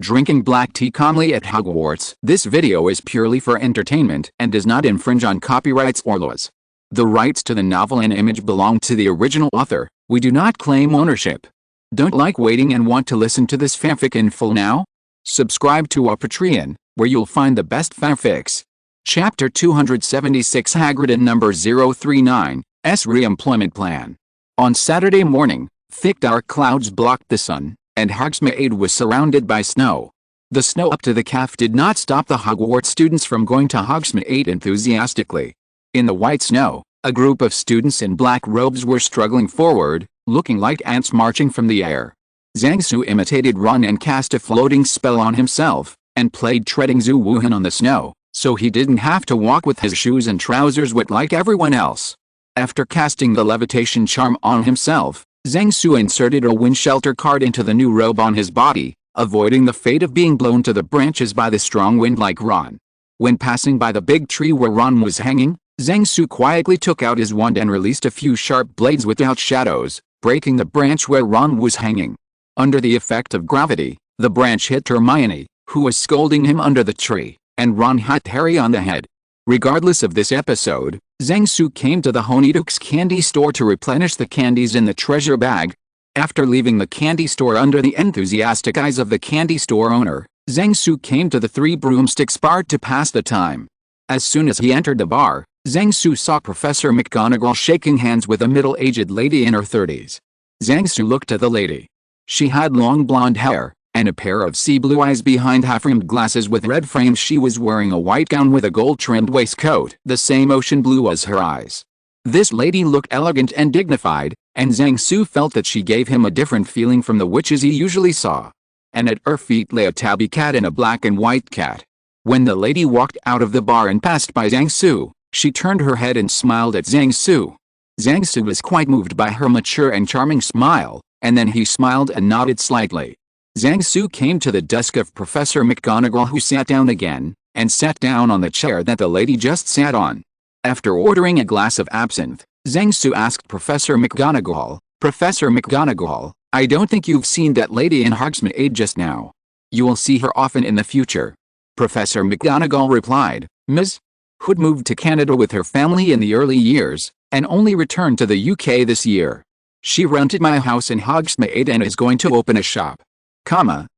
Drinking black tea calmly at Hogwarts. This video is purely for entertainment and does not infringe on copyrights or laws. The rights to the novel and image belong to the original author. We do not claim ownership. Don't like waiting and want to listen to this fanfic in full now? Subscribe to our Patreon, where you'll find the best fanfics. Chapter 276 Hagrid and Number 039, S Re-Employment Plan. On Saturday morning, thick dark clouds blocked the sun, and Hogsmeade was surrounded by snow. The snow up to the calf did not stop the Hogwarts students from going to Hogsmeade enthusiastically. In the white snow, a group of students in black robes were struggling forward, looking like ants marching from the air. Zhang-Su imitated Ron and cast a floating spell on himself, and played treading Zhu-Wuhan on the snow, so he didn't have to walk with his shoes and trousers wet like everyone else. After casting the levitation charm on himself, Zhang-Su inserted a wind shelter card into the new robe on his body, avoiding the fate of being blown to the branches by the strong wind like Ron. When passing by the big tree where Ron was hanging, Zhang-Su quietly took out his wand and released a few sharp blades without shadows, breaking the branch where Ron was hanging. Under the effect of gravity, the branch hit Hermione, who was scolding him under the tree, and Ron hit Harry on the head. Regardless of this episode, Zhang-Su came to the Honeydukes candy store to replenish the candies in the treasure bag. After leaving the candy store under the enthusiastic eyes of the candy store owner, Zhang-Su came to the Three Broomsticks bar to pass the time. As soon as he entered the bar, Zhang-Su saw Professor McGonagall shaking hands with a middle-aged lady in her 30s. Zhang-Su looked at the lady. She had long blonde hair, and a pair of sea-blue eyes behind half-rimmed glasses with red frames. She was wearing a white gown with a gold-trimmed waistcoat, the same ocean blue as her eyes. This lady looked elegant and dignified, and Zhang-Su felt that she gave him a different feeling from the witches he usually saw. And at her feet lay a tabby cat and a black and white cat. When the lady walked out of the bar and passed by Zhang-Su, she turned her head and smiled at Zhang-Su. Zhang-Su was quite moved by her mature and charming smile, and then he smiled and nodded slightly. Zhang-Su came to the desk of Professor McGonagall, who sat down again, and sat down on the chair that the lady just sat on. After ordering a glass of absinthe, Zhang-Su asked Professor McGonagall, "Professor McGonagall, I don't think you've seen that lady in Hogsmeade just now. You will see her often in the future." Professor McGonagall replied, "Ms. Hood moved to Canada with her family in the early years, and only returned to the UK this year. She rented my house in Hogsmeade and is going to open a shop.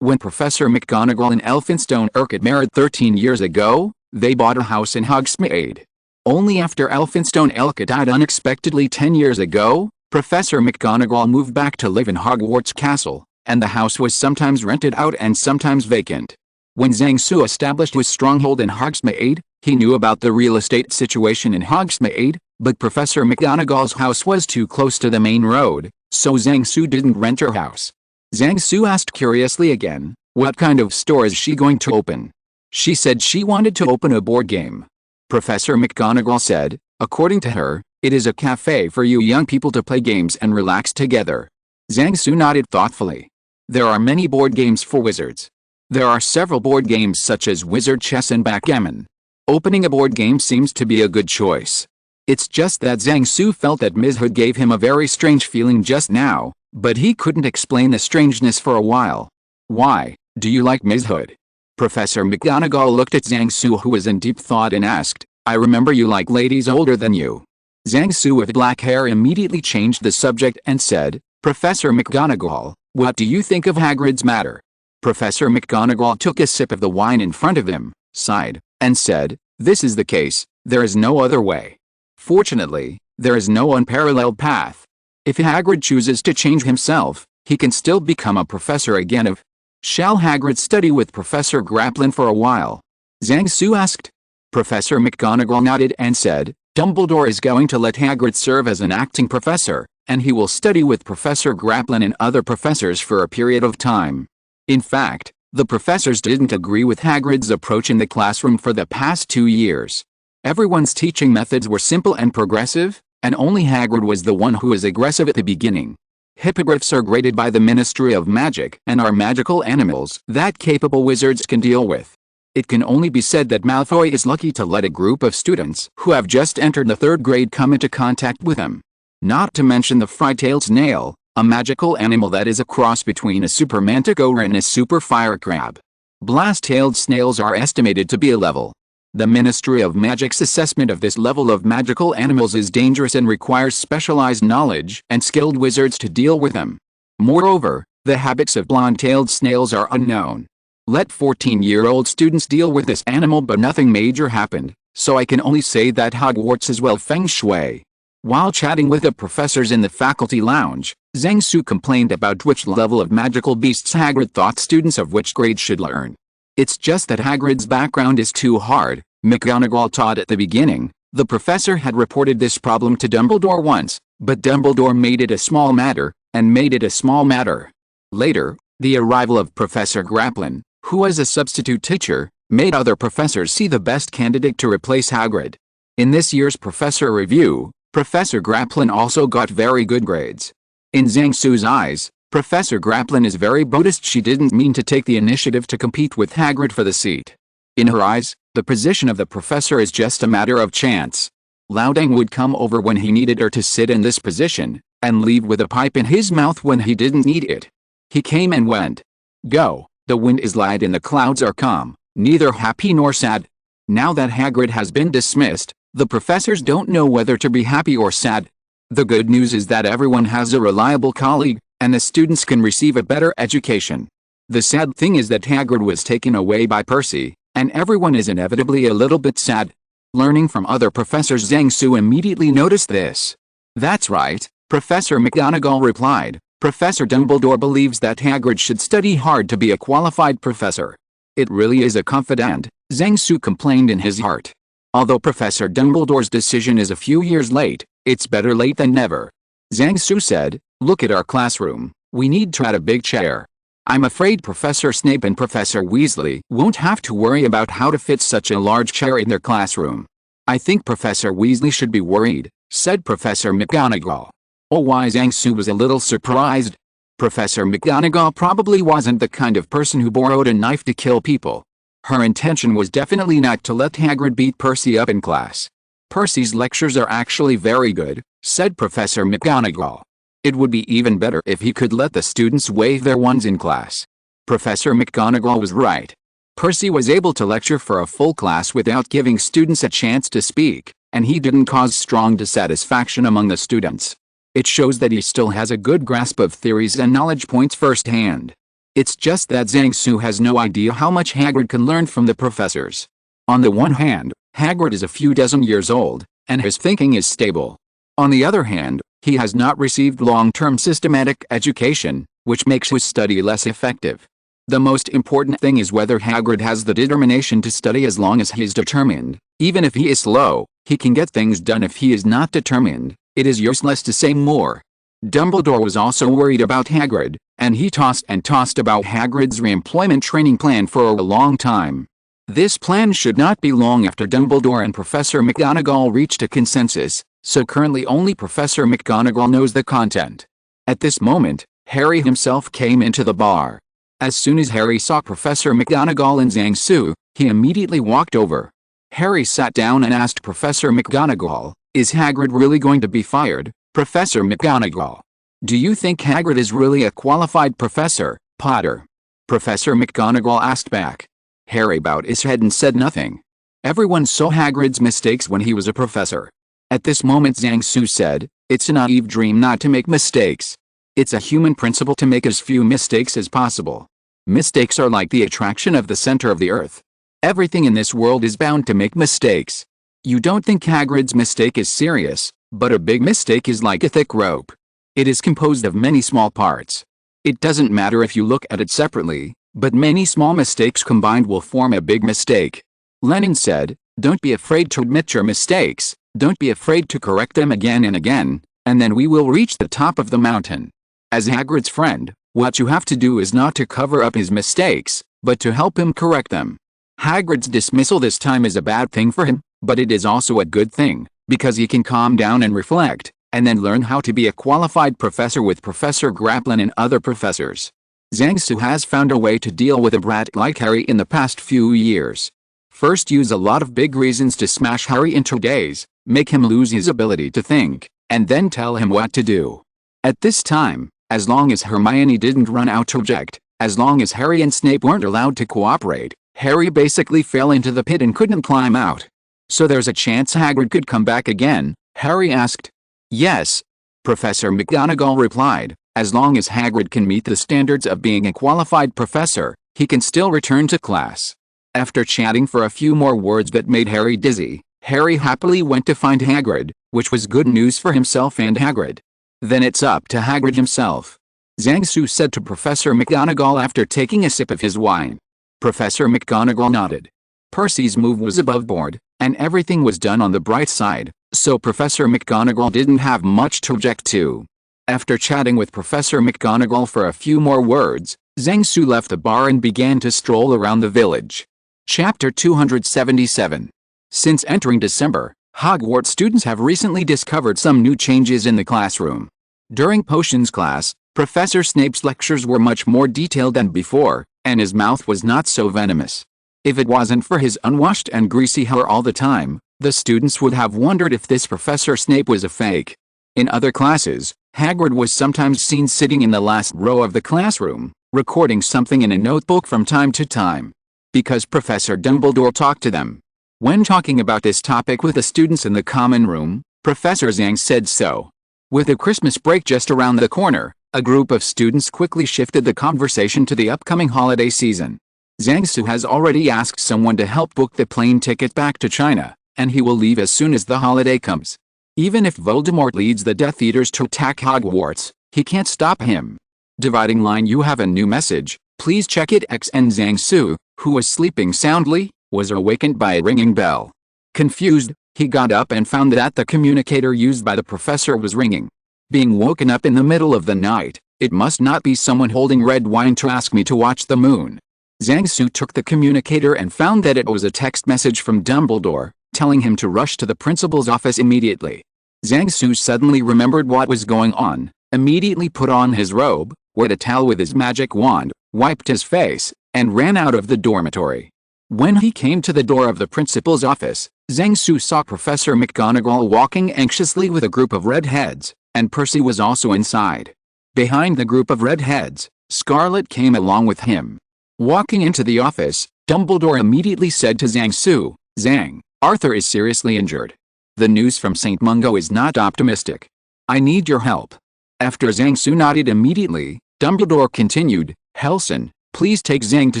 When Professor McGonagall and Elphinstone Urquhart married 13 years ago, they bought a house in Hogsmeade. Only after Elphinstone Urquhart died unexpectedly 10 years ago, Professor McGonagall moved back to live in Hogwarts Castle, and the house was sometimes rented out and sometimes vacant. When Zhang-Su established his stronghold in Hogsmeade, he knew about the real estate situation in Hogsmeade, but Professor McGonagall's house was too close to the main road, so Zhang-Su didn't rent her house." Zhang-Su asked curiously again, "What kind of store is she going to open?" She said she wanted to open a board game. Professor McGonagall said, "According to her, it is a cafe for you young people to play games and relax together." Zhang-Su nodded thoughtfully. "There are many board games for wizards. There are several board games such as wizard chess and backgammon. Opening a board game seems to be a good choice." It's just that Zhang-Su felt that Ms. Hood gave him a very strange feeling just now, but he couldn't explain the strangeness for a while. "Why, do you like Ms. Hood?" Professor McGonagall looked at Zhang-Su, who was in deep thought, and asked, "I remember you like ladies older than you." Zhang-Su with black hair immediately changed the subject and said, "Professor McGonagall, what do you think of Hagrid's matter?" Professor McGonagall took a sip of the wine in front of him, sighed, and said, "This is the case, there is no other way. Fortunately, there is no unparalleled path. If Hagrid chooses to change himself, he can still become a professor again. Shall Hagrid study with Professor Graplin for a while?" Zhang-Su asked. Professor McGonagall nodded and said, "Dumbledore is going to let Hagrid serve as an acting professor, and he will study with Professor Graplin and other professors for a period of time." In fact, the professors didn't agree with Hagrid's approach in the classroom for the past 2 years. Everyone's teaching methods were simple and progressive, and only Hagrid was the one who was aggressive at the beginning. Hippogriffs are graded by the Ministry of Magic and are magical animals that capable wizards can deal with. It can only be said that Malfoy is lucky to let a group of students who have just entered the 3rd grade come into contact with him. Not to mention the free-tailed snail, a magical animal that is a cross between a super manticore and a super fire crab. Blast-tailed snails are estimated to be a level. The Ministry of Magic's assessment of this level of magical animals is dangerous and requires specialized knowledge and skilled wizards to deal with them. Moreover, the habits of blonde-tailed snails are unknown. Let 14-year-old students deal with this animal, but nothing major happened, so I can only say that Hogwarts is well feng shui. While chatting with the professors in the faculty lounge, Zhang Su complained about which level of magical beasts Hagrid thought students of which grade should learn. It's just that Hagrid's background is too hard, McGonagall taught at the beginning. The professor had reported this problem to Dumbledore once, but Dumbledore made it a small matter, and made it a small matter. Later, the arrival of Professor Graplin, who was a substitute teacher, made other professors see the best candidate to replace Hagrid. In this year's professor review, Professor Graplin also got very good grades. In Zhang Su's eyes, Professor Graplin is very boast. She didn't mean to take the initiative to compete with Hagrid for the seat. In her eyes, the position of the professor is just a matter of chance. Loudang would come over when he needed her to sit in this position, and leave with a pipe in his mouth when he didn't need it. He came and went. Go, the wind is light and the clouds are calm, neither happy nor sad. Now that Hagrid has been dismissed, the professors don't know whether to be happy or sad. The good news is that everyone has a reliable colleague, and the students can receive a better education. The sad thing is that Hagrid was taken away by Percy, and everyone is inevitably a little bit sad. Learning from other professors, Zhang Su immediately noticed this. That's right, Professor McGonagall replied. Professor Dumbledore believes that Hagrid should study hard to be a qualified professor. It really is a confidant, Zhang Su complained in his heart. Although Professor Dumbledore's decision is a few years late, it's better late than never. Zhang Su said, look at our classroom, we need to add a big chair. I'm afraid Professor Snape and Professor Weasley won't have to worry about how to fit such a large chair in their classroom. I think Professor Weasley should be worried, said Professor McGonagall. Oh, why? Zhang Su was a little surprised. Professor McGonagall probably wasn't the kind of person who borrowed a knife to kill people. Her intention was definitely not to let Hagrid beat Percy up in class. Percy's lectures are actually very good, said Professor McGonagall. It would be even better if he could let the students waive their ones in class. Professor McGonagall was right. Percy was able to lecture for a full class without giving students a chance to speak, and he didn't cause strong dissatisfaction among the students. It shows that he still has a good grasp of theories and knowledge points firsthand. It's just that Zhang Su has no idea how much Hagrid can learn from the professors. On the one hand, Hagrid is a few dozen years old, and his thinking is stable. On the other hand, he has not received long-term systematic education, which makes his study less effective. The most important thing is whether Hagrid has the determination to study. As long as he is determined, even if he is slow, he can get things done. If he is not determined, it is useless to say more. Dumbledore was also worried about Hagrid, and he tossed and tossed about Hagrid's re-employment training plan for a long time. This plan should not be long after Dumbledore and Professor McGonagall reached a consensus, so currently only Professor McGonagall knows the content. At this moment, Harry himself came into the bar. As soon as Harry saw Professor McGonagall and Zhang Su, he immediately walked over. Harry sat down and asked Professor McGonagall, is Hagrid really going to be fired? Professor McGonagall, do you think Hagrid is really a qualified professor, Potter? Professor McGonagall asked back. Harry bowed his head and said nothing. Everyone saw Hagrid's mistakes when he was a professor. At this moment Zhang Su said, it's a naive dream not to make mistakes. It's a human principle to make as few mistakes as possible. Mistakes are like the attraction of the center of the earth. Everything in this world is bound to make mistakes. You don't think Hagrid's mistake is serious, but a big mistake is like a thick rope. It is composed of many small parts. It doesn't matter if you look at it separately, but many small mistakes combined will form a big mistake. Lenin said, don't be afraid to admit your mistakes, don't be afraid to correct them again and again, and then we will reach the top of the mountain. As Hagrid's friend, what you have to do is not to cover up his mistakes, but to help him correct them. Hagrid's dismissal this time is a bad thing for him, but it is also a good thing, because he can calm down and reflect, and then learn how to be a qualified professor with Professor Graplin and other professors. Zhang Su has found a way to deal with a brat like Harry in the past few years. First, use a lot of big reasons to smash Harry in 2 days, make him lose his ability to think, and then tell him what to do. At this time, as long as Hermione didn't run out to object, As long as Harry and Snape weren't allowed to cooperate, Harry basically fell into the pit and couldn't climb out. "So there's a chance Hagrid could come back again?" Harry asked. "Yes," Professor McGonagall replied. "As long as Hagrid can meet the standards of being a qualified professor, he can still return to class." After chatting for a few more words that made Harry dizzy, Harry happily went to find Hagrid, which was good news for himself and Hagrid. "Then it's up to Hagrid himself," Zhang Su said to Professor McGonagall after taking a sip of his wine. Professor McGonagall nodded. Percy's move was above board, and everything was done on the bright side, so Professor McGonagall didn't have much to object to. After chatting with Professor McGonagall for a few more words, Zhang Su left the bar and began to stroll around the village. Chapter 277. Since entering December, Hogwarts students have recently discovered some new changes in the classroom. During potions class, Professor Snape's lectures were much more detailed than before, and his mouth was not so venomous. If it wasn't for his unwashed and greasy hair all the time, the students would have wondered if this Professor Snape was a fake. In other classes, Hagrid was sometimes seen sitting in the last row of the classroom, recording something in a notebook from time to time. Because Professor Dumbledore talked to them. When talking about this topic with the students in the common room, Professor Zhang said so. With the Christmas break just around the corner, a group of students quickly shifted the conversation to the upcoming holiday season. Zhang Su has already asked someone to help book the plane ticket back to China, and he will leave as soon as the holiday comes. Even if Voldemort leads the Death Eaters to attack Hogwarts, he can't stop him. Dividing line. You have a new message, please check it. And Zhang Su, who was sleeping soundly, was awakened by a ringing bell. Confused, he got up and found that the communicator used by the professor was ringing. Being woken up in the middle of the night, it must not be someone holding red wine to ask me to watch the moon. Zhang Su took the communicator and found that it was a text message from Dumbledore, telling him to rush to the principal's office immediately. Zhang Su suddenly remembered what was going on, immediately put on his robe, wet a towel with his magic wand, wiped his face, and ran out of the dormitory. When he came to the door of the principal's office, Zhang Su saw Professor McGonagall walking anxiously with a group of redheads, and Percy was also inside. Behind the group of redheads, Scarlet came along with him. Walking into the office, Dumbledore immediately said to Zhang Su, "Zhang, Arthur is seriously injured. The news from St. Mungo is not optimistic. I need your help." After Zhang Su nodded immediately, Dumbledore continued, "Helson, please take Zhang to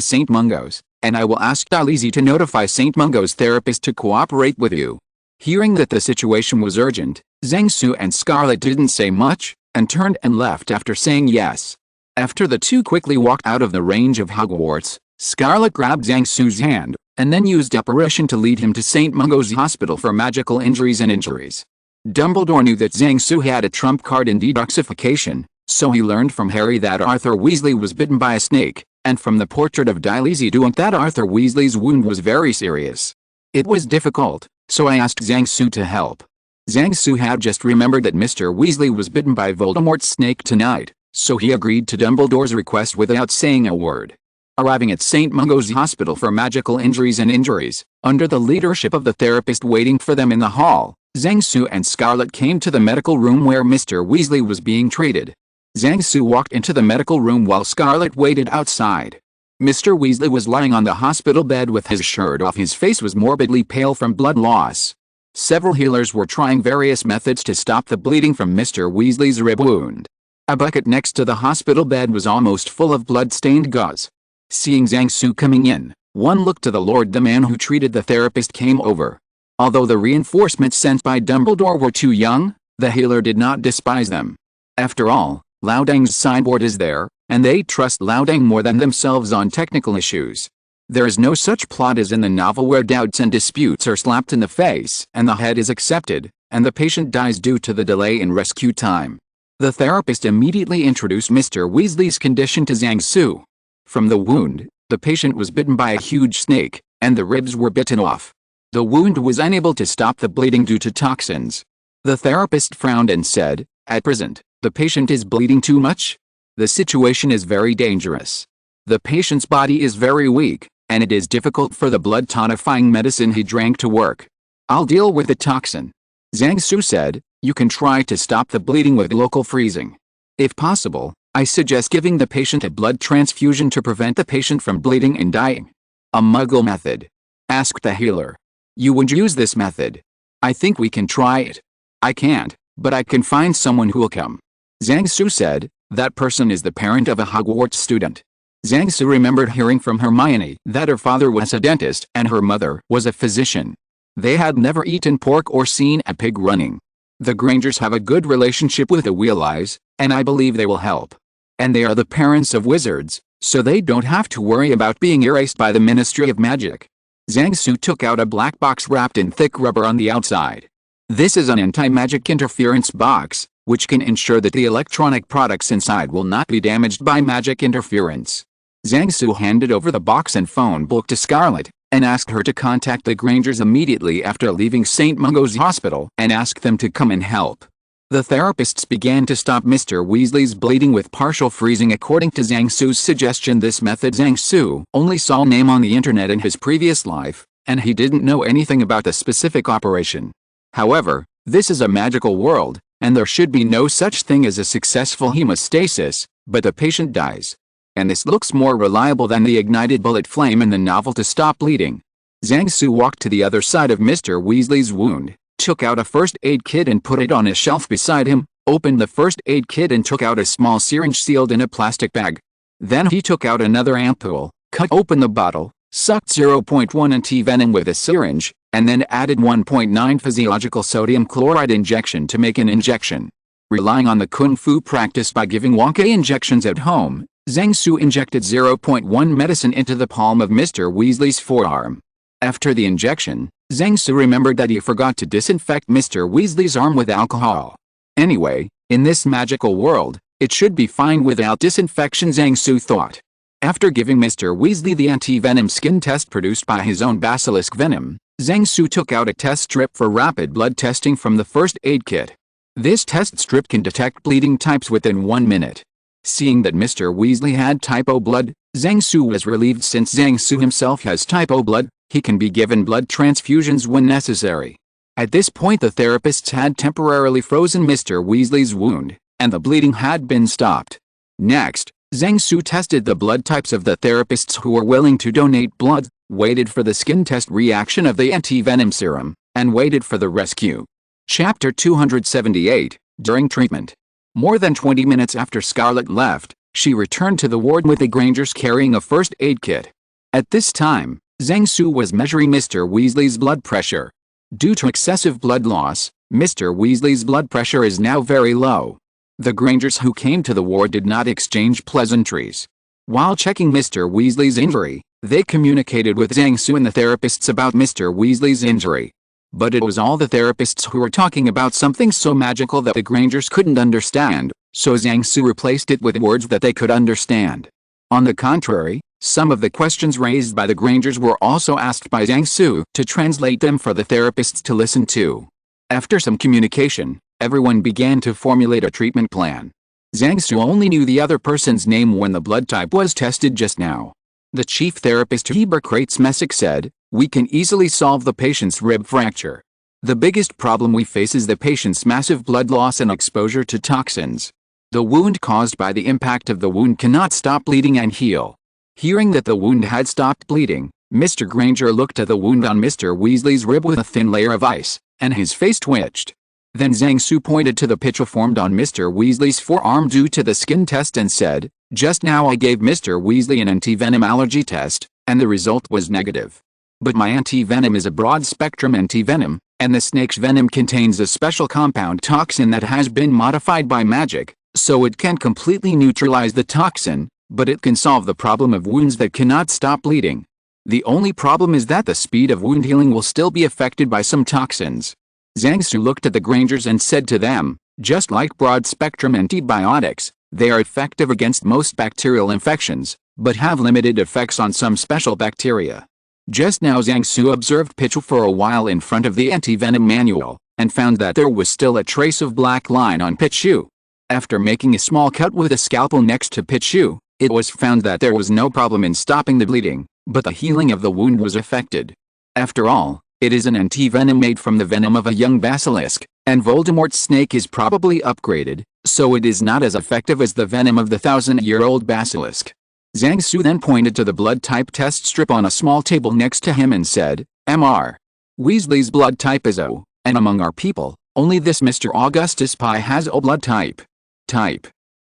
St. Mungo's, and I will ask Dalizi to notify St. Mungo's therapist to cooperate with you." Hearing that the situation was urgent, Zhang Su and Scarlet didn't say much, and turned and left after saying yes. After the two quickly walked out of the range of Hogwarts, Scarlet grabbed Zhang Su's hand, and then used apparition to lead him to St. Mungo's Hospital for Magical Injuries and Injuries. Dumbledore knew that Zhang Su had a trump card in detoxification, so he learned from Harry that Arthur Weasley was bitten by a snake, and from the portrait of Dalizi Duant that Arthur Weasley's wound was very serious. It was difficult, so I asked Zhang Su to help. Zhang Su had just remembered that Mr. Weasley was bitten by Voldemort's snake tonight, so he agreed to Dumbledore's request without saying a word. Arriving at St. Mungo's Hospital for Magical Injuries and Injuries, under the leadership of the therapist waiting for them in the hall, Zhang Su and Scarlet came to the medical room where Mr. Weasley was being treated. Zhang Su walked into the medical room while Scarlet waited outside. Mr. Weasley was lying on the hospital bed with his shirt off. His face was morbidly pale from blood loss. Several healers were trying various methods to stop the bleeding from Mr. Weasley's rib wound. A bucket next to the hospital bed was almost full of blood-stained gauze. Seeing Zhang Su coming in, one look to the Lord. The man who treated the therapist came over. Although the reinforcements sent by Dumbledore were too young, the healer did not despise them. After all, Laudang's signboard is there, and they trust Laudang more than themselves on technical issues. There is no such plot as in the novel where doubts and disputes are slapped in the face and the head is accepted, and the patient dies due to the delay in rescue time. The therapist immediately introduced Mr. Weasley's condition to Zhang Su. From the wound, the patient was bitten by a huge snake, and the ribs were bitten off. The wound was unable to stop the bleeding due to toxins. The therapist frowned and said, "At present, the patient is bleeding too much. The situation is very dangerous. The patient's body is very weak, and it is difficult for the blood-tonifying medicine he drank to work. I'll deal with the toxin." Zhang Su said, "You can try to stop the bleeding with local freezing. If possible, I suggest giving the patient a blood transfusion to prevent the patient from bleeding and dying. A Muggle method? Asked the healer. You would use this method? I think we can try it. I can't, but I can find someone who will come. Zhang Su said. That person is the parent of a Hogwarts student. Zhang Su remembered hearing from Hermione that her father was a dentist and her mother was a physician. They had never eaten pork or seen a pig running. The Grangers have a good relationship with the Wheeleyes, and I believe they will help. And they are the parents of wizards, so they don't have to worry about being erased by the Ministry of Magic. Zhang Su took out a black box wrapped in thick rubber on the outside. This is an anti-magic interference box, which can ensure that the electronic products inside will not be damaged by magic interference. Zhang Su handed over the box and phone book to Scarlet, and asked her to contact the Grangers immediately after leaving St. Mungo's hospital and ask them to come and help. The therapists began to stop Mr. Weasley's bleeding with partial freezing according to Zhang Su's suggestion. This method Zhang Su only saw name on the internet in his previous life, and he didn't know anything about the specific operation. However, this is a magical world, and there should be no such thing as a successful hemostasis, but the patient dies. And this looks more reliable than the ignited bullet flame in the novel to stop bleeding. Zhang Su walked to the other side of Mr. Weasley's wound, took out a first aid kit and put it on a shelf beside him, opened the first aid kit and took out a small syringe sealed in a plastic bag. Then he took out another ampoule, cut open the bottle, sucked 0.1 anti-venom with a syringe, and then added 1.9 physiological sodium chloride injection to make an injection. Relying on the kung fu practice by giving Wonka injections at home, Zhang Su injected 0.1 medicine into the palm of Mr. Weasley's forearm. After the injection, Zhang Su remembered that he forgot to disinfect Mr. Weasley's arm with alcohol. Anyway, in this magical world, it should be fine without disinfection, Zhang Su thought. After giving Mr. Weasley the anti-venom skin test produced by his own basilisk venom, Zhang Su took out a test strip for rapid blood testing from the first aid kit. This test strip can detect bleeding types within 1 minute. Seeing that Mr. Weasley had type O blood, Zhang Su was relieved. Since Zhang Su himself has type O blood, he can be given blood transfusions when necessary. At this point the therapists had temporarily frozen Mr. Weasley's wound, and the bleeding had been stopped. Next, Zhang Su tested the blood types of the therapists who were willing to donate blood, waited for the skin test reaction of the anti-venom serum, and waited for the rescue. Chapter 278, During Treatment. More than 20 minutes after Scarlet left, she returned to the ward with the Grangers carrying a first aid kit. At this time, Zhang Su was measuring Mr. Weasley's blood pressure. Due to excessive blood loss, Mr. Weasley's blood pressure is now very low. The Grangers who came to the ward did not exchange pleasantries. While checking Mr. Weasley's injury, they communicated with Zhang Su and the therapists about Mr. Weasley's injury. But it was all the therapists who were talking about something so magical that the Grangers couldn't understand, so Zhang Su replaced it with words that they could understand. On the contrary, some of the questions raised by the Grangers were also asked by Zhang Su to translate them for the therapists to listen to. After some communication, everyone began to formulate a treatment plan. Zhang Su only knew the other person's name when the blood type was tested just now. The chief therapist Heber Messick said, "We can easily solve the patient's rib fracture. The biggest problem we face is the patient's massive blood loss and exposure to toxins. The wound caused by the impact of the wound cannot stop bleeding and heal." Hearing that the wound had stopped bleeding, Mr. Granger looked at the wound on Mr. Weasley's rib with a thin layer of ice, and his face twitched. Then Zhang Su pointed to the picture formed on Mr. Weasley's forearm due to the skin test and said, "Just now I gave Mr. Weasley an anti-venom allergy test, and the result was negative. But my anti-venom is a broad-spectrum anti-venom, and the snake's venom contains a special compound toxin that has been modified by magic, so it can completely neutralize the toxin, but it can solve the problem of wounds that cannot stop bleeding. The only problem is that the speed of wound healing will still be affected by some toxins." Zhang Su looked at the Grangers and said to them, "Just like broad-spectrum antibiotics, they are effective against most bacterial infections, but have limited effects on some special bacteria." Just now Zhang Su observed Pichu for a while in front of the anti-venom manual, and found that there was still a trace of black line on Pichu. After making a small cut with a scalpel next to Pichu, it was found that there was no problem in stopping the bleeding, but the healing of the wound was affected. After all, it is an anti-venom made from the venom of a young basilisk, and Voldemort's snake is probably upgraded, so it is not as effective as the venom of the 1,000-year-old basilisk. Zhang Su then pointed to the blood type test strip on a small table next to him and said, Mr. Weasley's blood type is O, and among our people, only this Mr. Augustus Pye has O blood type.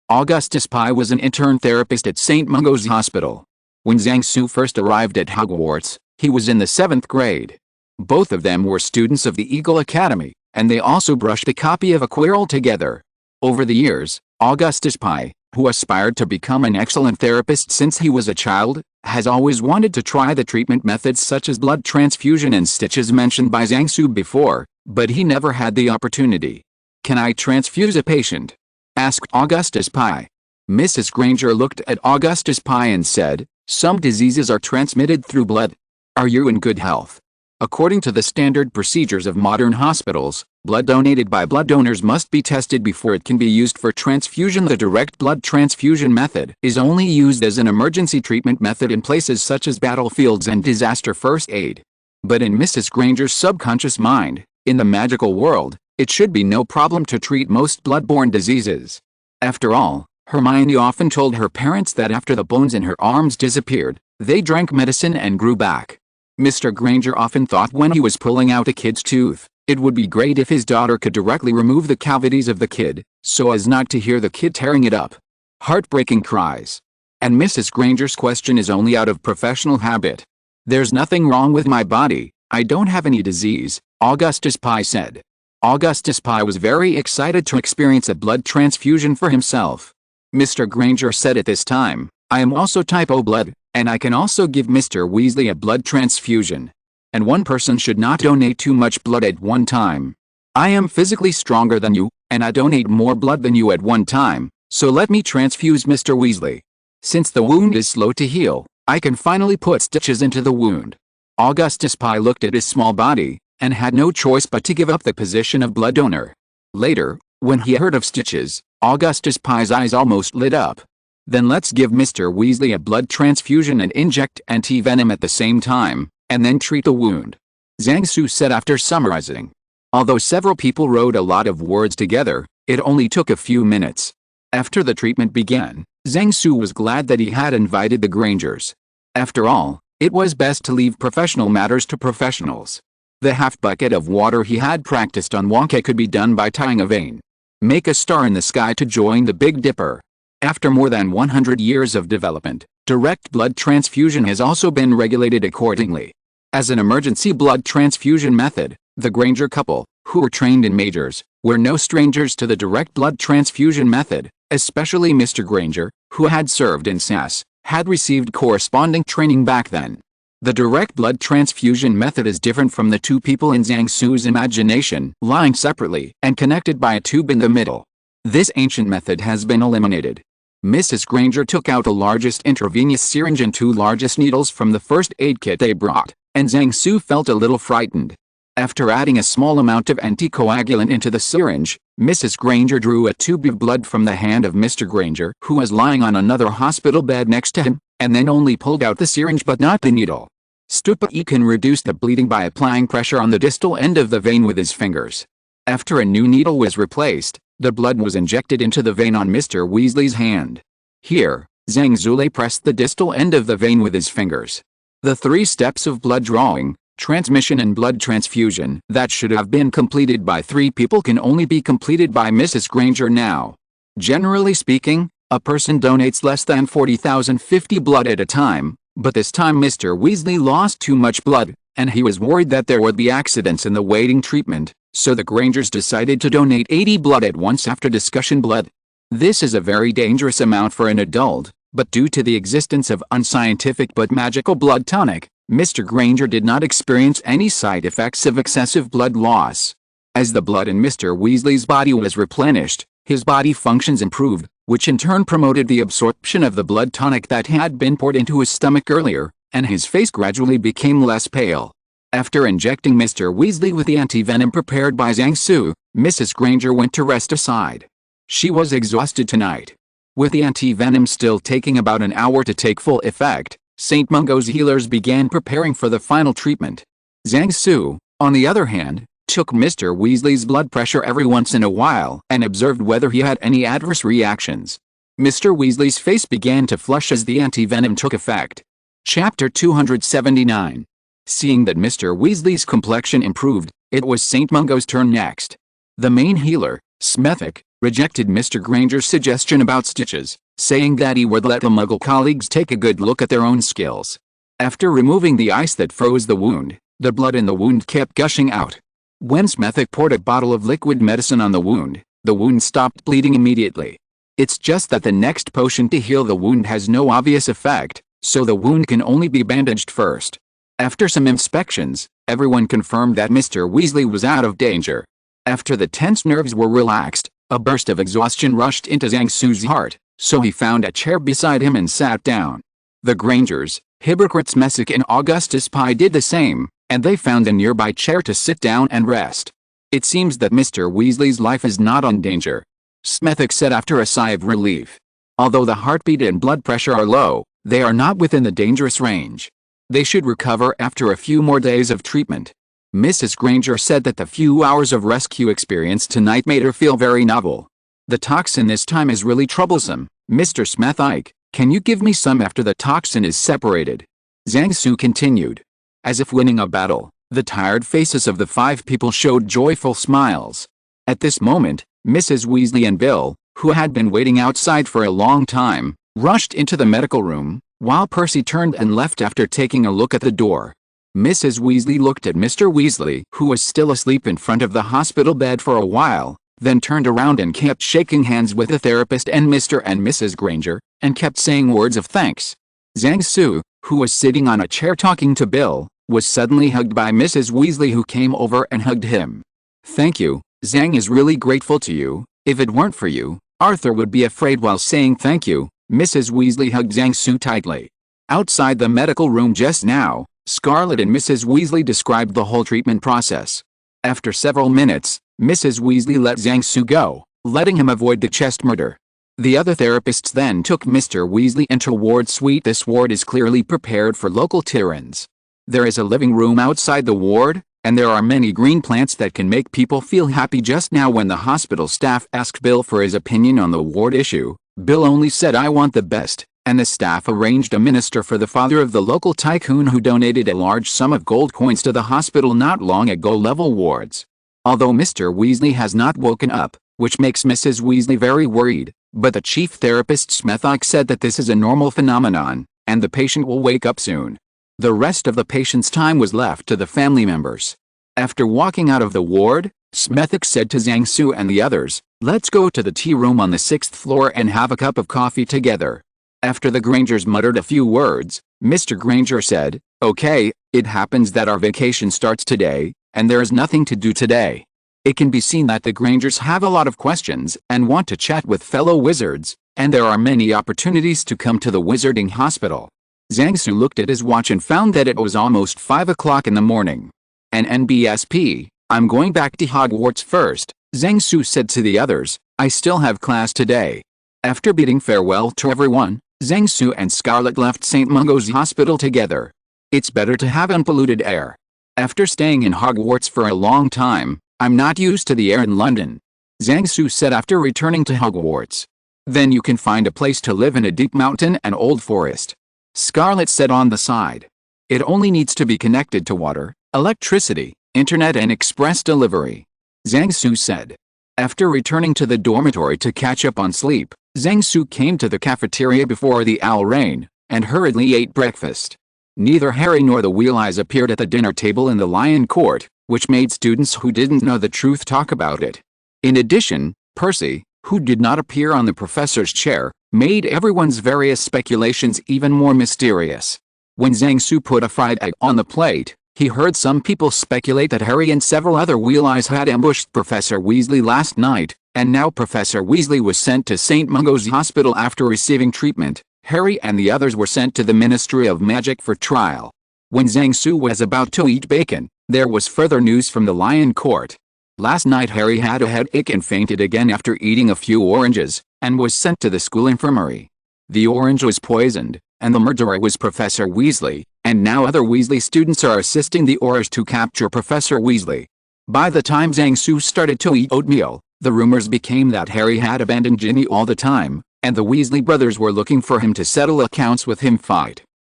Augustus Pye was an intern therapist at St. Mungo's Hospital. When Zhang Su first arrived at Hogwarts, he was in the 7th grade. Both of them were students of the Eagle Academy, and they also brushed a copy of a Quirrell together. Over the years, Augustus Pye, who aspired to become an excellent therapist since he was a child, has always wanted to try the treatment methods such as blood transfusion and stitches mentioned by Zhang Su before, but he never had the opportunity. Can I transfuse a patient? Asked Augustus Pye. Mrs. Granger looked at Augustus Pye and said, some diseases are transmitted through blood. Are you in good health? According to the standard procedures of modern hospitals, blood donated by blood donors must be tested before it can be used for transfusion. The direct blood transfusion method is only used as an emergency treatment method in places such as battlefields and disaster first aid. But in Mrs. Granger's subconscious mind, in the magical world, it should be no problem to treat most blood-borne diseases. After all, Hermione often told her parents that after the bones in her arms disappeared, they drank medicine and grew back. Mr. Granger often thought when he was pulling out a kid's tooth, it would be great if his daughter could directly remove the cavities of the kid, so as not to hear the kid tearing it up. Heartbreaking cries. And Mrs. Granger's question is only out of professional habit. There's nothing wrong with my body, I don't have any disease, Augustus Pye said. Augustus Pye was very excited to experience a blood transfusion for himself. Mr. Granger said at this time, I am also type O blood, and I can also give Mr. Weasley a blood transfusion. And one person should not donate too much blood at one time. I am physically stronger than you, and I donate more blood than you at one time, so let me transfuse Mr. Weasley. Since the wound is slow to heal, I can finally put stitches into the wound. Augustus Pye looked at his small body, and had no choice but to give up the position of blood donor. Later, when he heard of stitches, Augustus Pye's eyes almost lit up. Then let's give Mr. Weasley a blood transfusion and inject anti-venom at the same time, and then treat the wound. Zhang Su said after summarizing. Although several people wrote a lot of words together, it only took a few minutes. After the treatment began, Zhang Su was glad that he had invited the Grangers. After all, it was best to leave professional matters to professionals. The half bucket of water he had practiced on Wonka could be done by tying a vein. Make a star in the sky to join the Big Dipper. After more than 100 years of development, direct blood transfusion has also been regulated accordingly. As an emergency blood transfusion method, the Granger couple, who were trained in majors, were no strangers to the direct blood transfusion method, especially Mr. Granger, who had served in SAS, had received corresponding training back then. The direct blood transfusion method is different from the two people in Zhang Su's imagination, lying separately and connected by a tube in the middle. This ancient method has been eliminated. Mrs. Granger took out the largest intravenous syringe and 2 largest needles from the first aid kit they brought, and Zhang Su felt a little frightened. After adding a small amount of anticoagulant into the syringe, Mrs. Granger drew a tube of blood from the hand of Mr. Granger, who was lying on another hospital bed next to him, and then only pulled out the syringe but not the needle. Stupa can reduce the bleeding by applying pressure on the distal end of the vein with his fingers. After a new needle was replaced, the blood was injected into the vein on Mr. Weasley's hand. Here, Zhang Zule pressed the distal end of the vein with his fingers. The 3 steps of blood drawing, transmission and blood transfusion that should have been completed by 3 people can only be completed by Mrs. Granger now. Generally speaking, a person donates less than 40,050 blood at a time, but this time Mr. Weasley lost too much blood, and he was worried that there would be accidents in the waiting treatment, so the Grangers decided to donate 80 blood at once after discussion blood. This is a very dangerous amount for an adult, but due to the existence of unscientific but magical blood tonic, Mr. Granger did not experience any side effects of excessive blood loss. As the blood in Mr. Weasley's body was replenished, his body functions improved, which in turn promoted the absorption of the blood tonic that had been poured into his stomach earlier, and his face gradually became less pale. After injecting Mr. Weasley with the anti-venom prepared by Zhang Su, Mrs. Granger went to rest aside. She was exhausted tonight. With the anti-venom still taking about an hour to take full effect, St. Mungo's healers began preparing for the final treatment. Zhang Su, on the other hand, took Mr. Weasley's blood pressure every once in a while and observed whether he had any adverse reactions. Mr. Weasley's face began to flush as the anti-venom took effect. Chapter 279. Seeing that Mr. Weasley's complexion improved, it was St. Mungo's turn next. The main healer, Smethick, rejected Mr. Granger's suggestion about stitches, saying that he would let the Muggle colleagues take a good look at their own skills. After removing the ice that froze the wound, the blood in the wound kept gushing out. When Smethick poured a bottle of liquid medicine on the wound stopped bleeding immediately. It's just that the next potion to heal the wound has no obvious effect, so the wound can only be bandaged first. After some inspections, everyone confirmed that Mr. Weasley was out of danger. After the tense nerves were relaxed, a burst of exhaustion rushed into Zhang Su's heart, so he found a chair beside him and sat down. The Grangers, Hypocrites Messick and Augustus Pye did the same, and they found a nearby chair to sit down and rest. It seems that Mr. Weasley's life is not in danger, Smethick said after a sigh of relief. Although the heartbeat and blood pressure are low, they are not within the dangerous range. They should recover after a few more days of treatment. Mrs. Granger said that the few hours of rescue experience tonight made her feel very novel. The toxin this time is really troublesome, Mr. Smethick. Can you give me some after the toxin is separated? Zhang Su continued. As if winning a battle, the tired faces of the 5 people showed joyful smiles. At this moment, Mrs. Weasley and Bill, who had been waiting outside for a long time, rushed into the medical room, while Percy turned and left after taking a look at the door. Mrs. Weasley looked at Mr. Weasley, who was still asleep in front of the hospital bed for a while, then turned around and kept shaking hands with the therapist and Mr. and Mrs. Granger, and kept saying words of thanks. Zhang Su, who was sitting on a chair talking to Bill, was suddenly hugged by Mrs. Weasley, who came over and hugged him. Thank you, Zhang is really grateful to you. If it weren't for you, Arthur would be afraid while saying thank you. Mrs. Weasley hugged Zhang Su tightly. Outside the medical room just now, Scarlet and Mrs. Weasley described the whole treatment process. After several minutes, Mrs. Weasley let Zhang Su go, letting him avoid the chest murder. The other therapists then took Mr. Weasley into a ward suite. This ward is clearly prepared for local tyrants. There is a living room outside the ward, and there are many green plants that can make people feel happy. Just now when the hospital staff asked Bill for his opinion on the ward issue, Bill only said I want the best, and the staff arranged a minister for the father of the local tycoon who donated a large sum of gold coins to the hospital not long ago. Level wards. Although Mr. Weasley has not woken up, which makes Mrs. Weasley very worried, but the chief therapist Smethick said that this is a normal phenomenon, and the patient will wake up soon. The rest of the patient's time was left to the family members. After walking out of the ward, Smethick said to Zhang Su and the others, let's go to the tea room on the 6th floor and have a cup of coffee together. After the Grangers muttered a few words, Mr. Granger said, okay, it happens that our vacation starts today, and there is nothing to do today. It can be seen that the Grangers have a lot of questions and want to chat with fellow wizards, and there are many opportunities to come to the Wizarding Hospital. Zhang Su looked at his watch and found that it was almost 5 o'clock in the morning. And NBSP, I'm going back to Hogwarts first, Zhang Su said to the others, I still have class today. After bidding farewell to everyone, Zhang Su and Scarlet left St. Mungo's Hospital together. It's better to have unpolluted air. After staying in Hogwarts for a long time, I'm not used to the air in London, Zhang Su said after returning to Hogwarts. Then you can find a place to live in a deep mountain and old forest, Scarlet said on the side. It only needs to be connected to water, electricity, internet and express delivery, Zhang Su said. After returning to the dormitory to catch up on sleep, Zhang Su came to the cafeteria before the owl rain, and hurriedly ate breakfast. Neither Harry nor the Wheel Eyes appeared at the dinner table in the Lion Court, which made students who didn't know the truth talk about it. In addition, Percy, who did not appear on the professor's chair, made everyone's various speculations even more mysterious. When Zhang Su put a fried egg on the plate, he heard some people speculate that Harry and several other Wheel Eyes had ambushed Professor Weasley last night, and now Professor Weasley was sent to St. Mungo's Hospital after receiving treatment. Harry and the others were sent to the Ministry of Magic for trial. When Zhang Su was about to eat bacon, there was further news from the Lion Court. Last night Harry had a headache and fainted again after eating a few oranges, and was sent to the school infirmary. The orange was poisoned, and the murderer was Professor Weasley, and now other Weasley students are assisting the Aurors to capture Professor Weasley. By the time Zhang Su started to eat oatmeal, the rumors became that Harry had abandoned Ginny all the time, and the Weasley brothers were looking for him to settle accounts with him.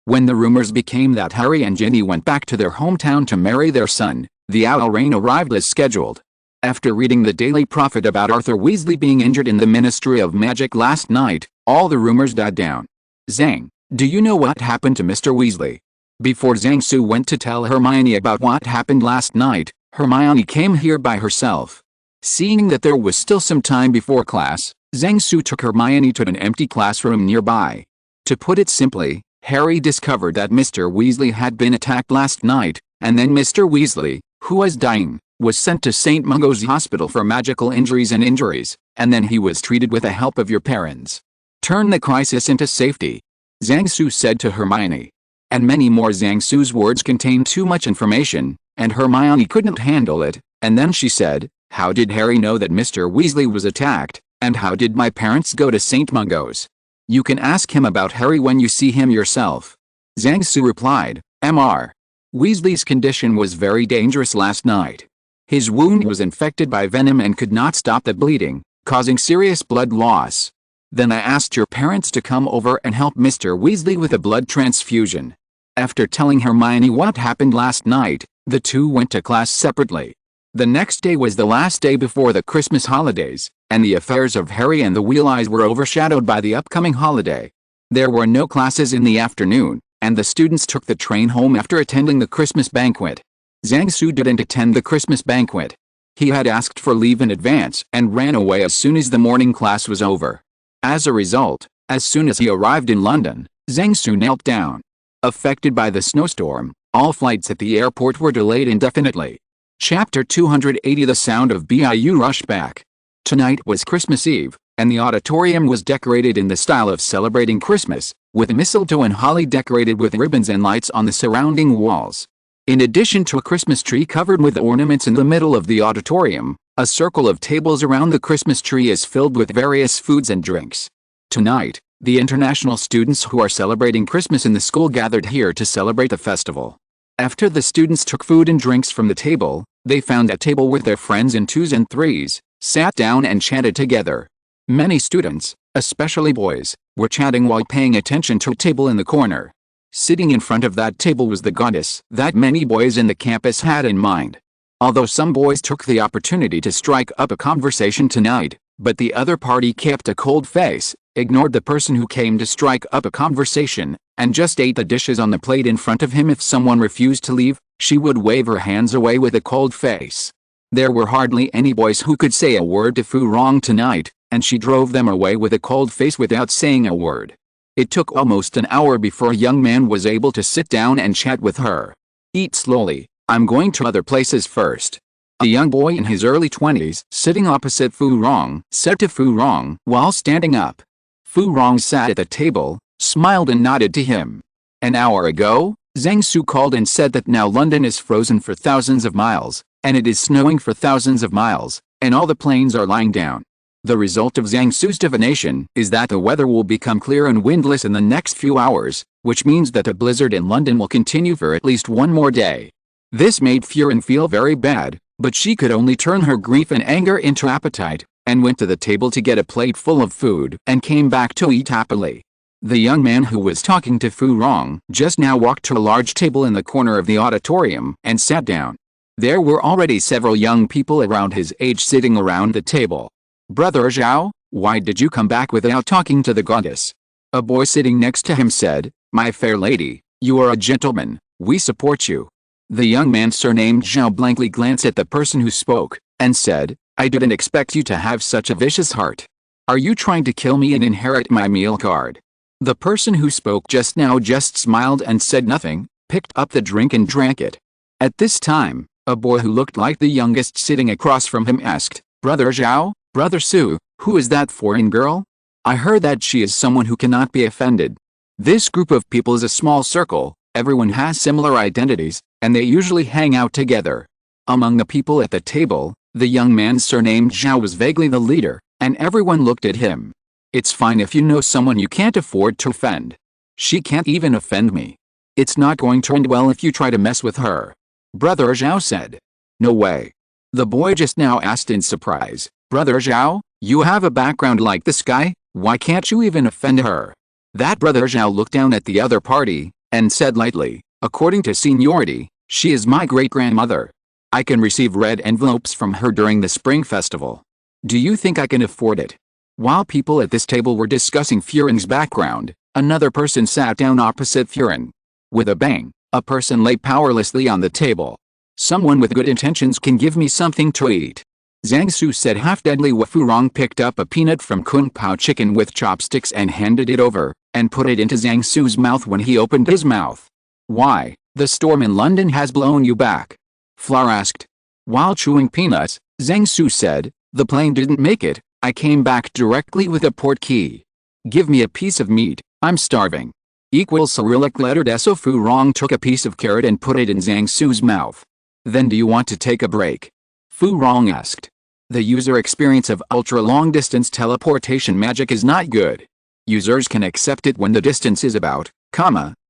When the rumors became that Harry and Ginny went back to their hometown to marry their son, the Owl Rain arrived as scheduled. After reading the Daily Prophet about Arthur Weasley being injured in the Ministry of Magic last night, all the rumors died down. Zhang, do you know what happened to Mr. Weasley? Before Zhang Su went to tell Hermione about what happened last night, Hermione came here by herself. Seeing that there was still some time before class, Zhang Su took Hermione to an empty classroom nearby. To put it simply, Harry discovered that Mr. Weasley had been attacked last night, and then Mr. Weasley, who was dying, was sent to St. Mungo's Hospital for magical injuries, and then he was treated with the help of your parents. Turn the crisis into safety, Zhang Su said to Hermione. And many more. Zhang Su's words contained too much information, and Hermione couldn't handle it, and then she said, how did Harry know that Mr. Weasley was attacked, and how did my parents go to St. Mungo's? You can ask him about Harry when you see him yourself. Zhang Su replied, Mr. Weasley's condition was very dangerous last night. His wound was infected by venom and could not stop the bleeding, causing serious blood loss. Then I asked your parents to come over and help Mr. Weasley with a blood transfusion. After telling Hermione what happened last night, the two went to class separately. The next day was the last day before the Christmas holidays, and the affairs of Harry and the Wheel-Eyes were overshadowed by the upcoming holiday. There were no classes in the afternoon, and the students took the train home after attending the Christmas banquet. Zhang Su didn't attend the Christmas banquet. He had asked for leave in advance and ran away as soon as the morning class was over. As a result, as soon as he arrived in London, Zhang Su knelt down. Affected by the snowstorm, all flights at the airport were delayed indefinitely. Chapter 280. The Sound of BIU Rush Back. Tonight was Christmas Eve, and the auditorium was decorated in the style of celebrating Christmas, with mistletoe and holly decorated with ribbons and lights on the surrounding walls. In addition to a Christmas tree covered with ornaments in the middle of the auditorium, a circle of tables around the Christmas tree is filled with various foods and drinks. Tonight, the international students who are celebrating Christmas in the school gathered here to celebrate the festival. After the students took food and drinks from the table, they found a table with their friends in twos and threes, sat down and chatted together. Many students, especially boys, were chatting while paying attention to a table in the corner. Sitting in front of that table was the goddess that many boys in the campus had in mind. Although some boys took the opportunity to strike up a conversation tonight, but the other party kept a cold face, ignored the person who came to strike up a conversation, and just ate the dishes on the plate in front of him. If someone refused to leave, she would wave her hands away with a cold face. There were hardly any boys who could say a word to Fu Rong tonight, and she drove them away with a cold face without saying a word. It took almost an hour before a young man was able to sit down and chat with her. Eat slowly, I'm going to other places first. A young boy in his early 20s, sitting opposite Fu Rong, said to Fu Rong while standing up. Fu Rong sat at the table, smiled and nodded to him. An hour ago, Zhang Su called and said that now London is frozen for thousands of miles, and it is snowing for thousands of miles, and all the planes are lying down. The result of Zhang Su's divination is that the weather will become clear and windless in the next few hours, which means that the blizzard in London will continue for at least one more day. This made Furin feel very bad, but she could only turn her grief and anger into appetite, and went to the table to get a plate full of food and came back to eat happily. The young man who was talking to Fu Rong just now walked to a large table in the corner of the auditorium and sat down. There were already several young people around his age sitting around the table. Brother Zhao, why did you come back without talking to the goddess? A boy sitting next to him said, My fair lady, you are a gentleman, we support you. The young man surnamed Zhao blankly glanced at the person who spoke, and said, I didn't expect you to have such a vicious heart. Are you trying to kill me and inherit my meal card? The person who spoke just now just smiled and said nothing, picked up the drink and drank it. At this time, a boy who looked like the youngest sitting across from him asked, Brother Zhao, Brother Su, who is that foreign girl? I heard that she is someone who cannot be offended. This group of people is a small circle, everyone has similar identities, and they usually hang out together. Among the people at the table, the young man surnamed Zhao was vaguely the leader, and everyone looked at him. It's fine if you know someone you can't afford to offend. She can't even offend me. It's not going to end well if you try to mess with her. Brother Zhao said. No way. The boy just now asked in surprise, Brother Zhao, you have a background like this guy, why can't you even offend her? That Brother Zhao looked down at the other party, and said lightly, according to seniority, she is my great-grandmother. I can receive red envelopes from her during the spring festival. Do you think I can afford it? While people at this table were discussing Furin's background, another person sat down opposite Furin. With a bang, a person lay powerlessly on the table. Someone with good intentions can give me something to eat. Zhang Su said half-deadly. Fu Rong picked up a peanut from Kung Pao chicken with chopsticks and handed it over, and put it into Zhang Su's mouth when he opened his mouth. Why, the storm in London has blown you back? Fleur asked. While chewing peanuts, Zhang Su said, the plane didn't make it, I came back directly with a port key. Give me a piece of meat, I'm starving. Equals Cyrillic letter S. Fu Rong took a piece of carrot and put it in Zhang Su's mouth. Then do you want to take a break? Fu Rong asked. The user experience of ultra-long-distance teleportation magic is not good. Users can accept it when the distance is about,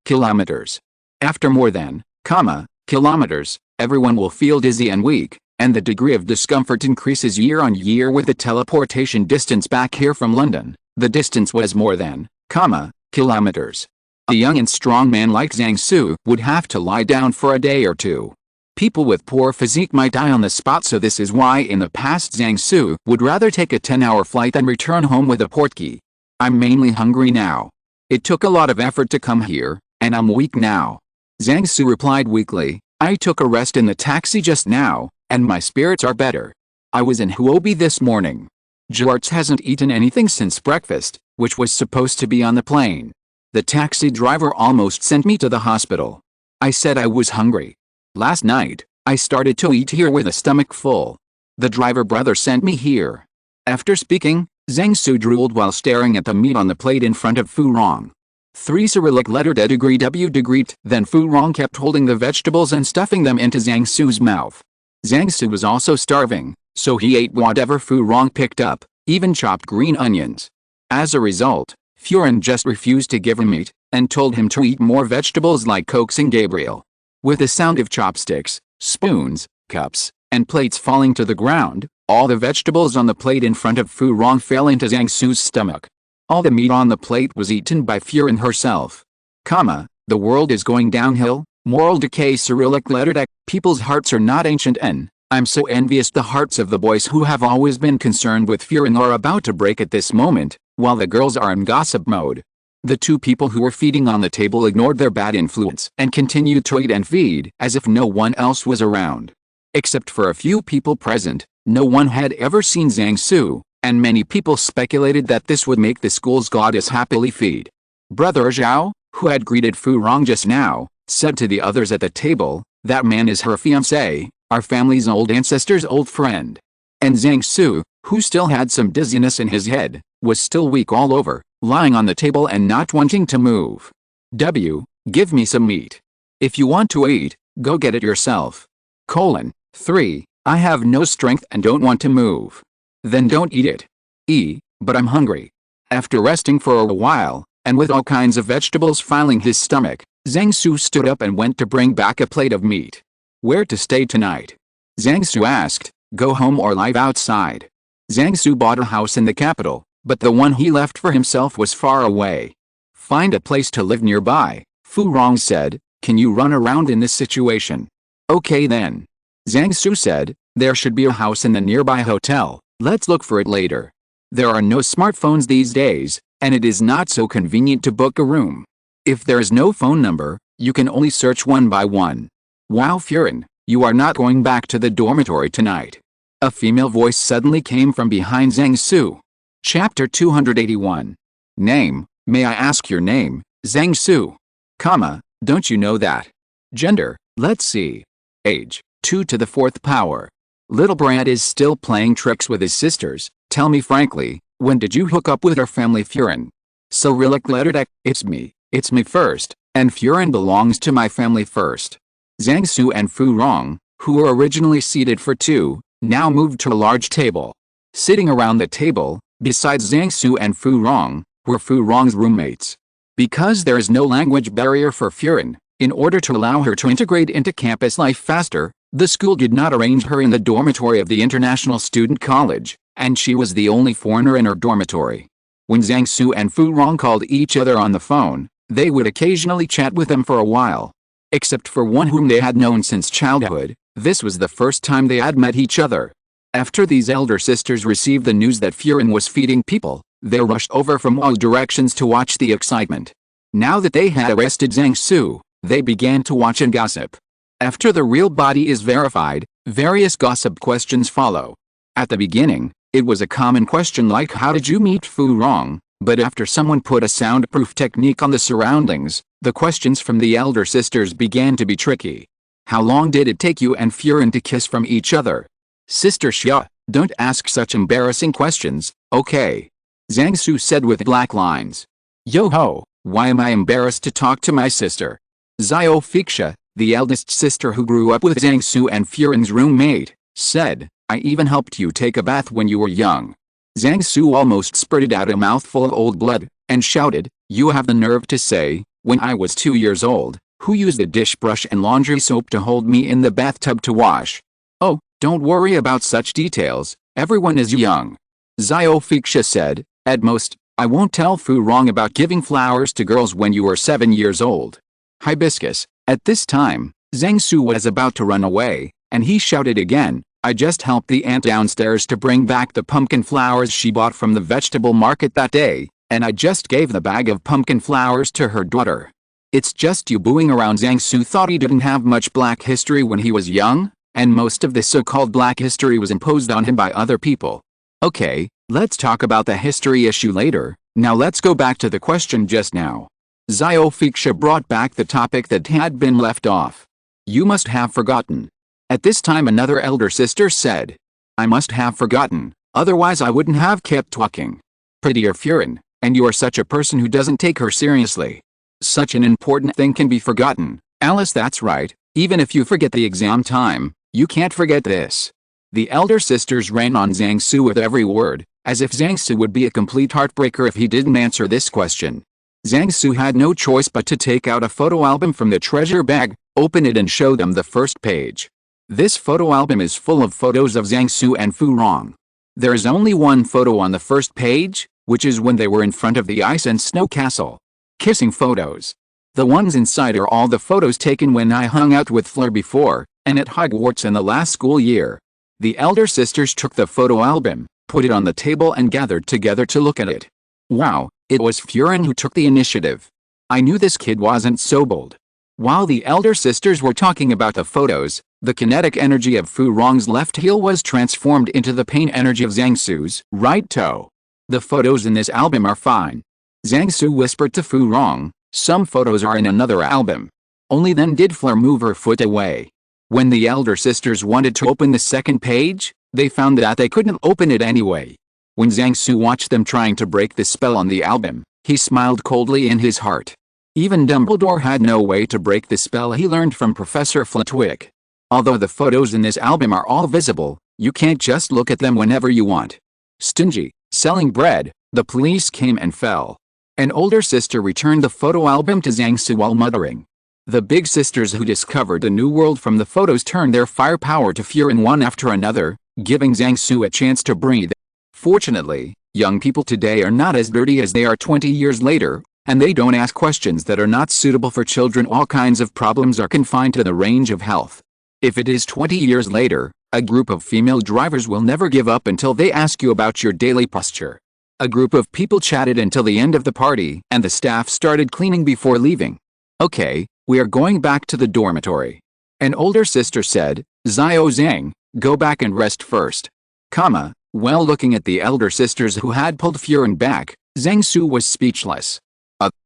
kilometers. After more than, kilometers, everyone will feel dizzy and weak, and the degree of discomfort increases year on year with the teleportation distance back here from London. The distance was more than, kilometers. A young and strong man like Zhang Su would have to lie down for a day or two. People with poor physique might die on the spot, so this is why in the past Zhang Su would rather take a 10-hour flight than return home with a portkey. I'm mainly hungry now. It took a lot of effort to come here, and I'm weak now. Zhang Su replied weakly, I took a rest in the taxi just now, and my spirits are better. I was in Huobi this morning. Jorts hasn't eaten anything since breakfast, which was supposed to be on the plane. The taxi driver almost sent me to the hospital. I said I was hungry. Last night, I started to eat here with a stomach full. The driver brother sent me here. After speaking, Zhang Su drooled while staring at the meat on the plate in front of Fu Rong. 3 Cyrillic letter D degree W degree T. Then Fu Rong kept holding the vegetables and stuffing them into Zhang Su's mouth. Zhang Su was also starving, so he ate whatever Fu Rong picked up, even chopped green onions. As a result, Furin just refused to give him meat, and told him to eat more vegetables like coaxing Gabriel. With the sound of chopsticks, spoons, cups, and plates falling to the ground, all the vegetables on the plate in front of Fu Rong fell into Zhang Su's stomach. All the meat on the plate was eaten by Furin herself. The world is going downhill, moral decay Cyrillic letter D. People's hearts are not ancient and, I'm so envious the hearts of the boys who have always been concerned with Furin are about to break at this moment, while the girls are in gossip mode. The 2 people who were feeding on the table ignored their bad influence and continued to eat and feed as if no one else was around. Except for a few people present, no one had ever seen Zhang Su, and many people speculated that this would make the school's goddess happily feed. Brother Zhao, who had greeted Fu Rong just now, said to the others at the table, that man is her fiancé, our family's old ancestor's old friend. And Zhang Su, who still had some dizziness in his head, was still weak all over, lying on the table and not wanting to move. Give me some meat. If you want to eat, go get it yourself. 3. I have no strength and don't want to move. Then don't eat it. But I'm hungry. After resting for a while, and with all kinds of vegetables filling his stomach, Zhang Su stood up and went to bring back a plate of meat. Where to stay tonight? Zhang Su asked, go home or live outside. Zhang Su bought a house in the capital, but the one he left for himself was far away. Find a place to live nearby, Fu Rong said, can you run around in this situation? Okay then. Zhang Su said, there should be a house in the nearby hotel, let's look for it later. There are no smartphones these days, and it is not so convenient to book a room. If there is no phone number, you can only search one by one. Wow Furin, you are not going back to the dormitory tonight. A female voice suddenly came from behind Zhang Su. Chapter 281. Name, may I ask your name, Zhang Su? Don't you know that? Gender, let's see. Age, 2 to the 4th power. Little Brad is still playing tricks with his sisters. Tell me frankly, when did you hook up with our family Furin? Cyrillic letter D. It's me first, and Furin belongs to my family first. Zhang Su and Fu Rong, who were originally seated for 2, now moved to a large table. Sitting around the table, besides Zhang Su and Fu Rong, were Fu Rong's roommates. Because there is no language barrier for Furin, in order to allow her to integrate into campus life faster, The school did not arrange her in the dormitory of the International Student College, and she was the only foreigner in her dormitory. When Zhang Su and Fu Rong called each other on the phone, they would occasionally chat with them for a while. Except for one whom they had known since childhood, this was the first time they had met each other. After these elder sisters received the news that Furin was feeding people, they rushed over from all directions to watch the excitement. Now that they had arrested Zhang Su, they began to watch and gossip. After the real body is verified, various gossip questions follow. At the beginning, it was a common question like how did you meet Fu Rong, but after someone put a soundproof technique on the surroundings, the questions from the elder sisters began to be tricky. How long did it take you and Furin to kiss from each other? Sister Xia, don't ask such embarrassing questions, okay? Zhang Su said with black lines. Yo-ho, why am I embarrassed to talk to my sister? Xiao Fixia, the eldest sister who grew up with Zhang Su and Furin's roommate, said, I even helped you take a bath when you were young. Zhang Su almost spurted out a mouthful of old blood, and shouted, you have the nerve to say, when I was 2 years old, who used a dish brush and laundry soap to hold me in the bathtub to wash? Oh, don't worry about such details, everyone is young. Xiao Fixia said, at most, I won't tell Fu Rong about giving flowers to girls when you were 7 years old. Hibiscus. At this time, Zhang Su was about to run away, and he shouted again, I just helped the aunt downstairs to bring back the pumpkin flowers she bought from the vegetable market that day, and I just gave the bag of pumpkin flowers to her daughter. It's just you booing around. Zhang Su thought he didn't have much black history when he was young, and most of the so-called black history was imposed on him by other people. Okay, let's talk about the history issue later, now let's go back to the question just now. Xiao Fixia brought back the topic that had been left off. You must have forgotten. At this time another elder sister said, I must have forgotten, otherwise I wouldn't have kept talking. Prettier Furin, and you are such a person who doesn't take her seriously. Such an important thing can be forgotten. Alice, that's right, even if you forget the exam time, you can't forget this. The elder sisters ran on Zhang Su with every word, as if Zhang Su would be a complete heartbreaker if he didn't answer this question. Zhang Su had no choice but to take out a photo album from the treasure bag, open it and show them the first page. This photo album is full of photos of Zhang Su and Fu Rong. There is only one photo on the first page, which is when they were in front of the ice and snow castle. Kissing photos. The ones inside are all the photos taken when I hung out with Fleur before, and at Hogwarts in the last school year. The elder sisters took the photo album, put it on the table and gathered together to look at it. Wow, it was Furin who took the initiative. I knew this kid wasn't so bold. While the elder sisters were talking about the photos, the kinetic energy of Fu Rong's left heel was transformed into the pain energy of Zhang Su's right toe. The photos in this album are fine. Zhang Su whispered to Fu Rong, some photos are in another album. Only then did Fleur move her foot away. When the elder sisters wanted to open the second page, they found that they couldn't open it anyway. When Zhang Su watched them trying to break the spell on the album, he smiled coldly in his heart. Even Dumbledore had no way to break the spell he learned from Professor Flitwick. Although the photos in this album are all visible, you can't just look at them whenever you want. Stingy, selling bread, the police came and fell. An older sister returned the photo album to Zhang Su while muttering. The big sisters who discovered the new world from the photos turned their firepower to Furin one after another, giving Zhang Su a chance to breathe. Fortunately, young people today are not as dirty as they are 20 years later, and they don't ask questions that are not suitable for children. All kinds of problems are confined to the range of health. If it is 20 years later, a group of female drivers will never give up until they ask you about your daily posture. A group of people chatted until the end of the party, and the staff started cleaning before leaving. Okay, we are going back to the dormitory. An older sister said, Xiao Zhang, go back and rest first. Well, looking at the elder sisters who had pulled Furin back, Zhang Su was speechless.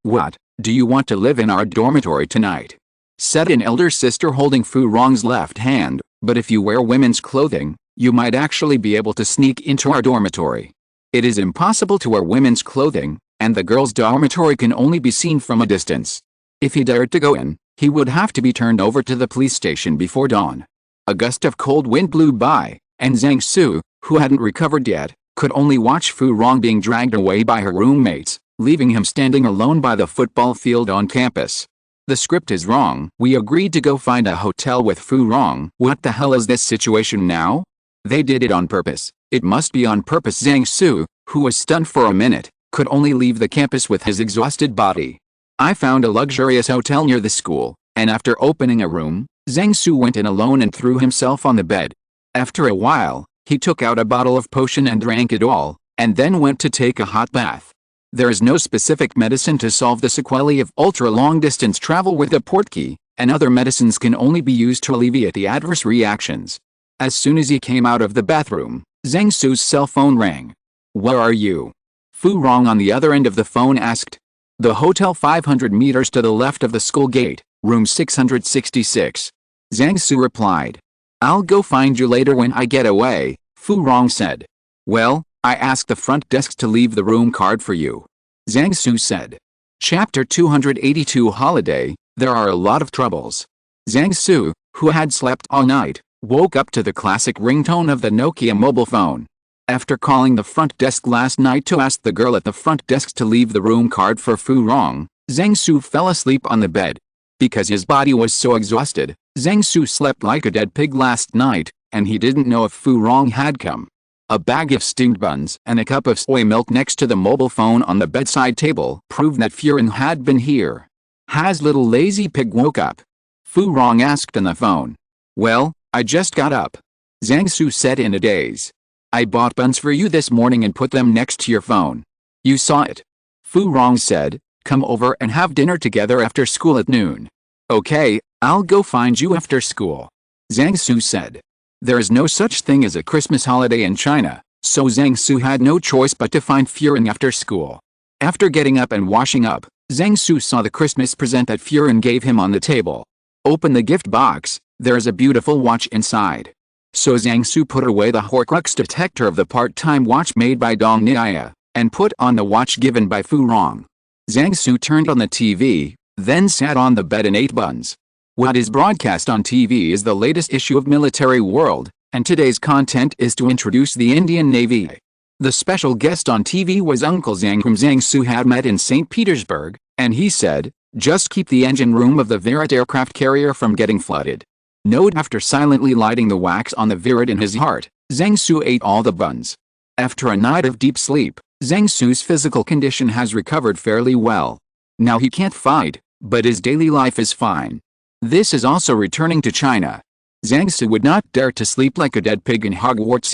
What, do you want to live in our dormitory tonight? Said an elder sister holding Fu Rong's left hand, but if you wear women's clothing, you might actually be able to sneak into our dormitory. It is impossible to wear women's clothing, and the girls' dormitory can only be seen from a distance. If he dared to go in, he would have to be turned over to the police station before dawn. A gust of cold wind blew by, and Zhang Su, who hadn't recovered yet, could only watch Fu Rong being dragged away by her roommates, leaving him standing alone by the football field on campus. The script is wrong. We agreed to go find a hotel with Fu Rong. What the hell is this situation now? They did it on purpose. It must be on purpose. Zhang Su, who was stunned for a minute, could only leave the campus with his exhausted body. I found a luxurious hotel near the school, and after opening a room, Zhang Su went in alone and threw himself on the bed. After a while, he took out a bottle of potion and drank it all, and then went to take a hot bath. There is no specific medicine to solve the sequelae of ultra-long-distance travel with the portkey, and other medicines can only be used to alleviate the adverse reactions. As soon as he came out of the bathroom, Zhang Su's cell phone rang. "Where are you?" Fu Rong on the other end of the phone asked. "The hotel 500 meters to the left of the school gate, room 666. Zhang Su replied. "I'll go find you later when I get away," Fu Rong said. "Well, I asked the front desk to leave the room card for you," Zhang Su said. Chapter 282 Holiday. There are a lot of troubles. Zhang Su, who had slept all night, woke up to the classic ringtone of the Nokia mobile phone. After calling the front desk last night to ask the girl at the front desk to leave the room card for Fu Rong, Zhang Su fell asleep on the bed. Because his body was so exhausted, Zhang Su slept like a dead pig last night, and he didn't know if Fu Rong had come. A bag of steamed buns and a cup of soy milk next to the mobile phone on the bedside table proved that Furin had been here. Has little lazy pig woke up? Fu Rong asked on the phone. "Well, I just got up," Zhang Su said in a daze. "I bought buns for you this morning and put them next to your phone. You saw it." Fu Rong said, "Come over and have dinner together after school at noon." "Okay, I'll go find you after school," Zhang Su said. There is no such thing as a Christmas holiday in China, so Zhang Su had no choice but to find Furin after school. After getting up and washing up, Zhang Su saw the Christmas present that Furin gave him on the table. Open the gift box, there is a beautiful watch inside. So Zhang Su put away the Horcrux detector of the part-time watch made by Dong Nia, and put on the watch given by Fu Rong. Zhang Su turned on the TV, then sat on the bed and ate buns. What is broadcast on TV is the latest issue of Military World, and today's content is to introduce the Indian Navy. The special guest on TV was Uncle Zhang, whom Zhang Su had met in St. Petersburg, and he said, "Just keep the engine room of the Virat aircraft carrier from getting flooded." Note: after silently lighting the wax on the Virat in his heart, Zhang Su ate all the buns. After a night of deep sleep, Zhang Su's physical condition has recovered fairly well. Now he can't fight, but his daily life is fine. This is also returning to China. Zhang Su would not dare to sleep like a dead pig in Hogwarts.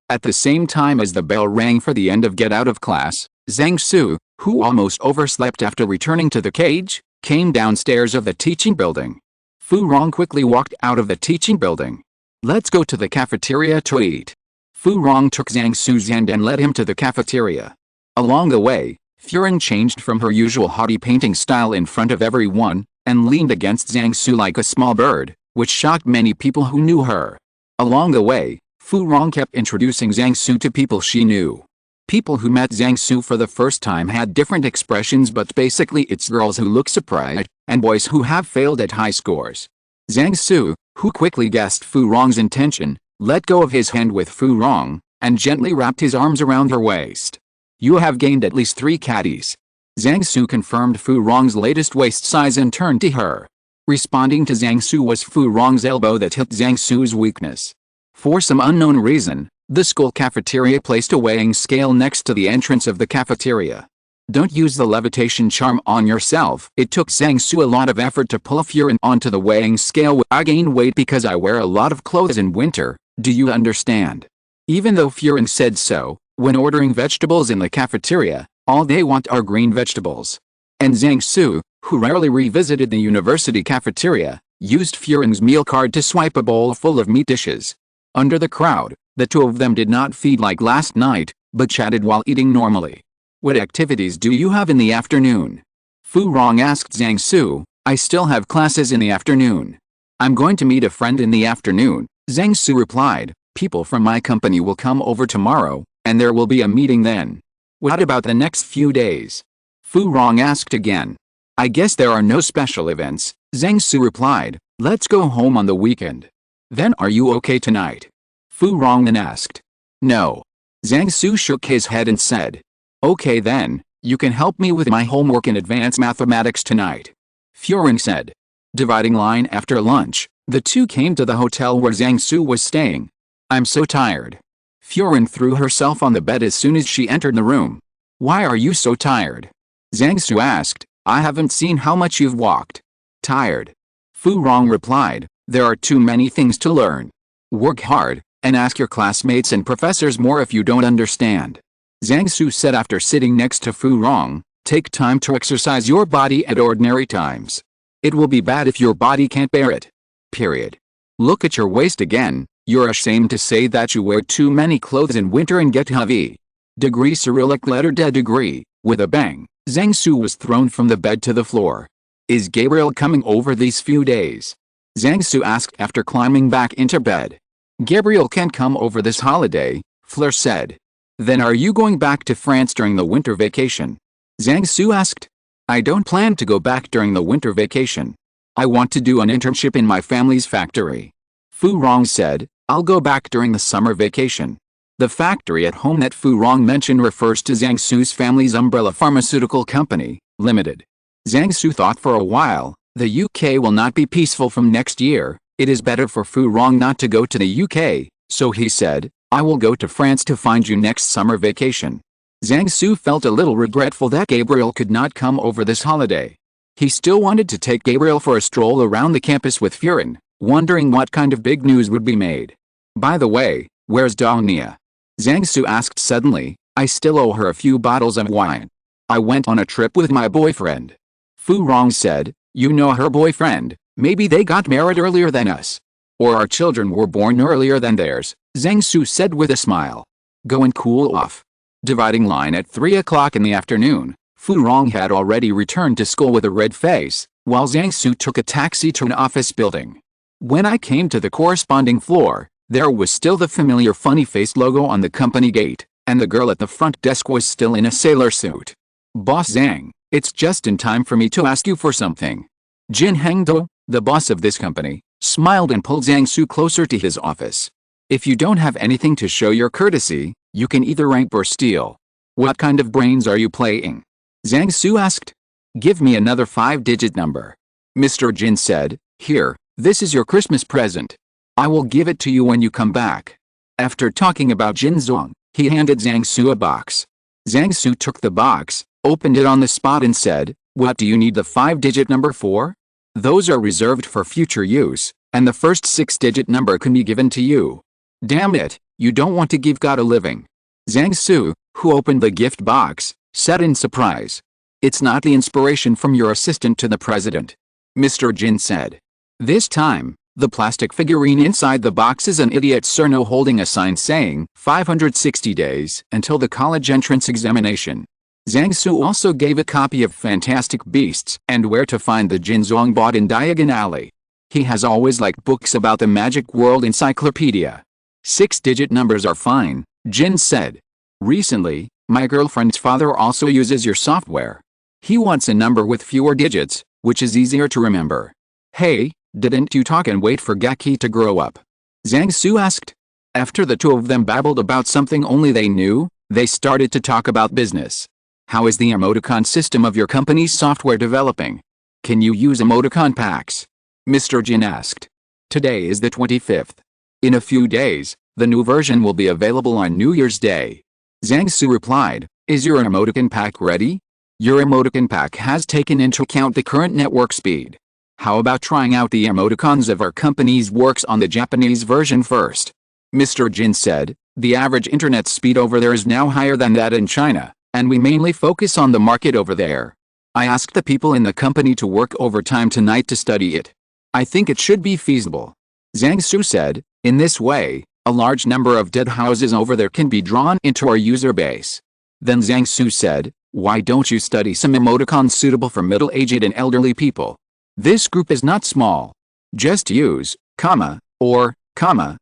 At the same time as the bell rang for the end of get out of class, Zhang Su, who almost overslept after returning to the cage, came downstairs of the teaching building. Fu Rong quickly walked out of the teaching building. "Let's go to the cafeteria to eat." Fu Rong took Zhang Su's hand and led him to the cafeteria. Along the way, Furin changed from her usual haughty painting style in front of everyone, and leaned against Zhang Su like a small bird, which shocked many people who knew her. Along the way, Fu Rong kept introducing Zhang Su to people she knew. People who met Zhang Su for the first time had different expressions, but basically it's girls who look surprised, and boys who have failed at high scores. Zhang Su, who quickly guessed Fu Rong's intention, let go of his hand with Fu Rong, and gently wrapped his arms around her waist. "You have gained at least 3 caddies." Zhang Su confirmed Fu Rong's latest waist size and turned to her. Responding to Zhang Su was Fu Rong's elbow that hit Zhang Su's weakness. For some unknown reason, the school cafeteria placed a weighing scale next to the entrance of the cafeteria. Don't use the levitation charm on yourself. It took Zhang Su a lot of effort to pull Furin onto the weighing scale. "I gain weight because I wear a lot of clothes in winter, do you understand?" Even though Furin said so, when ordering vegetables in the cafeteria, all they want are green vegetables. And Zhang Su, who rarely revisited the university cafeteria, used Furin's meal card to swipe a bowl full of meat dishes. Under the crowd, the two of them did not feed like last night, but chatted while eating normally. "What activities do you have in the afternoon?" Fu Rong asked Zhang Su. "I still have classes in the afternoon. I'm going to meet a friend in the afternoon," Zhang Su replied. "People from my company will come over tomorrow, and there will be a meeting then." "What about the next few days?" Fu Rong asked again. "I guess there are no special events," Zhang Su replied. "Let's go home on the weekend." "Then are you okay tonight?" Fu Rong then asked. "No." Zhang Su shook his head and said. "Okay then, you can help me with my homework in advanced mathematics tonight." Furin said. Dividing line after lunch, the two came to the hotel where Zhang Su was staying. I'm so tired. Furin threw herself on the bed as soon as she entered the room. Why are you so tired? Zhang Su asked. I haven't seen how much you've walked. Tired. Fu Rong replied, there are too many things to learn. Work hard, and ask your classmates and professors more if you don't understand. Zhang Su said after sitting next to Fu Rong, take time to exercise your body at ordinary times. It will be bad if your body can't bear it. Period. Look at your waist again, you're ashamed to say that you wear too many clothes in winter and get heavy. Degree Cyrillic letter D degree. With a bang, Zhang Su was thrown from the bed to the floor. Is Gabriel coming over these few days? Zhang Su asked after climbing back into bed. Gabriel can't come over this holiday, Fleur said. Then are you going back to France during the winter vacation? Zhang Su asked. I don't plan to go back during the winter vacation. I want to do an internship in my family's factory. Fu Rong said, I'll go back during the summer vacation. The factory at home that Fu Rong mentioned refers to Zhang Su's family's umbrella pharmaceutical company, Limited. Zhang Su thought for a while, the UK will not be peaceful from next year, it is better for Fu Rong not to go to the UK, so he said, I will go to France to find you next summer vacation. Zhang Su felt a little regretful that Gabriel could not come over this holiday. He still wanted to take Gabriel for a stroll around the campus with Furin, wondering what kind of big news would be made. By the way, where's Dongnia? Zhang Su asked suddenly. I still owe her a few bottles of wine. I went on a trip with my boyfriend. Fu Rong said, you know her boyfriend, maybe they got married earlier than us. Or our children were born earlier than theirs, Zhang Su said with a smile. Go and cool off. Dividing line at 3 o'clock in the afternoon, Fu Rong had already returned to school with a red face, while Zhang Su took a taxi to an office building. When I came to the corresponding floor, there was still the familiar funny-faced logo on the company gate, and the girl at the front desk was still in a sailor suit. Boss Zhang, it's just in time for me to ask you for something. Jin Hengdo, the boss of this company, smiled and pulled Zhang Su closer to his office. If you don't have anything to show your courtesy, you can either rape or steal. What kind of brains are you playing? Zhang Su asked. Give me another 5-digit number. Mr. Jin said, here, this is your Christmas present. I will give it to you when you come back. After talking about Jin Zong, he handed Zhang Su a box. Zhang Su took the box, opened it on the spot and said, what do you need the 5-digit number for? Those are reserved for future use, and the first 6-digit number can be given to you. Damn it, you don't want to give God a living. Zhang Su, who opened the gift box, said in surprise. It's not the inspiration from your assistant to the president. Mr. Jin said. This time, the plastic figurine inside the box is an idiot Cerno holding a sign saying 560 days until the college entrance examination. Zhang Su also gave a copy of Fantastic Beasts and Where to Find the Jin Zong bought in Diagon Alley. He has always liked books about the magic world encyclopedia. 6-digit numbers are fine, Jin said. Recently, my girlfriend's father also uses your software. He wants a number with fewer digits, which is easier to remember. Hey, didn't you talk and wait for Gaki to grow up? Zhang Su asked. After the two of them babbled about something only they knew, they started to talk about business. How is the emoticon system of your company's software developing? Can you use emoticon packs? Mr. Jin asked. Today is the 25th. In a few days, the new version will be available on New Year's Day. Zhang Su replied, is your emoticon pack ready? Your emoticon pack has taken into account the current network speed. How about trying out the emoticons of our company's works on the Japanese version first? Mr. Jin said, the average internet speed over there is now higher than that in China, and we mainly focus on the market over there. I asked the people in the company to work overtime tonight to study it. I think it should be feasible. Zhang Su said, in this way, a large number of dead houses over there can be drawn into our user base. Then Zhang Su said, why don't you study some emoticons suitable for middle-aged and elderly people? This group is not small. Just use, emoticons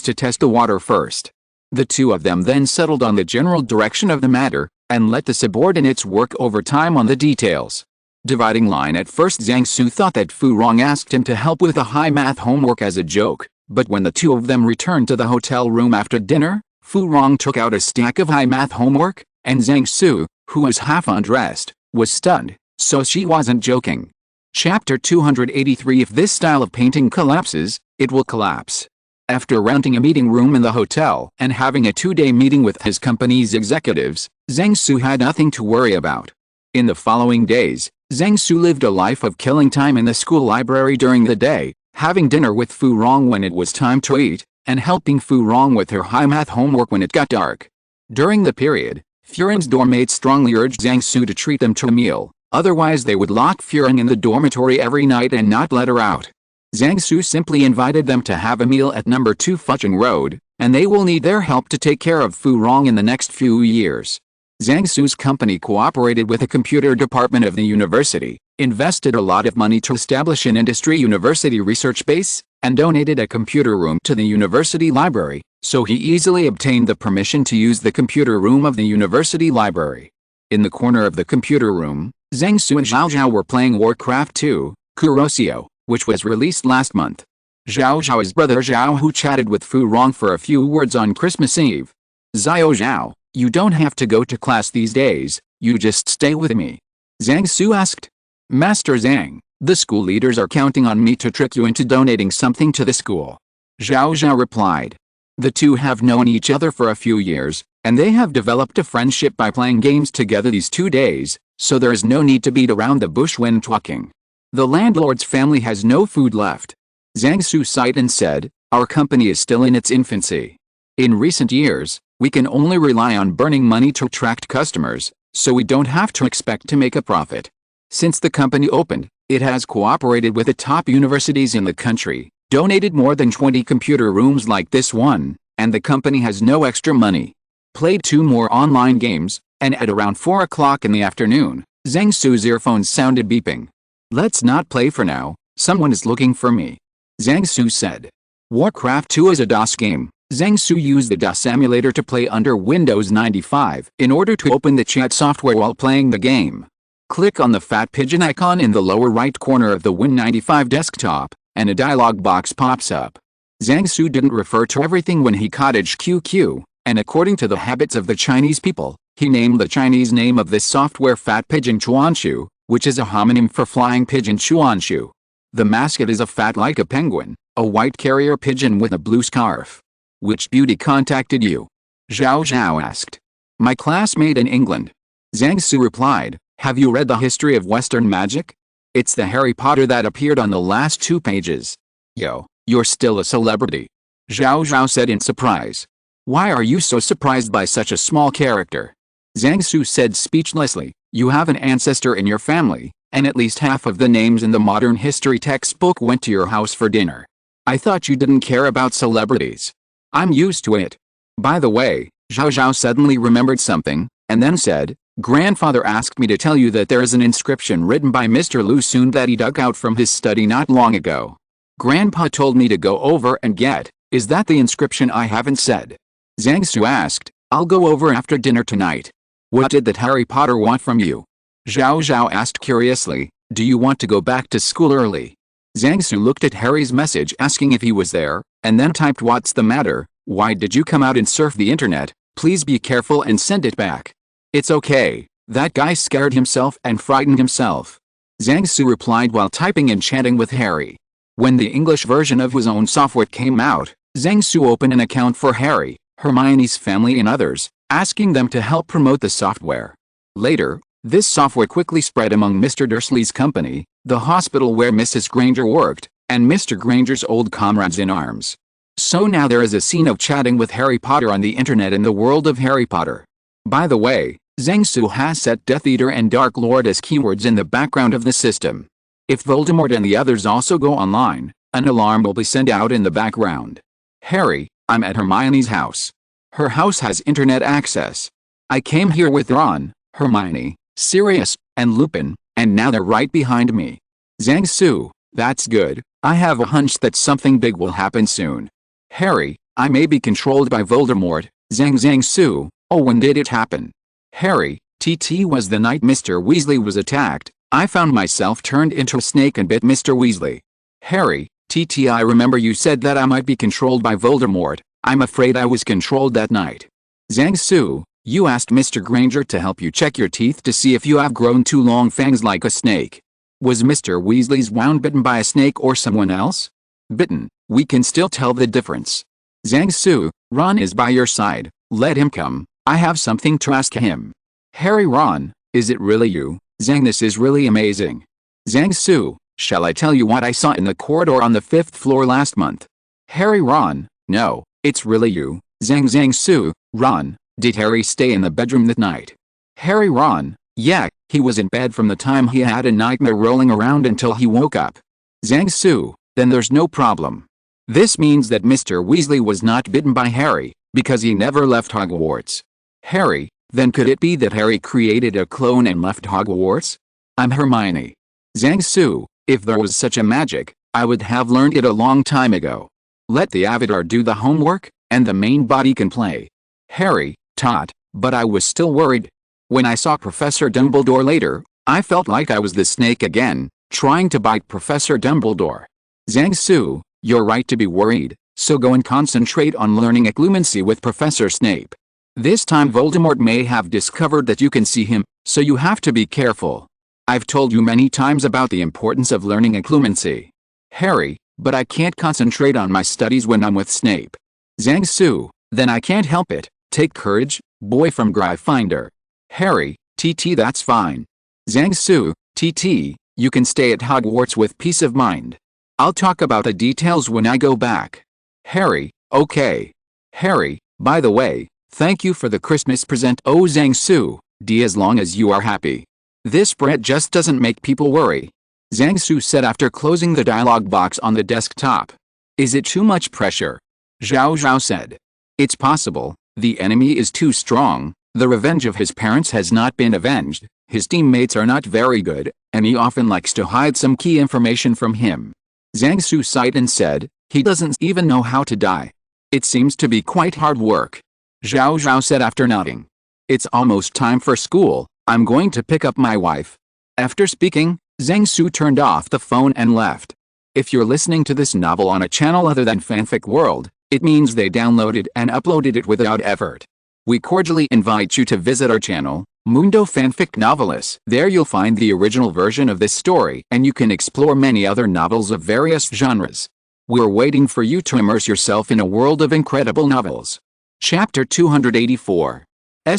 to test the water first. The two of them then settled on the general direction of the matter, and let the subordinates work overtime on the details. Dividing line at first Zhang Su thought that Fu Rong asked him to help with the high math homework as a joke, but when the two of them returned to the hotel room after dinner, Fu Rong took out a stack of high math homework, and Zhang Su, who was half undressed, was stunned, so she wasn't joking. Chapter 283. If this style of painting collapses, it will collapse. After renting a meeting room in the hotel and having a 2-day meeting with his company's executives, Zhang Su had nothing to worry about. In the following days, Zhang Su lived a life of killing time in the school library during the day, having dinner with Fu Rong when it was time to eat, and helping Fu Rong with her high math homework when it got dark. During the period, Furin's doormates strongly urged Zhang Su to treat them to a meal, otherwise they would lock Furin in the dormitory every night and not let her out. Zhang Su simply invited them to have a meal at number 2 Fucheng Road, and they will need their help to take care of Fu Rong in the next few years. Zhang Su's company cooperated with the computer department of the university, invested a lot of money to establish an industry university research base, and donated a computer room to the university library, so he easily obtained the permission to use the computer room of the university library. In the corner of the computer room, Zhang Su and Zhao Zhao were playing Warcraft 2, Kurosio, which was released last month. Zhao Zhao's brother Zhao Hu chatted with Fu Rong for a few words on Christmas Eve. "Zhao Zhao, you don't have to go to class these days, you just stay with me." Zhang Su asked. "Master Zhang, the school leaders are counting on me to trick you into donating something to the school." Zhao Zhao replied. The two have known each other for a few years, and they have developed a friendship by playing games together these 2 days, so there is no need to beat around the bush when talking. The landlord's family has no food left. Zhang Su sighed and said, "Our company is still in its infancy. In recent years, we can only rely on burning money to attract customers, so we don't have to expect to make a profit. Since the company opened, it has cooperated with the top universities in the country, donated more than 20 computer rooms like this one, and the company has no extra money. Played 2 more online games, and at around 4 o'clock in the afternoon, Zhang Su's earphones sounded beeping. Let's not play for now, someone is looking for me," Zhang Su said. Warcraft 2 is a DOS game. Zhang Su used the DOS emulator to play under Windows 95 in order to open the chat software while playing the game. Click on the fat pigeon icon in the lower right corner of the Win95 desktop, and a dialog box pops up. Zhang Su didn't refer to everything when he cottage QQ, and according to the habits of the Chinese people, he named the Chinese name of this software Fat Pigeon Chuanshu, which is a homonym for flying pigeon Chuanshu. The mascot is a fat like a penguin, a white carrier pigeon with a blue scarf. "Which beauty contacted you?" Zhao Zhao asked. "My classmate in England." Zhang Su replied, "Have you read the history of Western magic? It's the Harry Potter that appeared on the last 2 pages. Yo, you're still a celebrity." Zhao Zhao said in surprise. "Why are you so surprised by such a small character?" Zhang Su said speechlessly, "You have an ancestor in your family, and at least half of the names in the modern history textbook went to your house for dinner. I thought you didn't care about celebrities." "I'm used to it." By the way, Zhao Zhao suddenly remembered something, and then said, "Grandfather asked me to tell you that there is an inscription written by Mr. Lu Sun that he dug out from his study not long ago. Grandpa told me to go over and get. Is that the inscription I haven't said?" Zhang Su asked, "I'll go over after dinner tonight." "What did that Harry Potter want from you?" Zhao Zhao asked curiously, "Do you want to go back to school early?" Zhang Su looked at Harry's message asking if he was there, and then typed, "What's the matter? Why did you come out and surf the internet? Please be careful and send it back." "It's okay, that guy scared himself and frightened himself," Zhang Su replied while typing and chatting with Harry. When the English version of his own software came out, Zhang Su opened an account for Harry, Hermione's family and others, asking them to help promote the software. Later, this software quickly spread among Mr. Dursley's company, the hospital where Mrs. Granger worked, and Mr. Granger's old comrades in arms. So now there is a scene of chatting with Harry Potter on the internet in the world of Harry Potter. By the way, Zhang Su has set Death Eater and Dark Lord as keywords in the background of the system. If Voldemort and the others also go online, an alarm will be sent out in the background. "Harry, I'm at Hermione's house. Her house has internet access. I came here with Ron, Hermione, Sirius, and Lupin, and now they're right behind me." Zhang Su, "That's good, I have a hunch that something big will happen soon." Harry, "I may be controlled by Voldemort." Zhang Su, "Oh, when did it happen?" Harry, "TT was the night Mr. Weasley was attacked. I found myself turned into a snake and bit Mr. Weasley." Harry, "TT, I remember you said that I might be controlled by Voldemort. I'm afraid I was controlled that night." Zhang Su, "You asked Mr. Granger to help you check your teeth to see if you have grown 2 long fangs like a snake." Was Mr. Weasley's wand bitten by a snake or someone else? Bitten, we can still tell the difference. Zhang Su, Ron is by your side, let him come, I have something to ask him. Harry, Ron, is it really you? Zhang, this is really amazing. Zhang Su, shall I tell you what I saw in the corridor on the 5th floor last month? Harry, Ron, no, it's really you. Zhang Su, Ron, did Harry stay in the bedroom that night? Harry, Ron, yeah, he was in bed from the time he had a nightmare rolling around until he woke up. Zhang Su, then there's no problem. This means that Mr. Weasley was not bitten by Harry, because he never left Hogwarts. Harry, then could it be that Harry created a clone and left Hogwarts? I'm Hermione. Zhang Su, if there was such a magic, I would have learned it a long time ago. Let the avatar do the homework, and the main body can play. Harry, taught, but I was still worried. When I saw Professor Dumbledore later, I felt like I was the snake again, trying to bite Professor Dumbledore. Zhang Su, you're right to be worried, so go and concentrate on learning occlumency with Professor Snape. This time Voldemort may have discovered that you can see him, so you have to be careful. I've told you many times about the importance of learning occlumency. Harry, but I can't concentrate on my studies when I'm with Snape. Zhang Su, then I can't help it, take courage, boy from Gryffindor. Harry, TT, that's fine. Zhang Su, TT, you can stay at Hogwarts with peace of mind. I'll talk about the details when I go back. Harry, okay. Harry, by the way, thank you for the Christmas present. Oh, Zhang Su, D, as long as you are happy. This bread just doesn't make people worry. Zhang Su said after closing the dialog box on the desktop. Is it too much pressure? Zhao Zhao said. It's possible, the enemy is too strong, the revenge of his parents has not been avenged, his teammates are not very good, and he often likes to hide some key information from him. Zhang Su sighed and said, he doesn't even know how to die. It seems to be quite hard work. Zhao Zhao said after nodding. It's almost time for school, I'm going to pick up my wife. After speaking, Zhang Su turned off the phone and left. If you're listening to this novel on a channel other than Fanfic World, it means they downloaded and uploaded it without effort. We cordially invite you to visit our channel, Mundo Fanfic Novelis. There you'll find the original version of this story and you can explore many other novels of various genres. We're waiting for you to immerse yourself in a world of incredible novels. Chapter 284.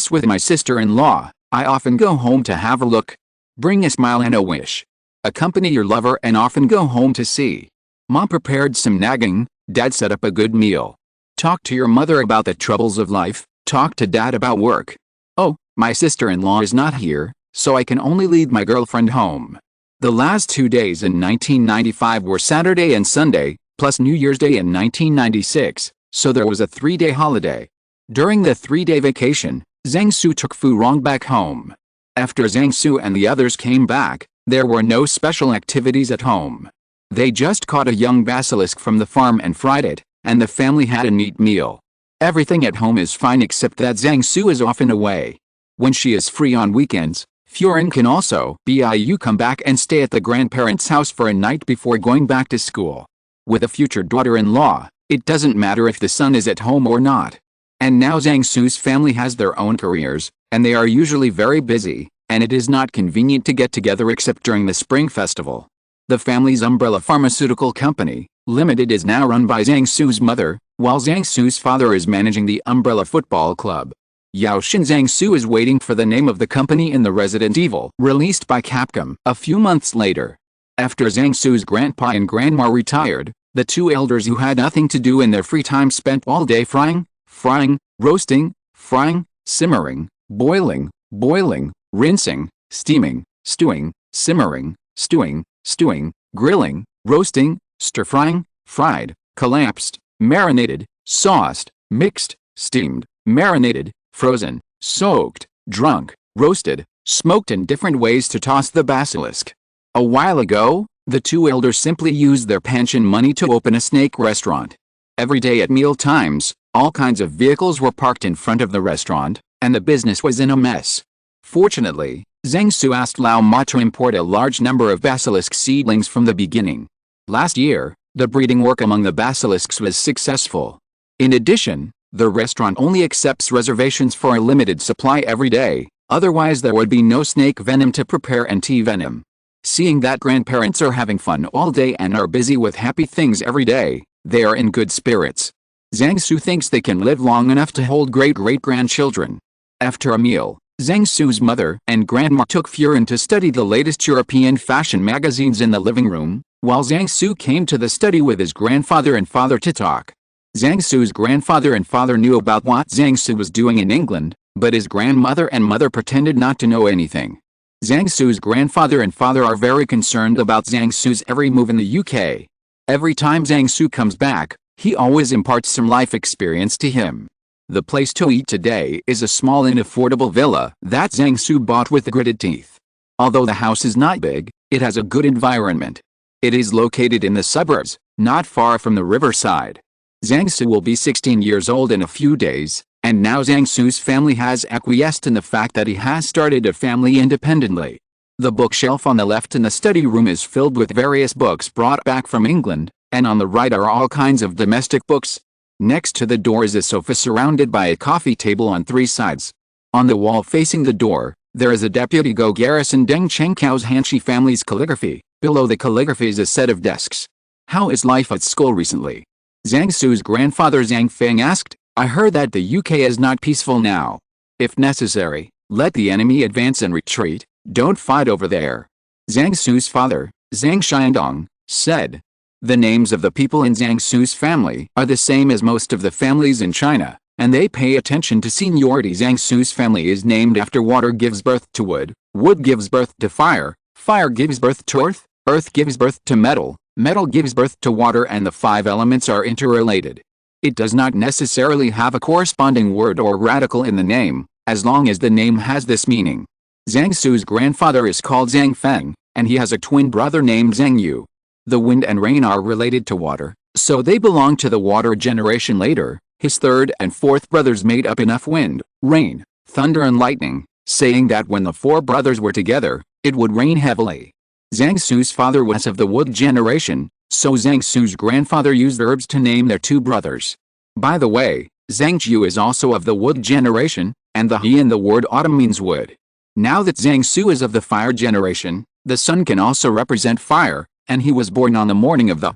With my sister-in-law, I often go home to have a look. Bring a smile and a wish. Accompany your lover and often go home to see. Mom prepared some nagging, Dad set up a good meal. Talk to your mother about the troubles of life, talk to Dad about work. Oh, my sister-in-law is not here, so I can only lead my girlfriend home. The last 2 days in 1995 were Saturday and Sunday, plus New Year's Day in 1996, so there was a 3-day holiday. During the 3-day vacation, Zhang Su took Fu Rong back home. After Zhang Su and the others came back, there were no special activities at home. They just caught a young basilisk from the farm and fried it, and the family had a neat meal. Everything at home is fine except that Zhang Su is often away. When she is free on weekends, Furin can also come back and stay at the grandparents' house for a night before going back to school. With a future daughter-in-law, it doesn't matter if the son is at home or not. And now Zhang Su's family has their own careers, and they are usually very busy, and it is not convenient to get together except during the spring festival. The family's umbrella pharmaceutical company, Limited, is now run by Zhang Su's mother, while Zhang Su's father is managing the umbrella football club. Yaoshin Zhang Su is waiting for the name of the company in the Resident Evil released by Capcom a few months later. After Zhang Su's grandpa and grandma retired, the two elders who had nothing to do in their free time spent all day frying, roasting, frying, simmering, boiling, rinsing, steaming, stewing, simmering, stewing, grilling, roasting, stir-frying, fried, collapsed, marinated, sauced, mixed, steamed, marinated, frozen, soaked, drunk, roasted, smoked, in different ways to toss the basilisk. A while ago, the two elders simply used their pension money to open a snake restaurant. Every day at meal times, all kinds of vehicles were parked in front of the restaurant, and the business was in a mess. Fortunately, Zhang Su asked Lao Ma to import a large number of basilisk seedlings from the beginning. Last year, the breeding work among the basilisks was successful. In addition, the restaurant only accepts reservations for a limited supply every day, otherwise there would be no snake venom to prepare and tea venom. Seeing that grandparents are having fun all day and are busy with happy things every day, they are in good spirits. Zhang Su thinks they can live long enough to hold great-great-grandchildren. After a meal, Zhang Su's mother and grandma took Furin to study the latest European fashion magazines in the living room, while Zhang Su came to the study with his grandfather and father to talk. Zhang Su's grandfather and father knew about what Zhang Su was doing in England, but his grandmother and mother pretended not to know anything. Zhang Su's grandfather and father are very concerned about Zhang Su's every move in the UK. Every time Zhang Su comes back, he always imparts some life experience to him. The place to eat today is a small and affordable villa that Zhang Su bought with gritted teeth. Although the house is not big, it has a good environment. It is located in the suburbs, not far from the riverside. Zhang Su will be 16 years old in a few days, and now Zhang Su's family has acquiesced in the fact that he has started a family independently. The bookshelf on the left in the study room is filled with various books brought back from England, and on the right are all kinds of domestic books. Next to the door is a sofa surrounded by a coffee table on 3 sides. On the wall facing the door, there is a Deputy Go Garrison Deng Chengkao's Hanshi family's calligraphy. Below the calligraphy is a set of desks. How is life at school recently? Zhang Su's grandfather Zhang Feng asked. I heard that the UK is not peaceful now. If necessary, let the enemy advance and retreat, don't fight over there. Zhang Su's father, Zhang Xiandong, said. The names of the people in Zhang Su's family are the same as most of the families in China, and they pay attention to seniority. Zhang Su's family is named after water gives birth to wood, wood gives birth to fire, fire gives birth to earth, earth gives birth to metal, metal gives birth to water, and the 5 elements are interrelated. It does not necessarily have a corresponding word or radical in the name, as long as the name has this meaning. Zhang Su's grandfather is called Zhang Feng, and he has a twin brother named Zhang Yu. The wind and rain are related to water, so they belong to the water generation. Later, his 3rd and 4th brothers made up enough wind, rain, thunder and lightning, saying that when the 4 brothers were together, it would rain heavily. Zhang Su's father was of the wood generation, so Zhang Su's grandfather used herbs to name their 2 brothers. By the way, Zhang Jiu is also of the wood generation, and the he in the word autumn means wood. Now that Zhang Su is of the fire generation, the sun can also represent fire, and he was born on the morning of the,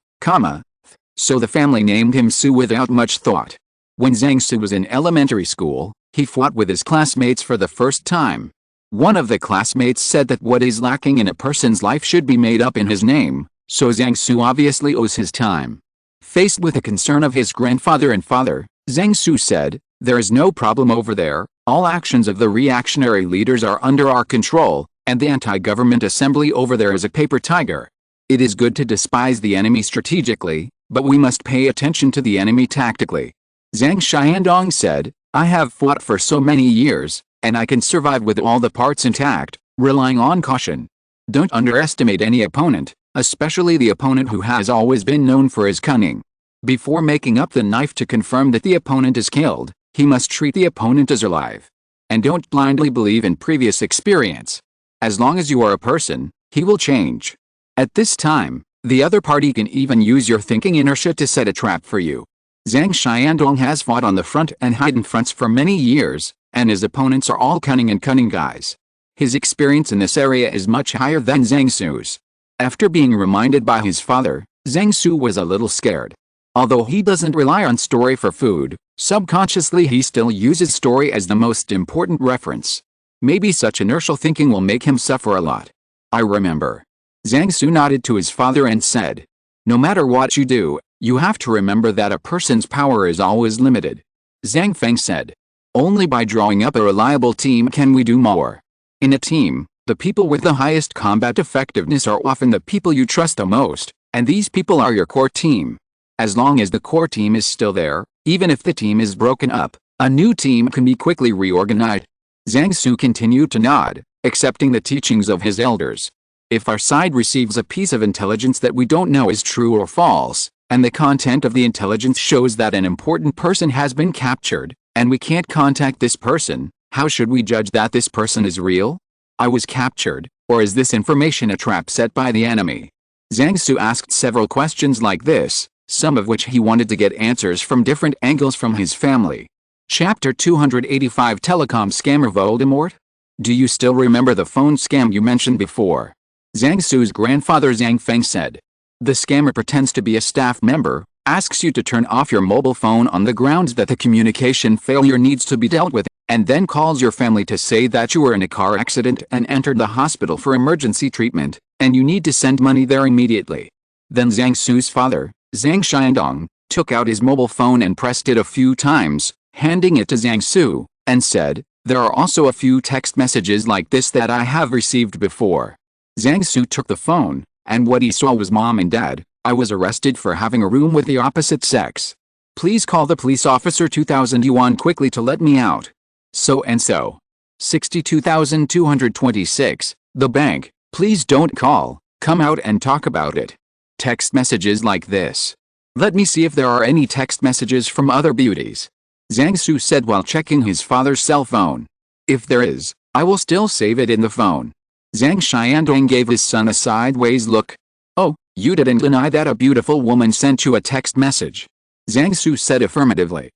so the family named him Su without much thought. When Zhang Su was in elementary school, he fought with his classmates for the first time. One of the classmates said that what is lacking in a person's life should be made up in his name, so Zhang Su obviously owes his time. Faced with the concern of his grandfather and father, Zhang Su said, there is no problem over there, all actions of the reactionary leaders are under our control, and the anti-government assembly over there is a paper tiger. It is good to despise the enemy strategically, but we must pay attention to the enemy tactically. Zhang Xiandong said, I have fought for so many years, and I can survive with all the parts intact, relying on caution. Don't underestimate any opponent, especially the opponent who has always been known for his cunning. Before making up the knife to confirm that the opponent is killed, he must treat the opponent as alive. And don't blindly believe in previous experience. As long as you are a person, he will change. At this time, the other party can even use your thinking inertia to set a trap for you. Zhang Xiandong has fought on the front and hidden fronts for many years, and his opponents are all cunning guys. His experience in this area is much higher than Zhang Su's. After being reminded by his father, Zhang Su was a little scared. Although he doesn't rely on story for food, subconsciously he still uses story as the most important reference. Maybe such inertial thinking will make him suffer a lot. I remember. Zhang Su nodded to his father and said, no matter what you do, you have to remember that a person's power is always limited. Zhang Feng said, only by drawing up a reliable team can we do more. In a team, the people with the highest combat effectiveness are often the people you trust the most, and these people are your core team. As long as the core team is still there, even if the team is broken up, a new team can be quickly reorganized. Zhang Su continued to nod, accepting the teachings of his elders. If our side receives a piece of intelligence that we don't know is true or false, and the content of the intelligence shows that an important person has been captured, and we can't contact this person, how should we judge that this person is real? I was captured, or is this information a trap set by the enemy? Zhang Su asked several questions like this, some of which he wanted to get answers from different angles from his family. Chapter 285 Telecom Scammer Voldemort? Do you still remember the phone scam you mentioned before? Zhang Su's grandfather Zhang Feng said. The scammer pretends to be a staff member, asks you to turn off your mobile phone on the grounds that the communication failure needs to be dealt with, and then calls your family to say that you were in a car accident and entered the hospital for emergency treatment, and you need to send money there immediately. Then Zhang Su's father, Zhang Xiandong, took out his mobile phone and pressed it a few times, handing it to Zhang Su, and said, "There are also a few text messages like this that I have received before." Zhang Su took the phone, and what he saw was Mom and Dad, "I was arrested for having a room with the opposite sex. Please call the police officer 2,000 yuan quickly to let me out. So and so. 62,226, the bank, please don't call, come out and talk about it." Text messages like this. Let me see if there are any text messages from other beauties. Zhang Su said while checking his father's cell phone. If there is, I will still save it in the phone. Zhang Xiandong gave his son a sideways look. Oh, you didn't deny that a beautiful woman sent you a text message? Zhang Su said affirmatively.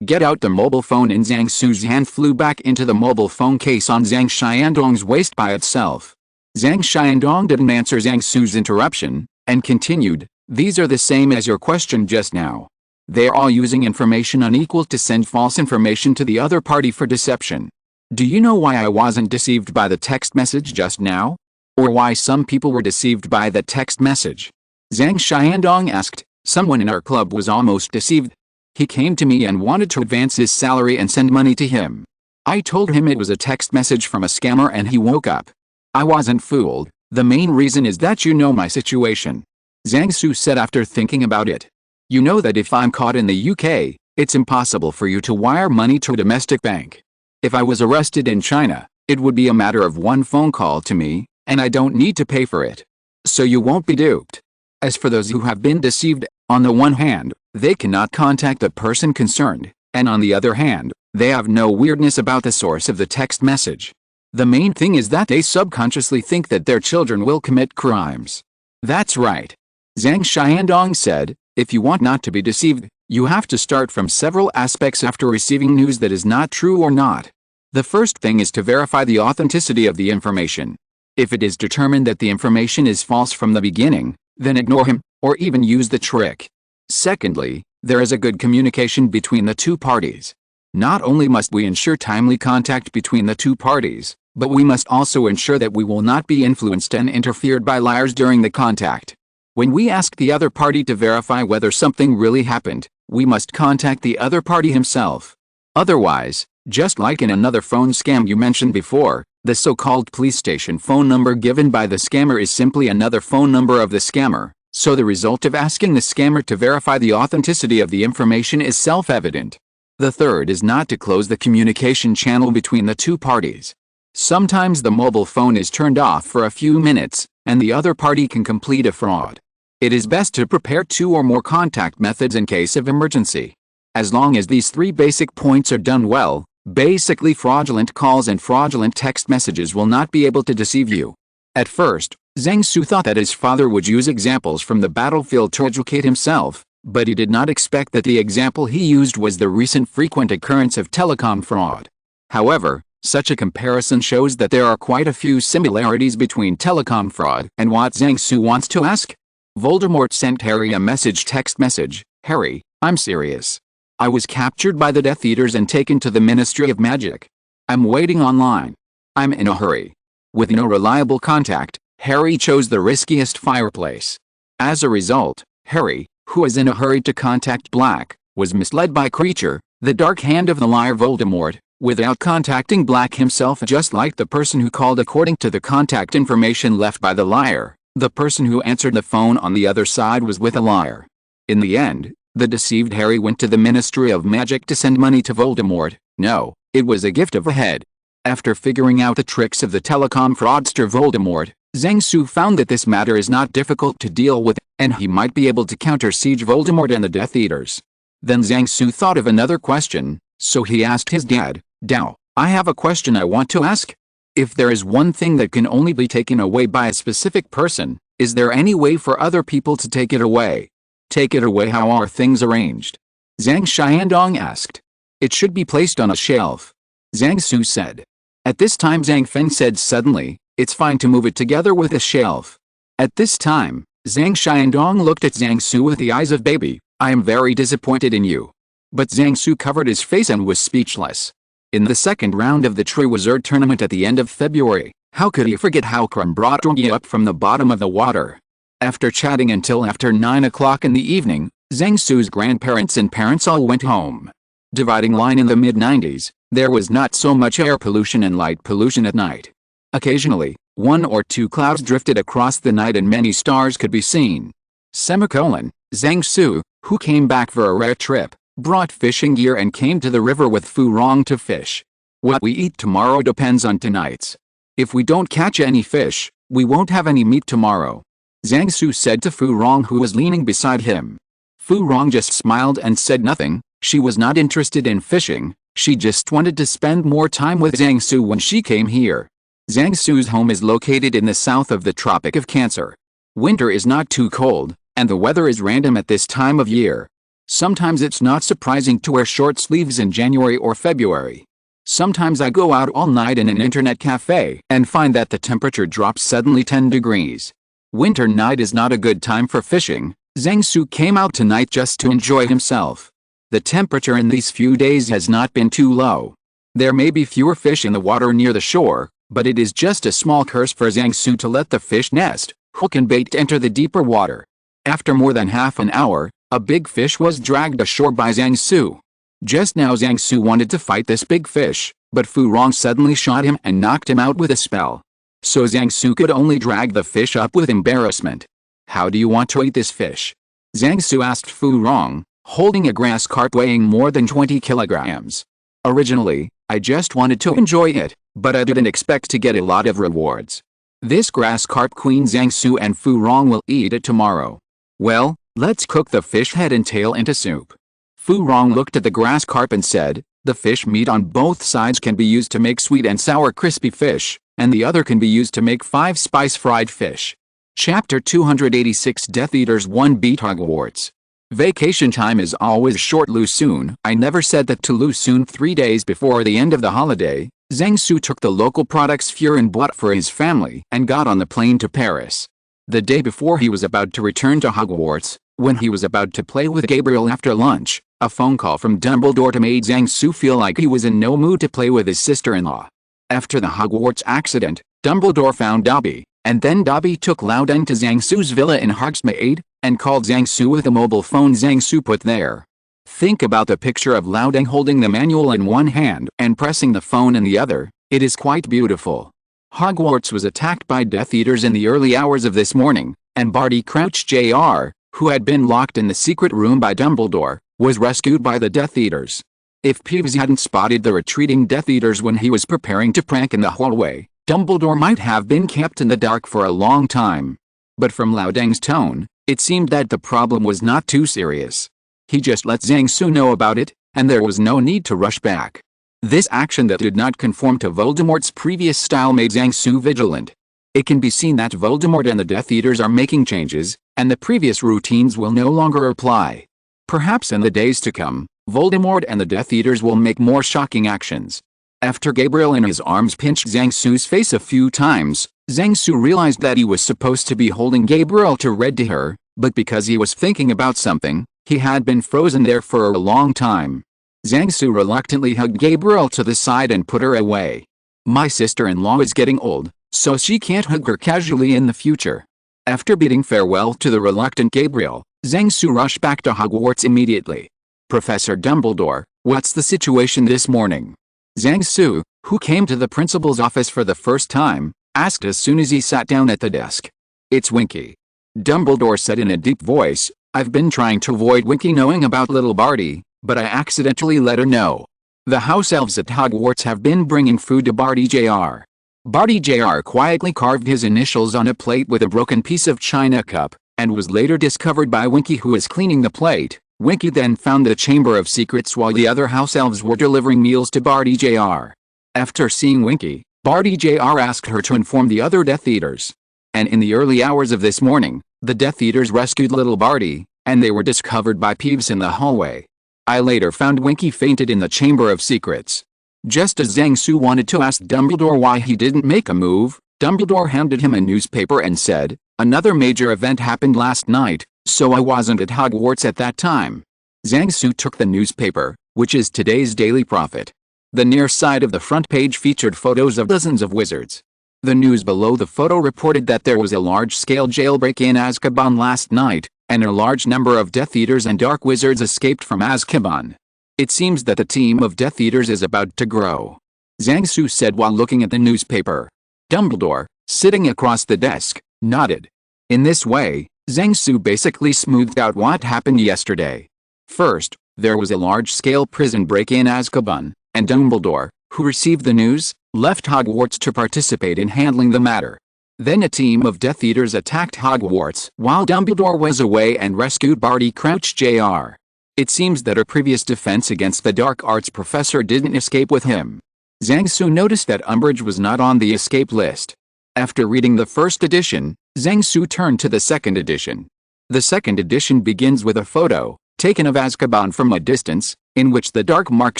Get out the mobile phone, and Zhang Su's hand flew back into the mobile phone case on Zhang Xiandong's waist by itself. Zhang Xiandong didn't answer Zhang Su's interruption, and continued, "These are the same as your question just now. They are all using information unequal to send false information to the other party for deception. Do you know why I wasn't deceived by the text message just now? Or why some people were deceived by that text message?" Zhang Xiandong asked. "Someone in our club was almost deceived. He came to me and wanted to advance his salary and send money to him. I told him it was a text message from a scammer and he woke up. I wasn't fooled. The main reason is that you know my situation." Zhang Su said after thinking about it. "You know that if I'm caught in the UK, it's impossible for you to wire money to a domestic bank. If I was arrested in China, it would be a matter of one phone call to me, and I don't need to pay for it. So you won't be duped. As for those who have been deceived, on the one hand, they cannot contact the person concerned, and on the other hand, they have no weirdness about the source of the text message. The main thing is that they subconsciously think that their children will commit crimes." "That's right," Zhang Xiandong said. "If you want not to be deceived, you have to start from several aspects after receiving news that is not true or not. The first thing is to verify the authenticity of the information. If it is determined that the information is false from the beginning, then ignore him, or even use the trick. Secondly, there is a good communication between the two parties. Not only must we ensure timely contact between the two parties, but we must also ensure that we will not be influenced and interfered by liars during the contact. When we ask the other party to verify whether something really happened, we must contact the other party himself. Otherwise, just like in another phone scam you mentioned before, the so-called police station phone number given by the scammer is simply another phone number of the scammer, so the result of asking the scammer to verify the authenticity of the information is self-evident. The third is not to close the communication channel between the two parties. Sometimes the mobile phone is turned off for a few minutes, and the other party can complete a fraud. It is best to prepare 2 or more contact methods in case of emergency. As long as these 3 basic points are done well, basically fraudulent calls and fraudulent text messages will not be able to deceive you. At first, Zhang Su thought that his father would use examples from the battlefield to educate himself, but he did not expect that the example he used was the recent frequent occurrence of telecom fraud. However, such a comparison shows that there are quite a few similarities between telecom fraud and what Zhang Su wants to ask. Voldemort sent Harry a text message. "Harry, I'm serious. I was captured by the Death Eaters and taken to the Ministry of Magic. I'm waiting online. I'm in a hurry." With no reliable contact, Harry chose the riskiest fireplace. As a result, Harry, who was in a hurry to contact Black, was misled by Creature, the dark hand of the liar Voldemort, without contacting Black himself. Just like the person who called according to the contact information left by the liar, the person who answered the phone on the other side was with a liar. In the end, the deceived Harry went to the Ministry of Magic to send money to Voldemort. No, it was a gift of a head. After figuring out the tricks of the telecom fraudster Voldemort, Zhang Su found that this matter is not difficult to deal with, and he might be able to counter-siege Voldemort and the Death Eaters. Then Zhang Su thought of another question, so he asked his dad, "Dao, I have a question I want to ask. If there is one thing that can only be taken away by a specific person, is there any way for other people to take it away? Take it away, how are things arranged?" Zhang Xiandong asked. "It should be placed on a shelf," Zhang Su said. At this time Zhang Feng said suddenly, It's fine to move it together with a shelf. At this time, Zhang Xiandong looked at Zhang Su with the eyes of baby. I am very disappointed in you. But Zhang Su covered his face and was speechless. In the second round of the Triwizard Tournament at the end of February, how could he forget how Crumb brought Orgy up from the bottom of the water? After chatting until after 9 o'clock in the evening, Zhang Su's grandparents and parents all went home. Dividing line in the mid-90s, there was not so much air pollution and light pollution at night. Occasionally, 1 or 2 clouds drifted across the night and many stars could be seen. Zhang Su, who came back for a rare trip, brought fishing gear and came to the river with Fu Rong to fish. What we eat tomorrow depends on tonight's. If we don't catch any fish, we won't have any meat tomorrow, Zhang Su said to Fu Rong, who was leaning beside him. Fu Rong just smiled and said nothing. She was not interested in fishing, she just wanted to spend more time with Zhang Su when she came here. Zhang Su's home is located in the south of the Tropic of Cancer. Winter is not too cold, and the weather is random at this time of year. Sometimes it's not surprising to wear short sleeves in January or February. Sometimes I go out all night in an internet cafe and find that the temperature drops suddenly 10 degrees. Winter night is not a good time for fishing. Zhang Su came out tonight just to enjoy himself. The temperature in these few days has not been too low. There may be fewer fish in the water near the shore, but it is just a small curse for Zhang Su to let the fish nest, hook and bait enter the deeper water. After more than half an hour, a big fish was dragged ashore by Zhang Su. Just now Zhang Su wanted to fight this big fish, but Fu Rong suddenly shot him and knocked him out with a spell. So Zhang Su could only drag the fish up with embarrassment. How do you want to eat this fish? Zhang Su asked Fu Rong, holding a grass carp weighing more than 20 kilograms. Originally, I just wanted to enjoy it, but I didn't expect to get a lot of rewards. This grass carp Queen Zhang Su and Fu Rong will eat it tomorrow. Well, let's cook the fish head and tail into soup. Fu Rong looked at the grass carp and said, the fish meat on both sides can be used to make sweet and sour crispy fish, and the other can be used to make 5-spice fried fish. Chapter 286 Death Eaters 1 Beat Hogwarts. Vacation time is always short. Soon. I never said that to Soon. 3 days before the end of the holiday, Zhang Su took the local products Furin bought for his family and got on the plane to Paris. The day before he was about to return to Hogwarts, when he was about to play with Gabriel after lunch, a phone call from Dumbledore made Zhang Su feel like he was in no mood to play with his sister-in-law. After the Hogwarts accident, Dumbledore found Dobby, and then Dobby took Loudon to Zhang Su's villa in Hogsmeade, and called Zhang Su with a mobile phone Zhang Su put there. Think about the picture of Loudon holding the manual in one hand and pressing the phone in the other. It is quite beautiful. Hogwarts was attacked by Death Eaters in the early hours of this morning, and Barty Crouch Jr., who had been locked in the secret room by Dumbledore, was rescued by the Death Eaters. If Peeves hadn't spotted the retreating Death Eaters when he was preparing to prank in the hallway, Dumbledore might have been kept in the dark for a long time. But from Loudon's tone, it seemed that the problem was not too serious. He just let Zhang Su know about it, and there was no need to rush back. This action that did not conform to Voldemort's previous style made Zhang Su vigilant. It can be seen that Voldemort and the Death Eaters are making changes, and the previous routines will no longer apply. Perhaps in the days to come, Voldemort and the Death Eaters will make more shocking actions. After Gabriel in his arms pinched Zhang Su's face a few times, Zhang Su realized that he was supposed to be holding Gabriel to read to her, but because he was thinking about something, he had been frozen there for a long time. Zhang Su reluctantly hugged Gabriel to the side and put her away. My sister-in-law is getting old, so she can't hug her casually in the future. After bidding farewell to the reluctant Gabriel, Zhang Su rushed back to Hogwarts immediately. Professor Dumbledore, what's the situation this morning? Zhang Su, who came to the principal's office for the first time, asked as soon as he sat down at the desk. It's Winky. Dumbledore said in a deep voice, I've been trying to avoid Winky knowing about little Barty, but I accidentally let her know. The house-elves at Hogwarts have been bringing food to Barty Jr. Barty Jr. quietly carved his initials on a plate with a broken piece of china cup, and was later discovered by Winky, who was cleaning the plate. Winky then found the Chamber of Secrets while the other house-elves were delivering meals to Barty Jr. After seeing Winky, Barty Jr. asked her to inform the other Death Eaters. And in the early hours of this morning, the Death Eaters rescued little Barty, and they were discovered by Peeves in the hallway. I later found Winky fainted in the Chamber of Secrets. Just as Zhang Su wanted to ask Dumbledore why he didn't make a move, Dumbledore handed him a newspaper and said, "Another major event happened last night, so I wasn't at Hogwarts at that time." Zhang Su took the newspaper, which is today's Daily Prophet. The near side of the front page featured photos of dozens of wizards. The news below the photo reported that there was a large-scale jailbreak in Azkaban last night, and a large number of Death Eaters and Dark Wizards escaped from Azkaban. "It seems that the team of Death Eaters is about to grow," Zhang Su said while looking at the newspaper. Dumbledore, sitting across the desk, nodded. In this way, Zhang Su basically smoothed out what happened yesterday. First, there was a large-scale prison break in Azkaban, and Dumbledore, who received the news, left Hogwarts to participate in handling the matter. Then a team of Death Eaters attacked Hogwarts while Dumbledore was away and rescued Barty Crouch Jr. It seems that a previous defense against the dark arts professor didn't escape with him. Zhang Su noticed that Umbridge was not on the escape list. After reading the first edition, Zhang Su turned to the second edition. The second edition begins with a photo, taken of Azkaban from a distance, in which the Dark Mark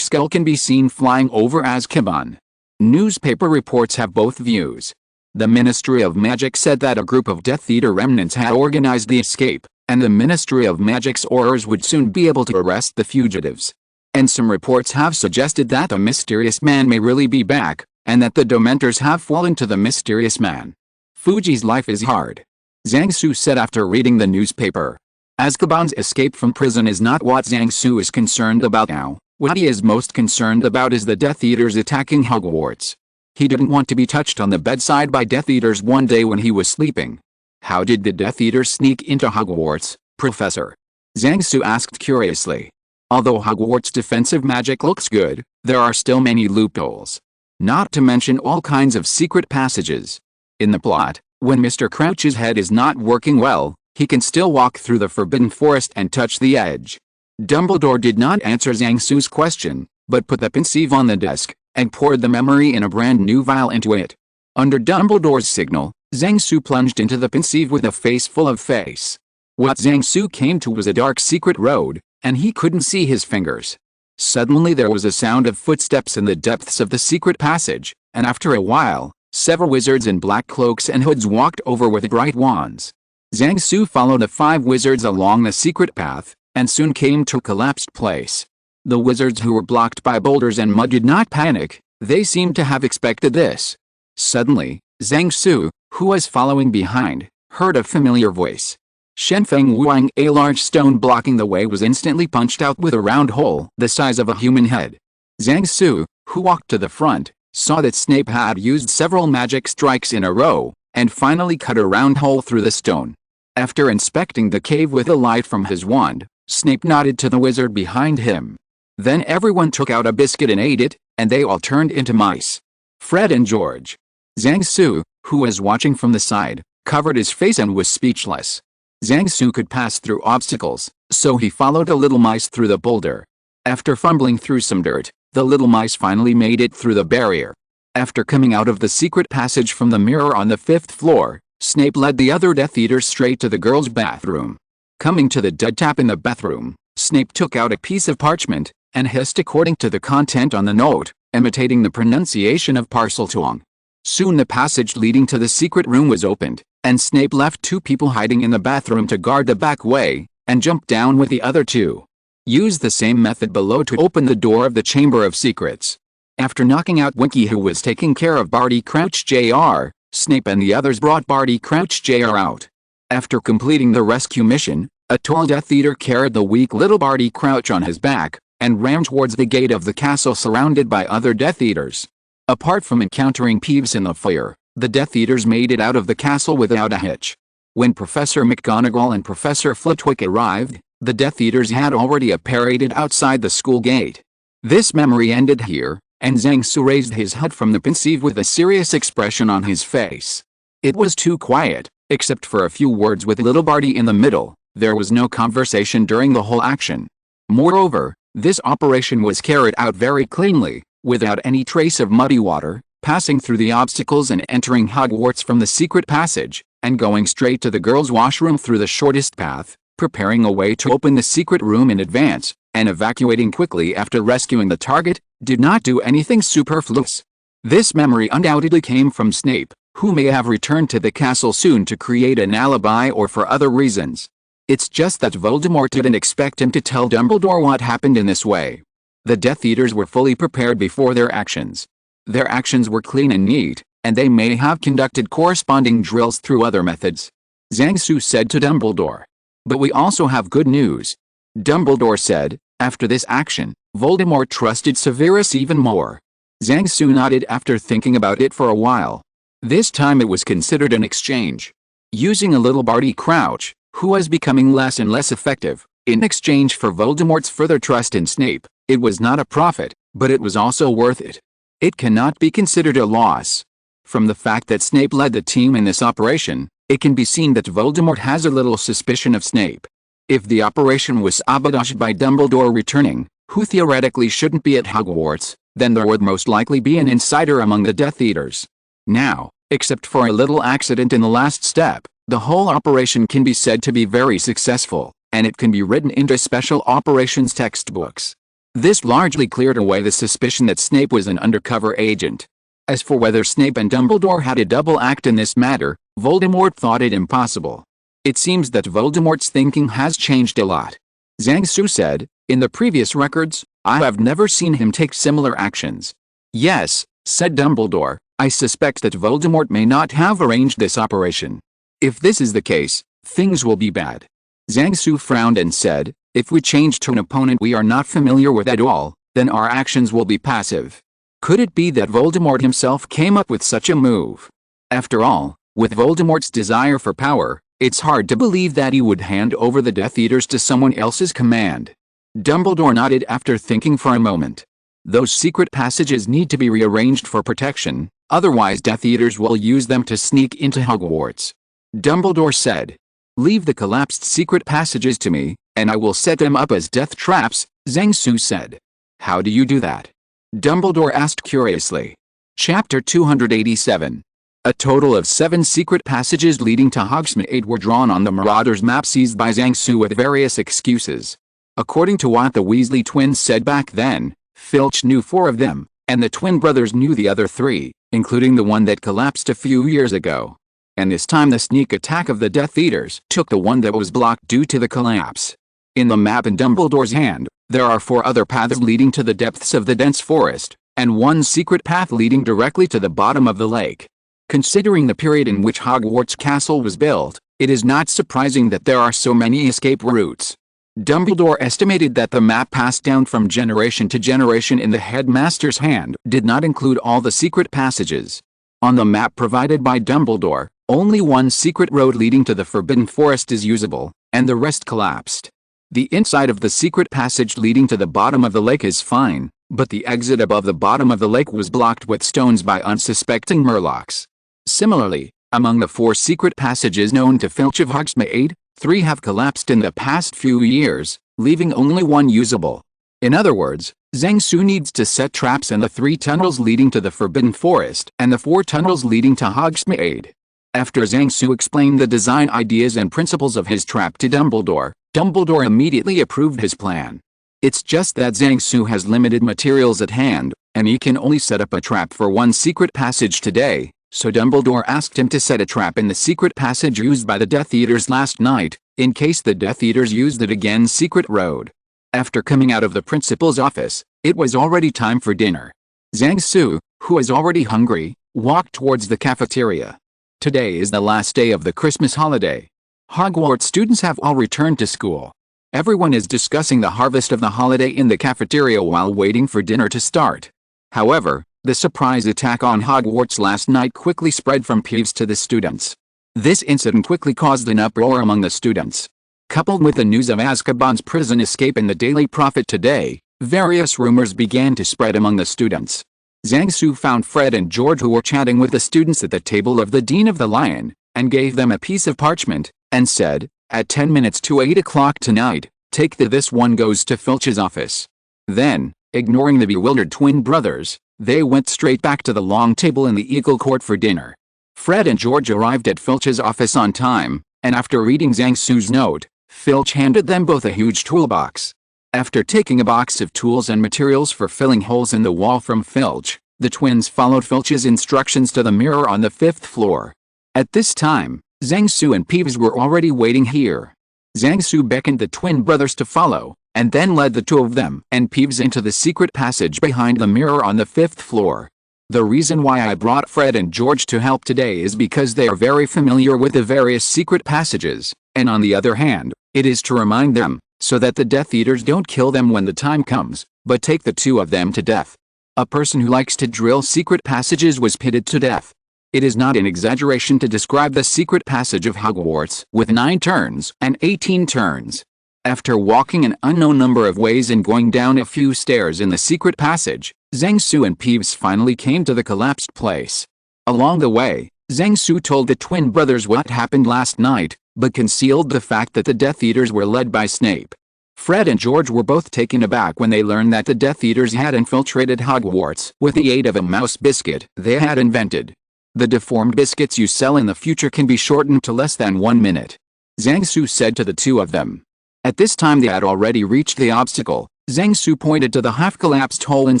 skull can be seen flying over Azkaban. Newspaper reports have both views. The Ministry of Magic said that a group of Death Eater remnants had organized the escape, and the Ministry of Magic's Aurors would soon be able to arrest the fugitives. And some reports have suggested that a mysterious man may really be back, and that the Dementors have fallen to the mysterious man. "Fuji's life is hard," Zhang Su said after reading the newspaper. Azkaban's escape from prison is not what Zhang Su is concerned about now. What he is most concerned about is the Death Eaters attacking Hogwarts. He didn't want to be touched on the bedside by Death Eaters one day when he was sleeping. "How did the Death Eaters sneak into Hogwarts, Professor?" Zhang Su asked curiously. Although Hogwarts' defensive magic looks good, there are still many loopholes. Not to mention all kinds of secret passages. In the plot, when Mr. Crouch's head is not working well, he can still walk through the Forbidden Forest and touch the edge. Dumbledore did not answer Zhang Su's question, but put the pensieve on the desk, and poured the memory in a brand new vial into it. Under Dumbledore's signal, Zhang Su plunged into the pensieve with a face full of face. What Zhang Su came to was a dark secret road, and he couldn't see his fingers. Suddenly there was a sound of footsteps in the depths of the secret passage, and after a while, several wizards in black cloaks and hoods walked over with bright wands. Zhang Su followed the 5 wizards along the secret path, and soon came to a collapsed place. The wizards who were blocked by boulders and mud did not panic, they seemed to have expected this. Suddenly, Zhang Su, who was following behind, heard a familiar voice. Shenfeng Wuang, a large stone blocking the way, was instantly punched out with a round hole the size of a human head. Zhang Su, who walked to the front, saw that Snape had used several magic strikes in a row, and finally cut a round hole through the stone. After inspecting the cave with a light from his wand, Snape nodded to the wizard behind him. Then everyone took out a biscuit and ate it, and they all turned into mice. Fred and George. Zhang Su, who was watching from the side, covered his face and was speechless. Zhang Su could pass through obstacles, so he followed the little mice through the boulder. After fumbling through some dirt, the little mice finally made it through the barrier. After coming out of the secret passage from the mirror on the 5th floor, Snape led the other Death Eaters straight to the girls' bathroom. Coming to the dead tap in the bathroom, Snape took out a piece of parchment, and hissed according to the content on the note, imitating the pronunciation of Parseltongue. Soon the passage leading to the secret room was opened, and Snape left 2 people hiding in the bathroom to guard the back way, and jumped down with the other 2. Use the same method below to open the door of the Chamber of Secrets. After knocking out Winky, who was taking care of Barty Crouch Jr., Snape and the others brought Barty Crouch Jr. out. After completing the rescue mission, a tall Death Eater carried the weak little Barty Crouch on his back, and ran towards the gate of the castle surrounded by other Death Eaters. Apart from encountering Peeves in the foyer, the Death Eaters made it out of the castle without a hitch. When Professor McGonagall and Professor Flitwick arrived, the Death Eaters had already apparated outside the school gate. This memory ended here, and Zhang Su raised his head from the pensieve with a serious expression on his face. It was too quiet, except for a few words with little Barty in the middle. There was no conversation during the whole action. Moreover, this operation was carried out very cleanly, without any trace of muddy water, passing through the obstacles and entering Hogwarts from the secret passage, and going straight to the girls' washroom through the shortest path, preparing a way to open the secret room in advance, and evacuating quickly after rescuing the target, did not do anything superfluous. This memory undoubtedly came from Snape, who may have returned to the castle soon to create an alibi or for other reasons. It's just that Voldemort didn't expect him to tell Dumbledore what happened in this way. The Death Eaters were fully prepared before their actions. Their actions were clean and neat, and they may have conducted corresponding drills through other methods. Zhang Su said to Dumbledore. But we also have good news. Dumbledore said, after this action, Voldemort trusted Severus even more. Zhang Su nodded after thinking about it for a while. This time it was considered an exchange. Using a little Barty Crouch, who was becoming less and less effective, in exchange for Voldemort's further trust in Snape, it was not a profit, but it was also worth it. It cannot be considered a loss. From the fact that Snape led the team in this operation, it can be seen that Voldemort has a little suspicion of Snape. If the operation was sabotaged by Dumbledore returning, who theoretically shouldn't be at Hogwarts, then there would most likely be an insider among the Death Eaters. Now, except for a little accident in the last step, the whole operation can be said to be very successful, and it can be written into special operations textbooks. This largely cleared away the suspicion that Snape was an undercover agent. As for whether Snape and Dumbledore had a double act in this matter, Voldemort thought it impossible. It seems that Voldemort's thinking has changed a lot. Zhang Su said, in the previous records, I have never seen him take similar actions. Yes, said Dumbledore, I suspect that Voldemort may not have arranged this operation. If this is the case, things will be bad. Zhang Su frowned and said, if we change to an opponent we are not familiar with at all, then our actions will be passive. Could it be that Voldemort himself came up with such a move? After all, with Voldemort's desire for power, it's hard to believe that he would hand over the Death Eaters to someone else's command. Dumbledore nodded after thinking for a moment. Those secret passages need to be rearranged for protection, otherwise Death Eaters will use them to sneak into Hogwarts. Dumbledore said, leave the collapsed secret passages to me, and I will set them up as death traps, Zhang Su said. How do you do that? Dumbledore asked curiously. Chapter 287. A total of 7 secret passages leading to Hogsmeade were drawn on the Marauders map seized by Zhang Su with various excuses. According to what the Weasley twins said back then, Filch knew 4 of them, and the twin brothers knew the other 3, including the one that collapsed a few years ago. And this time the sneak attack of the Death Eaters took the one that was blocked due to the collapse. In the map in Dumbledore's hand, there are 4 other paths leading to the depths of the dense forest, and 1 secret path leading directly to the bottom of the lake. Considering the period in which Hogwarts Castle was built, it is not surprising that there are so many escape routes. Dumbledore estimated that the map passed down from generation to generation in the headmaster's hand did not include all the secret passages. On the map provided by Dumbledore, only 1 secret road leading to the Forbidden Forest is usable, and the rest collapsed. The inside of the secret passage leading to the bottom of the lake is fine, but the exit above the bottom of the lake was blocked with stones by unsuspecting Murlocs. Similarly, among the 4 secret passages known to Filch of Hogsmeade, 3 have collapsed in the past few years, leaving only 1 usable. In other words, Zhang Su needs to set traps in the 3 tunnels leading to the Forbidden Forest and the 4 tunnels leading to Hogsmeade. After Zhang Su explained the design ideas and principles of his trap to Dumbledore, Dumbledore immediately approved his plan. It's just that Zhang Su has limited materials at hand, and he can only set up a trap for 1 secret passage today, so Dumbledore asked him to set a trap in the secret passage used by the Death Eaters last night, in case the Death Eaters used it again. Secret road. After coming out of the principal's office, it was already time for dinner. Zhang Su, who was already hungry, walked towards the cafeteria. Today is the last day of the Christmas holiday. Hogwarts students have all returned to school. Everyone is discussing the harvest of the holiday in the cafeteria while waiting for dinner to start. However, the surprise attack on Hogwarts last night quickly spread from Peeves to the students. This incident quickly caused an uproar among the students. Coupled with the news of Azkaban's prison escape in the Daily Prophet today, various rumors began to spread among the students. Zhang Su found Fred and George, who were chatting with the students at the table of the Dean of the Lion, and gave them a piece of parchment, and said, at 10 minutes to 8 o'clock tonight, take this one goes to Filch's office. Then, ignoring the bewildered twin brothers, they went straight back to the long table in the Eagle Court for dinner. Fred and George arrived at Filch's office on time, and after reading Zhang Su's note, Filch handed them both a huge toolbox. After taking a box of tools and materials for filling holes in the wall from Filch, The twins followed Filch's instructions to the mirror on the 5th floor. At this time, Zhang Su and Peeves were already waiting here. Zhang Su beckoned the twin brothers to follow, and then led the two of them and Peeves into the secret passage behind the mirror on the 5th floor. The reason why I brought Fred and George to help today is because they are very familiar with the various secret passages, and on the other hand, it is to remind them, so that the Death Eaters don't kill them when the time comes, but take the two of them to death. A person who likes to drill secret passages was pitted to death. It is not an exaggeration to describe the secret passage of Hogwarts with 9 turns and 18 turns. After walking an unknown number of ways and going down a few stairs in the secret passage, Zhang Su and Peeves finally came to the collapsed place. Along the way, Zhang Su told the twin brothers what happened last night, but concealed the fact that the Death Eaters were led by Snape. Fred and George were both taken aback when they learned that the Death Eaters had infiltrated Hogwarts with the aid of a mouse biscuit they had invented. The deformed biscuits you sell in the future can be shortened to less than 1 minute. Zhang Su said to the two of them. At this time they had already reached the obstacle. Zhang Su pointed to the half-collapsed hole and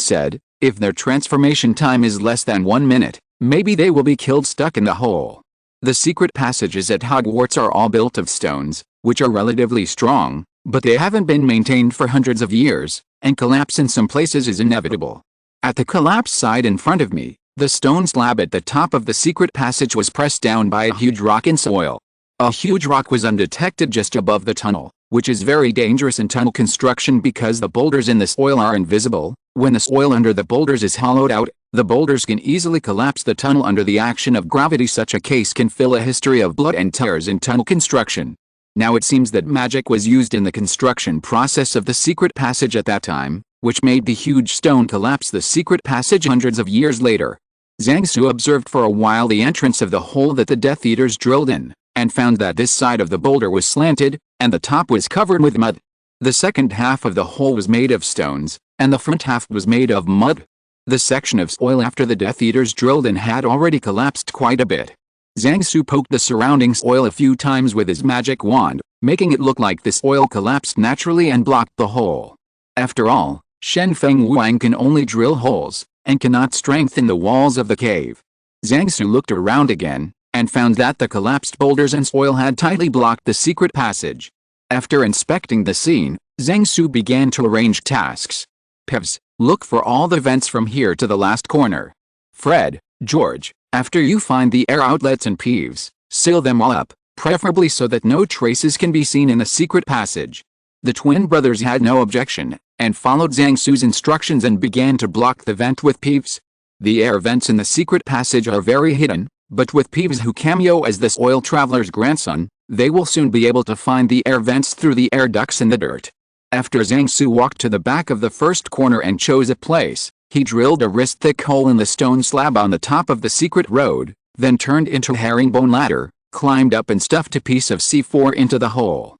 said, if their transformation time is less than 1 minute, maybe they will be killed stuck in the hole. The secret passages at Hogwarts are all built of stones, which are relatively strong, but they haven't been maintained for hundreds of years, and collapse in some places is inevitable. At the collapsed side in front of me, the stone slab at the top of the secret passage was pressed down by a huge rock in soil. A huge rock was undetected just above the tunnel, which is very dangerous in tunnel construction because the boulders in the soil are invisible. When the soil under the boulders is hollowed out, the boulders can easily collapse the tunnel under the action of gravity. Such a case can fill a history of blood and tears in tunnel construction. Now it seems that magic was used in the construction process of the secret passage at that time, which made the huge stone collapse the secret passage hundreds of years later. Zhang Su observed for a while the entrance of the hole that the Death Eaters drilled in, and found that this side of the boulder was slanted, and the top was covered with mud. The second half of the hole was made of stones, and the front half was made of mud. The section of soil after the Death Eaters drilled in had already collapsed quite a bit. Zhang Su poked the surrounding soil a few times with his magic wand, making it look like the soil collapsed naturally and blocked the hole. After all, Shen Feng Wang can only drill holes, and cannot strengthen the walls of the cave. Zhang Su looked around again, and found that the collapsed boulders and soil had tightly blocked the secret passage. After inspecting the scene, Zhang Su began to arrange tasks. Peeves, look for all the vents from here to the last corner. Fred, George, after you find the air outlets and Peeves, seal them all up, preferably so that no traces can be seen in the secret passage. The twin brothers had no objection, and followed Zhang Su's instructions and began to block the vent with Peeves. The air vents in the secret passage are very hidden, but with Peeves who cameo as this oil traveler's grandson, they will soon be able to find the air vents through the air ducts in the dirt. After Zhang Su walked to the back of the first corner and chose a place, he drilled a wrist-thick hole in the stone slab on the top of the secret road, then turned into a herringbone ladder, climbed up and stuffed a piece of C4 into the hole,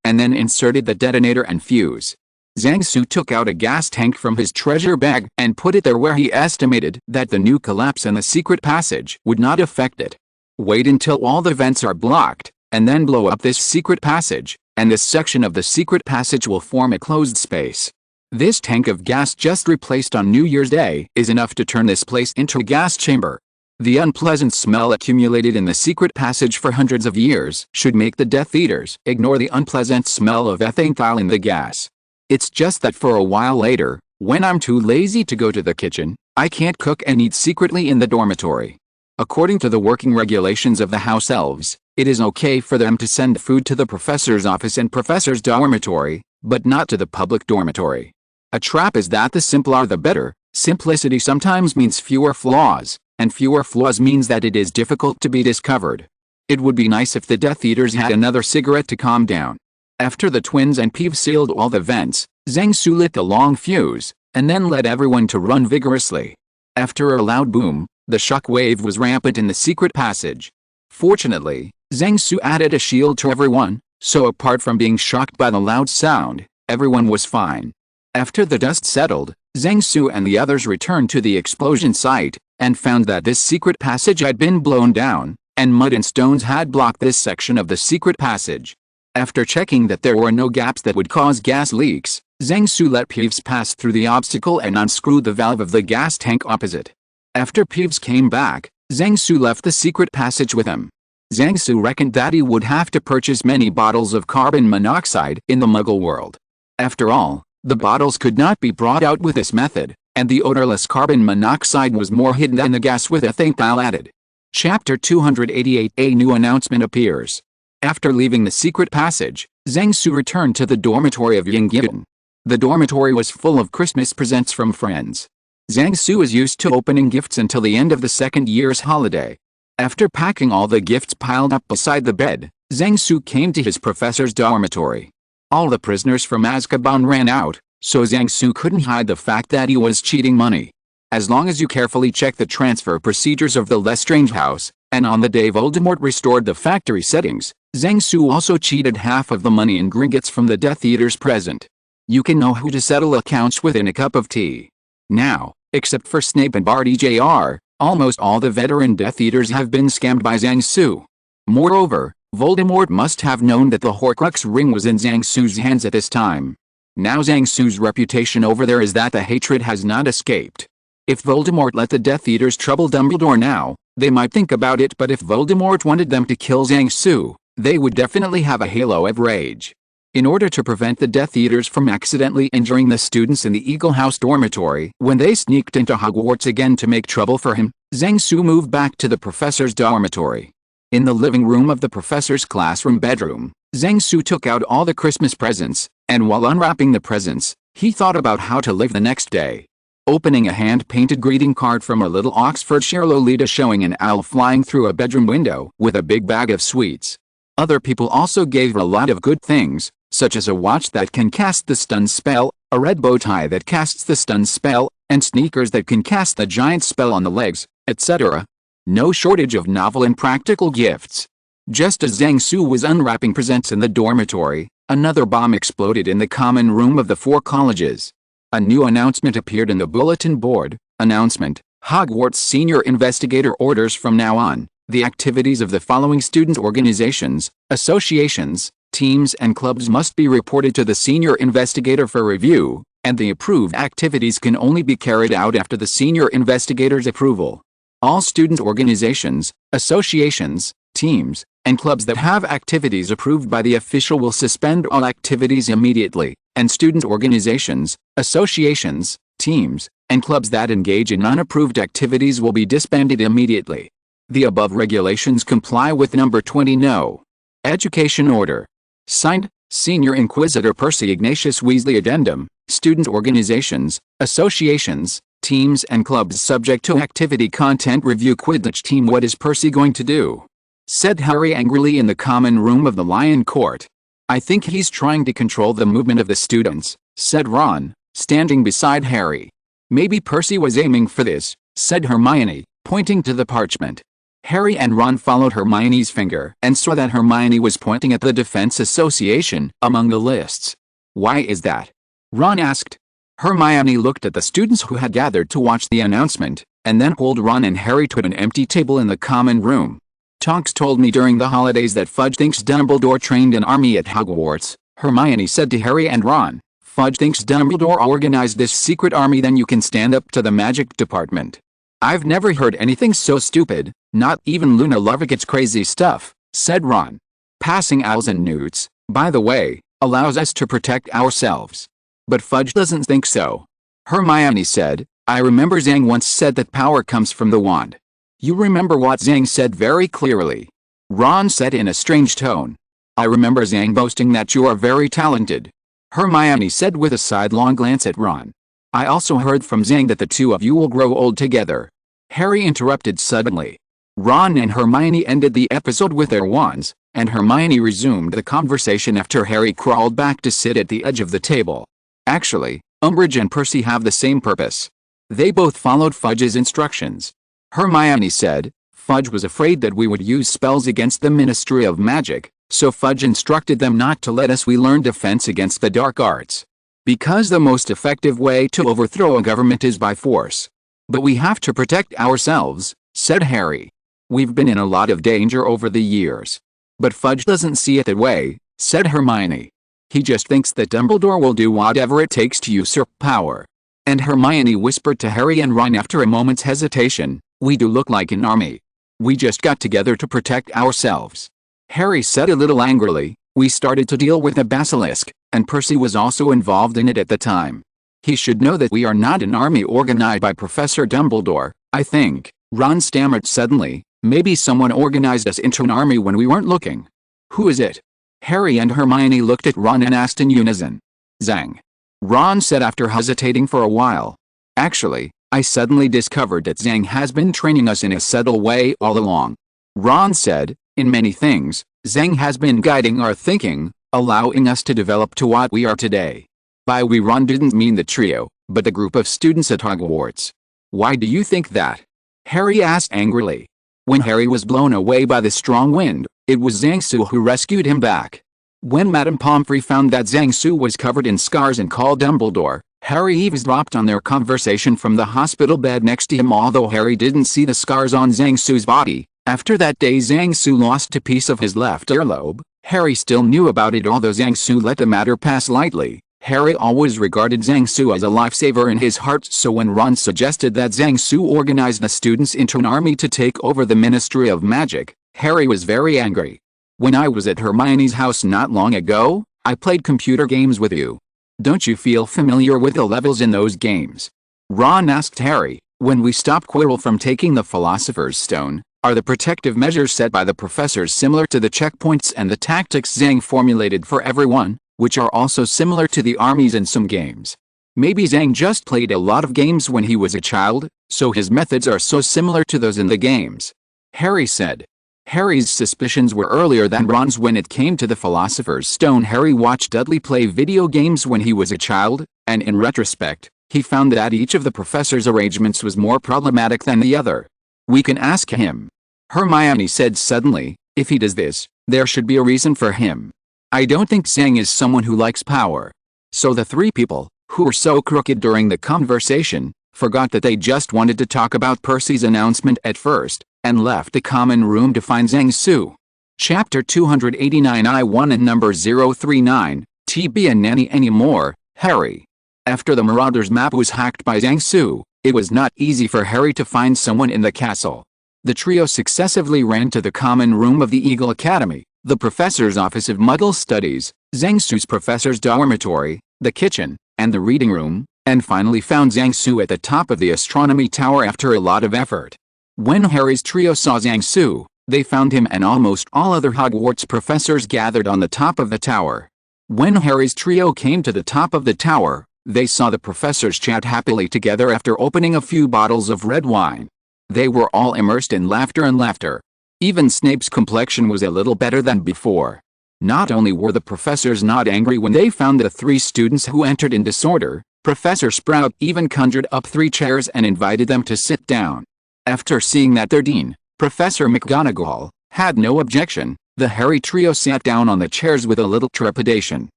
and then inserted the detonator and fuse. Zhang Su took out a gas tank from his treasure bag and put it there where he estimated that the new collapse in the secret passage would not affect it. Wait until all the vents are blocked, and then blow up this secret passage, and this section of the secret passage will form a closed space. This tank of gas just replaced on New Year's Day is enough to turn this place into a gas chamber. The unpleasant smell accumulated in the secret passage for hundreds of years should make the Death Eaters ignore the unpleasant smell of ethanol in the gas. It's just that for a while later, when I'm too lazy to go to the kitchen, I can't cook and eat secretly in the dormitory. According to the working regulations of the house-elves, it is okay for them to send food to the professor's office and professor's dormitory, but not to the public dormitory. A trap is that the simpler the better. Simplicity sometimes means fewer flaws, and fewer flaws means that it is difficult to be discovered. It would be nice if the Death Eaters had another cigarette to calm down. After the twins and Peeves sealed all the vents, Zhang Su lit the long fuse, and then led everyone to run vigorously. After a loud boom, the shock wave was rampant in the secret passage. Fortunately, Zhang Su added a shield to everyone, so apart from being shocked by the loud sound, everyone was fine. After the dust settled, Zhang Su and the others returned to the explosion site, and found that this secret passage had been blown down, and mud and stones had blocked this section of the secret passage. After checking that there were no gaps that would cause gas leaks, Zhang Su let Peeves pass through the obstacle and unscrewed the valve of the gas tank opposite. After Peeves came back, Zhang Su left the secret passage with him. Zhang Su reckoned that he would have to purchase many bottles of carbon monoxide in the Muggle world. After all, the bottles could not be brought out with this method, and the odorless carbon monoxide was more hidden than the gas with ethanol added. Chapter 288. A new announcement appears. After leaving the secret passage, Zhang Su returned to the dormitory of Yingyan. The dormitory was full of Christmas presents from friends. Zhang Su is used to opening gifts until the end of the second year's holiday. After packing all the gifts piled up beside the bed, Zhang Su came to his professor's dormitory. All the prisoners from Azkaban ran out, so Zhang Su couldn't hide the fact that he was cheating money. As long as you carefully check the transfer procedures of the Lestrange house, and on the day Voldemort restored the factory settings, Zhang Su also cheated half of the money in Gringotts from the Death Eater's present. You can know who to settle accounts with in a cup of tea. Now, except for Snape and Barty Jr., almost all the veteran Death Eaters have been scammed by Zhang Su. Moreover, Voldemort must have known that the Horcrux ring was in Zhang Su's hands at this time. Now Zhang Su's reputation over there is that the hatred has not escaped. If Voldemort let the Death Eaters trouble Dumbledore now, they might think about it, but if Voldemort wanted them to kill Zhang Su, they would definitely have a halo of rage. In order to prevent the Death Eaters from accidentally injuring the students in the Eagle House dormitory when they sneaked into Hogwarts again to make trouble for him, Zhang Su moved back to the professor's dormitory. In the living room of the professor's classroom bedroom, Zhang Su took out all the Christmas presents, and while unwrapping the presents, he thought about how to live the next day. Opening a hand-painted greeting card from a little Oxfordshire Lolita showing an owl flying through a bedroom window with a big bag of sweets. Other people also gave a lot of good things, such as a watch that can cast the stun spell, a red bow tie that casts the stun spell, and sneakers that can cast the giant spell on the legs, etc. No shortage of novel and practical gifts. Just as Zhang Su was unwrapping presents in the dormitory, another bomb exploded in the common room of the four colleges. A new announcement appeared in the bulletin board. Announcement: Hogwarts Senior Investigator orders from now on, the activities of the following student organizations, associations, teams and clubs must be reported to the Senior Investigator for review, and the approved activities can only be carried out after the Senior Investigator's approval. All student organizations, associations, teams, and clubs that have activities approved by the official will suspend all activities immediately, and student organizations, associations, teams, and clubs that engage in unapproved activities will be disbanded immediately. The above regulations comply with Number 20 No. Education Order. Signed, Senior Inquisitor Percy Ignatius Weasley. Addendum: Student organizations, associations, teams and clubs subject to activity content review. Quidditch team. What is Percy going to do? Said Harry angrily in the common room of the Lion Court. I think he's trying to control the movement of the students, said Ron, standing beside Harry. Maybe Percy was aiming for this, said Hermione, pointing to the parchment. Harry and Ron followed Hermione's finger and saw that Hermione was pointing at the Defense Association among the lists. Why is that? Ron asked. Hermione looked at the students who had gathered to watch the announcement, and then pulled Ron and Harry to an empty table in the common room. Tonks told me during the holidays that Fudge thinks Dumbledore trained an army at Hogwarts, Hermione said to Harry and Ron. Fudge thinks Dumbledore organized this secret army. Then you can stand up to the magic department. I've never heard anything so stupid, not even Luna Lovegood's crazy stuff, said Ron. Passing owls and newts, by the way, allows us to protect ourselves. But Fudge doesn't think so. Hermione said, I remember Zhang once said that power comes from the wand. You remember what Zhang said very clearly. Ron said in a strange tone. I remember Zhang boasting that you are very talented. Hermione said with a sidelong glance at Ron. I also heard from Zhang that the two of you will grow old together. Harry interrupted suddenly. Ron and Hermione ended the episode with their wands, and Hermione resumed the conversation after Harry crawled back to sit at the edge of the table. Actually, Umbridge and Percy have the same purpose. They both followed Fudge's instructions. Hermione said, Fudge was afraid that we would use spells against the Ministry of Magic, so Fudge instructed them not to let us. We learn defense against the dark arts. Because the most effective way to overthrow a government is by force. But we have to protect ourselves, said Harry. We've been in a lot of danger over the years. But Fudge doesn't see it that way, said Hermione. He just thinks that Dumbledore will do whatever it takes to usurp power. And Hermione whispered to Harry and Ron after a moment's hesitation, "We do look like an army. We just got together to protect ourselves." Harry said a little angrily, "We started to deal with a basilisk, and Percy was also involved in it at the time. He should know that we are not an army organized by Professor Dumbledore, I think." Ron stammered suddenly, "Maybe someone organized us into an army when we weren't looking." "Who is it?" Harry and Hermione looked at Ron and asked in unison. "Zang," Ron said after hesitating for a while. "Actually, I suddenly discovered that Zang has been training us in a subtle way all along." Ron said, "In many things, Zang has been guiding our thinking, allowing us to develop to what we are today." By we, Ron didn't mean the trio, but the group of students at Hogwarts. "Why do you think that?" Harry asked angrily. When Harry was blown away by the strong wind, it was Zhang Su who rescued him back. When Madame Pomfrey found that Zhang Su was covered in scars and called Dumbledore, Harry eavesdropped on their conversation from the hospital bed next to him. Although Harry didn't see the scars on Zhang Su's body, after that day Zhang Su lost a piece of his left earlobe, Harry still knew about it. Although Zhang Su let the matter pass lightly, Harry always regarded Zhang Su as a lifesaver in his heart. So when Ron suggested that Zhang Su organize the students into an army to take over the Ministry of Magic, Harry was very angry. "When I was at Hermione's house not long ago, I played computer games with you. Don't you feel familiar with the levels in those games?" Ron asked Harry. "When we stopped Quirrell from taking the Philosopher's Stone, are the protective measures set by the professors similar to the checkpoints and the tactics Zhang formulated for everyone, which are also similar to the armies in some games? Maybe Zhang just played a lot of games when he was a child, so his methods are so similar to those in the games," Harry said. Harry's suspicions were earlier than Ron's when it came to the Philosopher's Stone. Harry watched Dudley play video games when he was a child, and in retrospect, he found that each of the professor's arrangements was more problematic than the other. "We can ask him," Hermione said suddenly. "If he does this, there should be a reason for him. I don't think Zhang is someone who likes power." So the three people, who were so crooked during the conversation, forgot that they just wanted to talk about Percy's announcement at first, and left the common room to find Zhang Su. Chapter 289 I1 and number 039, TB and Nanny anymore, Harry. After the Marauders map was hacked by Zhang Su, it was not easy for Harry to find someone in the castle. The trio successively ran to the common room of the Eagle Academy, the professor's office of Muggle Studies, Zhang Su's professor's dormitory, the kitchen, and the reading room, and finally found Zhang Su at the top of the astronomy tower after a lot of effort. When Harry's trio saw Zhang Su, they found him and almost all other Hogwarts professors gathered on the top of the tower. When Harry's trio came to the top of the tower, they saw the professors chat happily together after opening a few bottles of red wine. They were all immersed in laughter and laughter. Even Snape's complexion was a little better than before. Not only were the professors not angry when they found the three students who entered in disorder, Professor Sprout even conjured up 3 chairs and invited them to sit down. After seeing that their dean, Professor McGonagall, had no objection, the Harry trio sat down on the chairs with a little trepidation.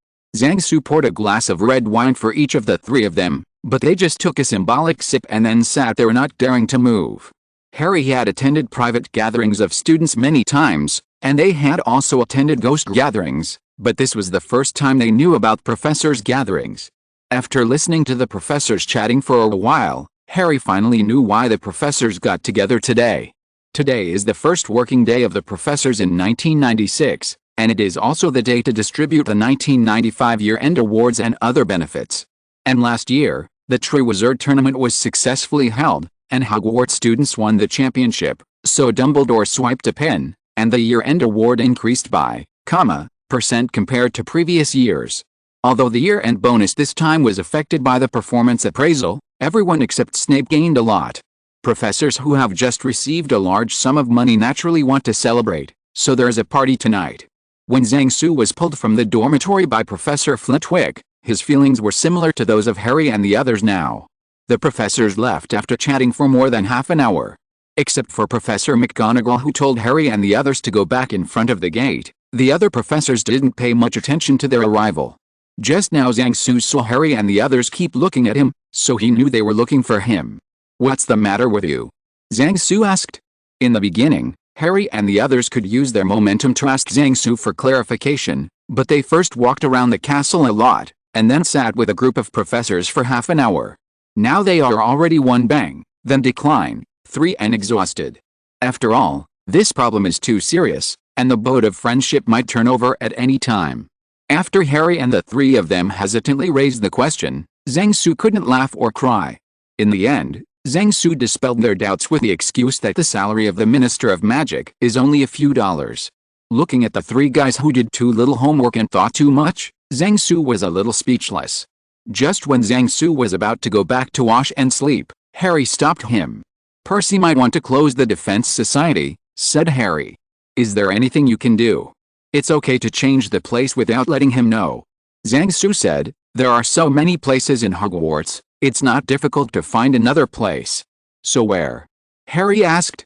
Zhang Su poured a glass of red wine for each of the 3 of them, but they just took a symbolic sip and then sat there not daring to move. Harry had attended private gatherings of students many times, and they had also attended ghost gatherings, but this was the first time they knew about professors' gatherings. After listening to the professors chatting for a while, Harry finally knew why the professors got together today. Today is the first working day of the professors in 1996, and it is also the day to distribute the 1995 year-end awards and other benefits. And last year, the Triwizard Tournament was successfully held, and Hogwarts students won the championship, so Dumbledore swiped a pen, and the year-end award increased by, % compared to previous years. Although the year-end bonus this time was affected by the performance appraisal, everyone except Snape gained a lot. Professors who have just received a large sum of money naturally want to celebrate, so there's a party tonight. When Zhang Su was pulled from the dormitory by Professor Flitwick, his feelings were similar to those of Harry and the others now. The professors left after chatting for more than half an hour. Except for Professor McGonagall, who told Harry and the others to go back in front of the gate, the other professors didn't pay much attention to their arrival. Just now Zhang Su saw Harry and the others keep looking at him, so he knew they were looking for him. "What's the matter with you?" Zhang Su asked. In the beginning, Harry and the others could use their momentum to ask Zhang Su for clarification, but they first walked around the castle a lot, and then sat with a group of professors for half an hour. Now they are already one bang, then decline, 3 and exhausted. After all, this problem is too serious, and the boat of friendship might turn over at any time. After Harry and the 3 of them hesitantly raised the question, Zhang Su couldn't laugh or cry. In the end, Zhang Su dispelled their doubts with the excuse that the salary of the Minister of Magic is only a few dollars. Looking at the 3 guys who did too little homework and thought too much, Zhang Su was a little speechless. Just when Zhang Su was about to go back to wash and sleep, Harry stopped him. "Percy might want to close the Defense Society," said Harry. "Is there anything you can do?" "It's okay to change the place without letting him know," Zhang Su said. "There are so many places in Hogwarts, it's not difficult to find another place." "So where?" Harry asked.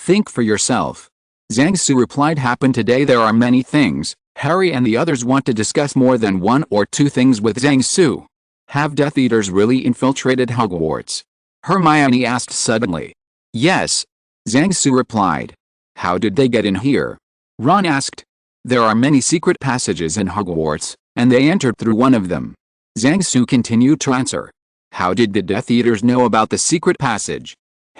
"Think for yourself," Zhang Su replied. "Happen today there are many things." Harry and the others want to discuss more than 1 or 2 things with Zhang Su. "Have Death Eaters really infiltrated Hogwarts?" Hermione asked suddenly. "Yes," Zhang Su replied. "How did they get in here?" Ron asked. "There are many secret passages in Hogwarts, and they entered through one of them," Zhang Su continued to answer. "How did the Death Eaters know about the secret passage?"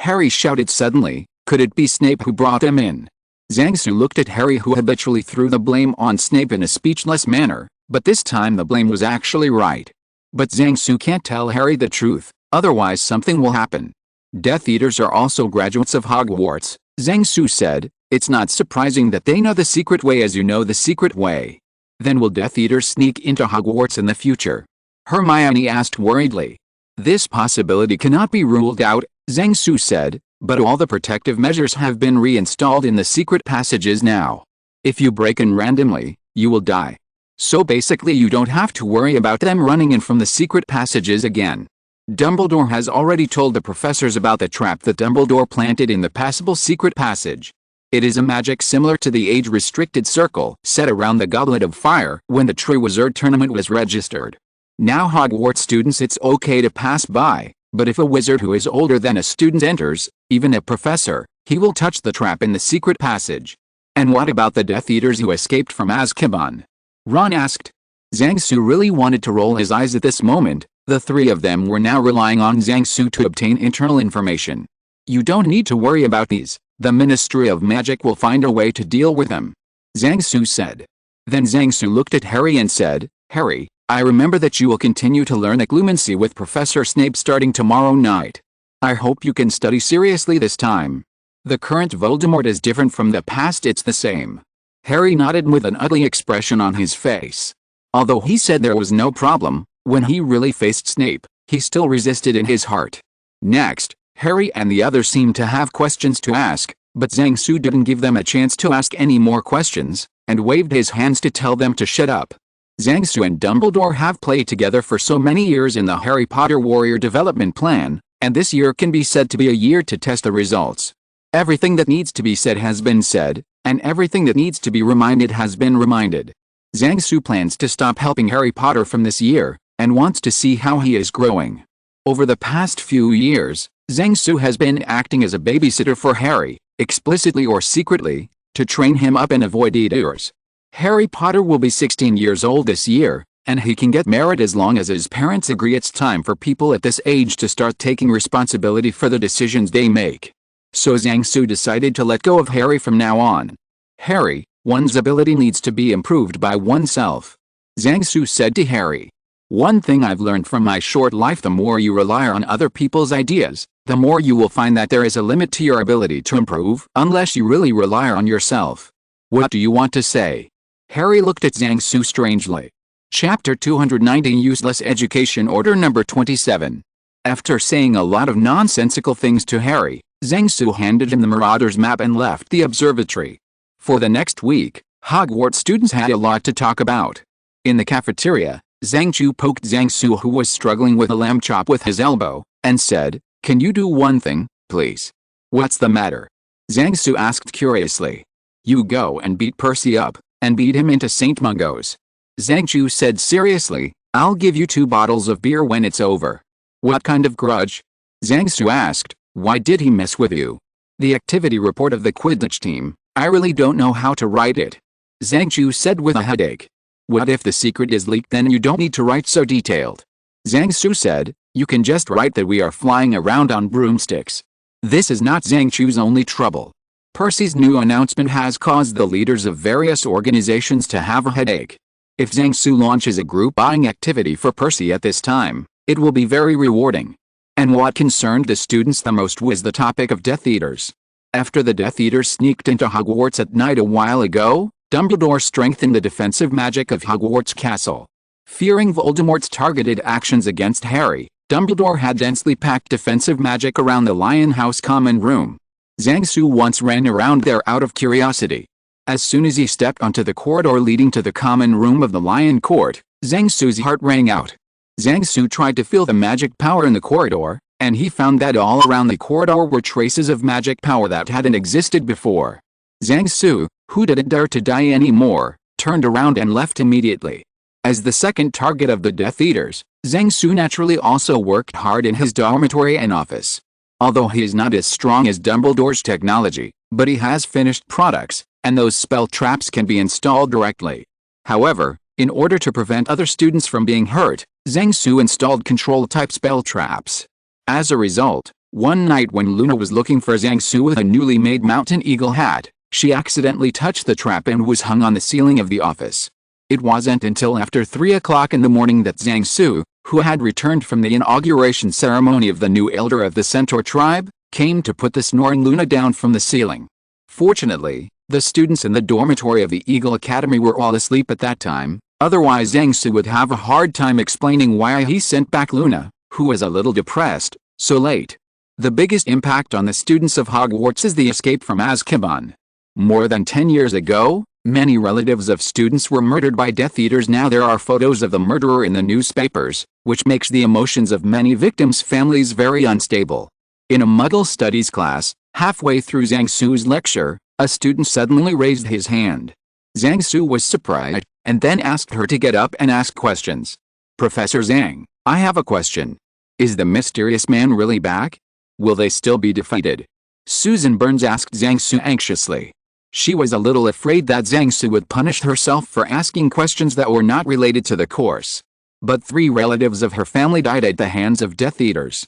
Harry shouted suddenly. "Could it be Snape who brought them in?" Zhang Su looked at Harry, who habitually threw the blame on Snape in a speechless manner, but this time the blame was actually right. But Zhang Su can't tell Harry the truth, otherwise something will happen. "Death Eaters are also graduates of Hogwarts," Zhang Su said. "It's not surprising that they know the secret way as you know the secret way." "Then will Death Eaters sneak into Hogwarts in the future?" Hermione asked worriedly. "This possibility cannot be ruled out," Zhang Su said, "but all the protective measures have been reinstalled in the secret passages now. If you break in randomly, you will die. So basically you don't have to worry about them running in from the secret passages again." Dumbledore has already told the professors about the trap that Dumbledore planted in the passable secret passage. It is a magic similar to the age-restricted circle set around the Goblet of Fire when the Triwizard Tournament was registered. Now Hogwarts students, it's okay to pass by, but if a wizard who is older than a student enters, even a professor, he will touch the trap in the secret passage. "And what about the Death Eaters who escaped from Azkaban?" Ron asked. Zhang Su really wanted to roll his eyes at this moment. The 3 of them were now relying on Zhang Su to obtain internal information. "You don't need to worry about these. The Ministry of Magic will find a way to deal with them," Zhang Su said. Then Zhang Su looked at Harry and said, "Harry, I remember that you will continue to learn Occlumency with Professor Snape starting tomorrow night. I hope you can study seriously this time. The current Voldemort is different from the past, it's the same." Harry nodded with an ugly expression on his face. Although he said there was no problem, when he really faced Snape, he still resisted in his heart. Next, Harry and the others seemed to have questions to ask, but Zhang Su didn't give them a chance to ask any more questions, and waved his hands to tell them to shut up. Zhang Su and Dumbledore have played together for so many years in the Harry Potter Warrior Development Plan, and this year can be said to be a year to test the results. Everything that needs to be said has been said, and everything that needs to be reminded has been reminded. Zhang Su plans to stop helping Harry Potter from this year, and wants to see how he is growing. Over the past few years, Zhang Su has been acting as a babysitter for Harry, explicitly or secretly, to train him up and avoid eaters. Harry Potter will be 16 years old this year, and he can get married as long as his parents agree. It's time for people at this age to start taking responsibility for the decisions they make. So Zhang Su decided to let go of Harry from now on. "Harry, one's ability needs to be improved by oneself," Zhang Su said to Harry. "One thing I've learned from my short life: the more you rely on other people's ideas, the more you will find that there is a limit to your ability to improve unless you really rely on yourself. What do you want to say?" Harry looked at Zhang Su strangely. Chapter 290 Useless Education Order Number 27. After saying a lot of nonsensical things to Harry, Zhang Su handed him the Marauder's map and left the observatory. For the next week, Hogwarts students had a lot to talk about. In the cafeteria, Zhang Chu poked Zhang Su, who was struggling with a lamb chop, with his elbow, and said, "Can you do one thing, please?" "What's the matter?" Zhang Su asked curiously. "You go and beat Percy up, and beat him into St. Mungo's." Zhang Chu said seriously, "I'll give you 2 bottles of beer when it's over." "What kind of grudge?" Zhang Su asked. "Why did he mess with you?" The activity report of the Quidditch team, I really don't know how to write it. Zhang Chu said with a headache. What if the secret is leaked? Then you don't need to write so detailed. Zhang Su said, you can just write that we are flying around on broomsticks. This is not Zhang Chu's only trouble. Percy's new announcement has caused the leaders of various organizations to have a headache. If Zhang Su launches a group buying activity for Percy at this time, it will be very rewarding. And what concerned the students the most was the topic of Death Eaters. After the Death Eaters sneaked into Hogwarts at night a while ago, Dumbledore strengthened the defensive magic of Hogwarts Castle. Fearing Voldemort's targeted actions against Harry, Dumbledore had densely packed defensive magic around the Lion House common room. Zhang Su once ran around there out of curiosity. As soon as he stepped onto the corridor leading to the common room of the Lion Court, Zhang Su's heart rang out. Zhang Su tried to feel the magic power in the corridor, and he found that all around the corridor were traces of magic power that hadn't existed before. Zhang Su, who didn't dare to die anymore, turned around and left immediately. As the second target of the Death Eaters, Zhang Su naturally also worked hard in his dormitory and office. Although he is not as strong as Dumbledore's technology, but he has finished products, and those spell traps can be installed directly. However, in order to prevent other students from being hurt, Zhang Su installed control-type spell traps. As a result, one night when Luna was looking for Zhang Su with a newly made mountain eagle hat, she accidentally touched the trap and was hung on the ceiling of the office. It wasn't until after 3 o'clock in the morning that Zhang Su, who had returned from the inauguration ceremony of the new elder of the Centaur tribe, came to put the snoring Luna down from the ceiling. Fortunately, the students in the dormitory of the Eagle Academy were all asleep at that time, otherwise Zhang Su would have a hard time explaining why he sent back Luna, who was a little depressed, so late. The biggest impact on the students of Hogwarts is the escape from Azkaban. More than 10 years ago, many relatives of students were murdered by Death Eaters. Now there are photos of the murderer in the newspapers, which makes the emotions of many victims' families very unstable. In a Muggle Studies class, halfway through Zhang Su's lecture, a student suddenly raised his hand. Zhang Su was surprised, and then asked her to get up and ask questions. Professor Zhang, I have a question. Is the mysterious man really back? Will they still be defeated? Susan Burns asked Zhang Su anxiously. She was a little afraid that Zhang Su would punish herself for asking questions that were not related to the course. But 3 relatives of her family died at the hands of Death Eaters.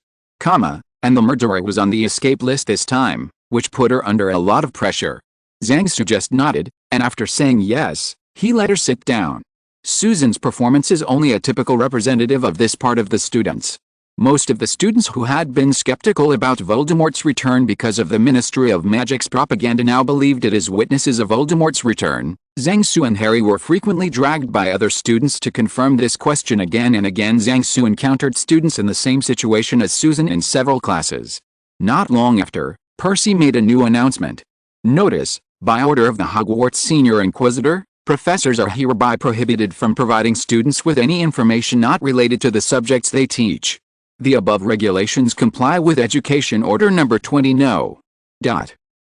And the murderer was on the escape list this time, which put her under a lot of pressure. Zhang Su just nodded, and after saying yes, he let her sit down. Susan's performance is only a typical representative of this part of the students. Most of the students who had been skeptical about Voldemort's return because of the Ministry of Magic's propaganda now believed it as witnesses of Voldemort's return. Zhang Su and Harry were frequently dragged by other students to confirm this question again and again. Zhang Su encountered students in the same situation as Susan in several classes. Not long after, Percy made a new announcement. Notice, by order of the Hogwarts Senior Inquisitor, professors are hereby prohibited from providing students with any information not related to the subjects they teach. The above regulations comply with Education Order Number 20 No.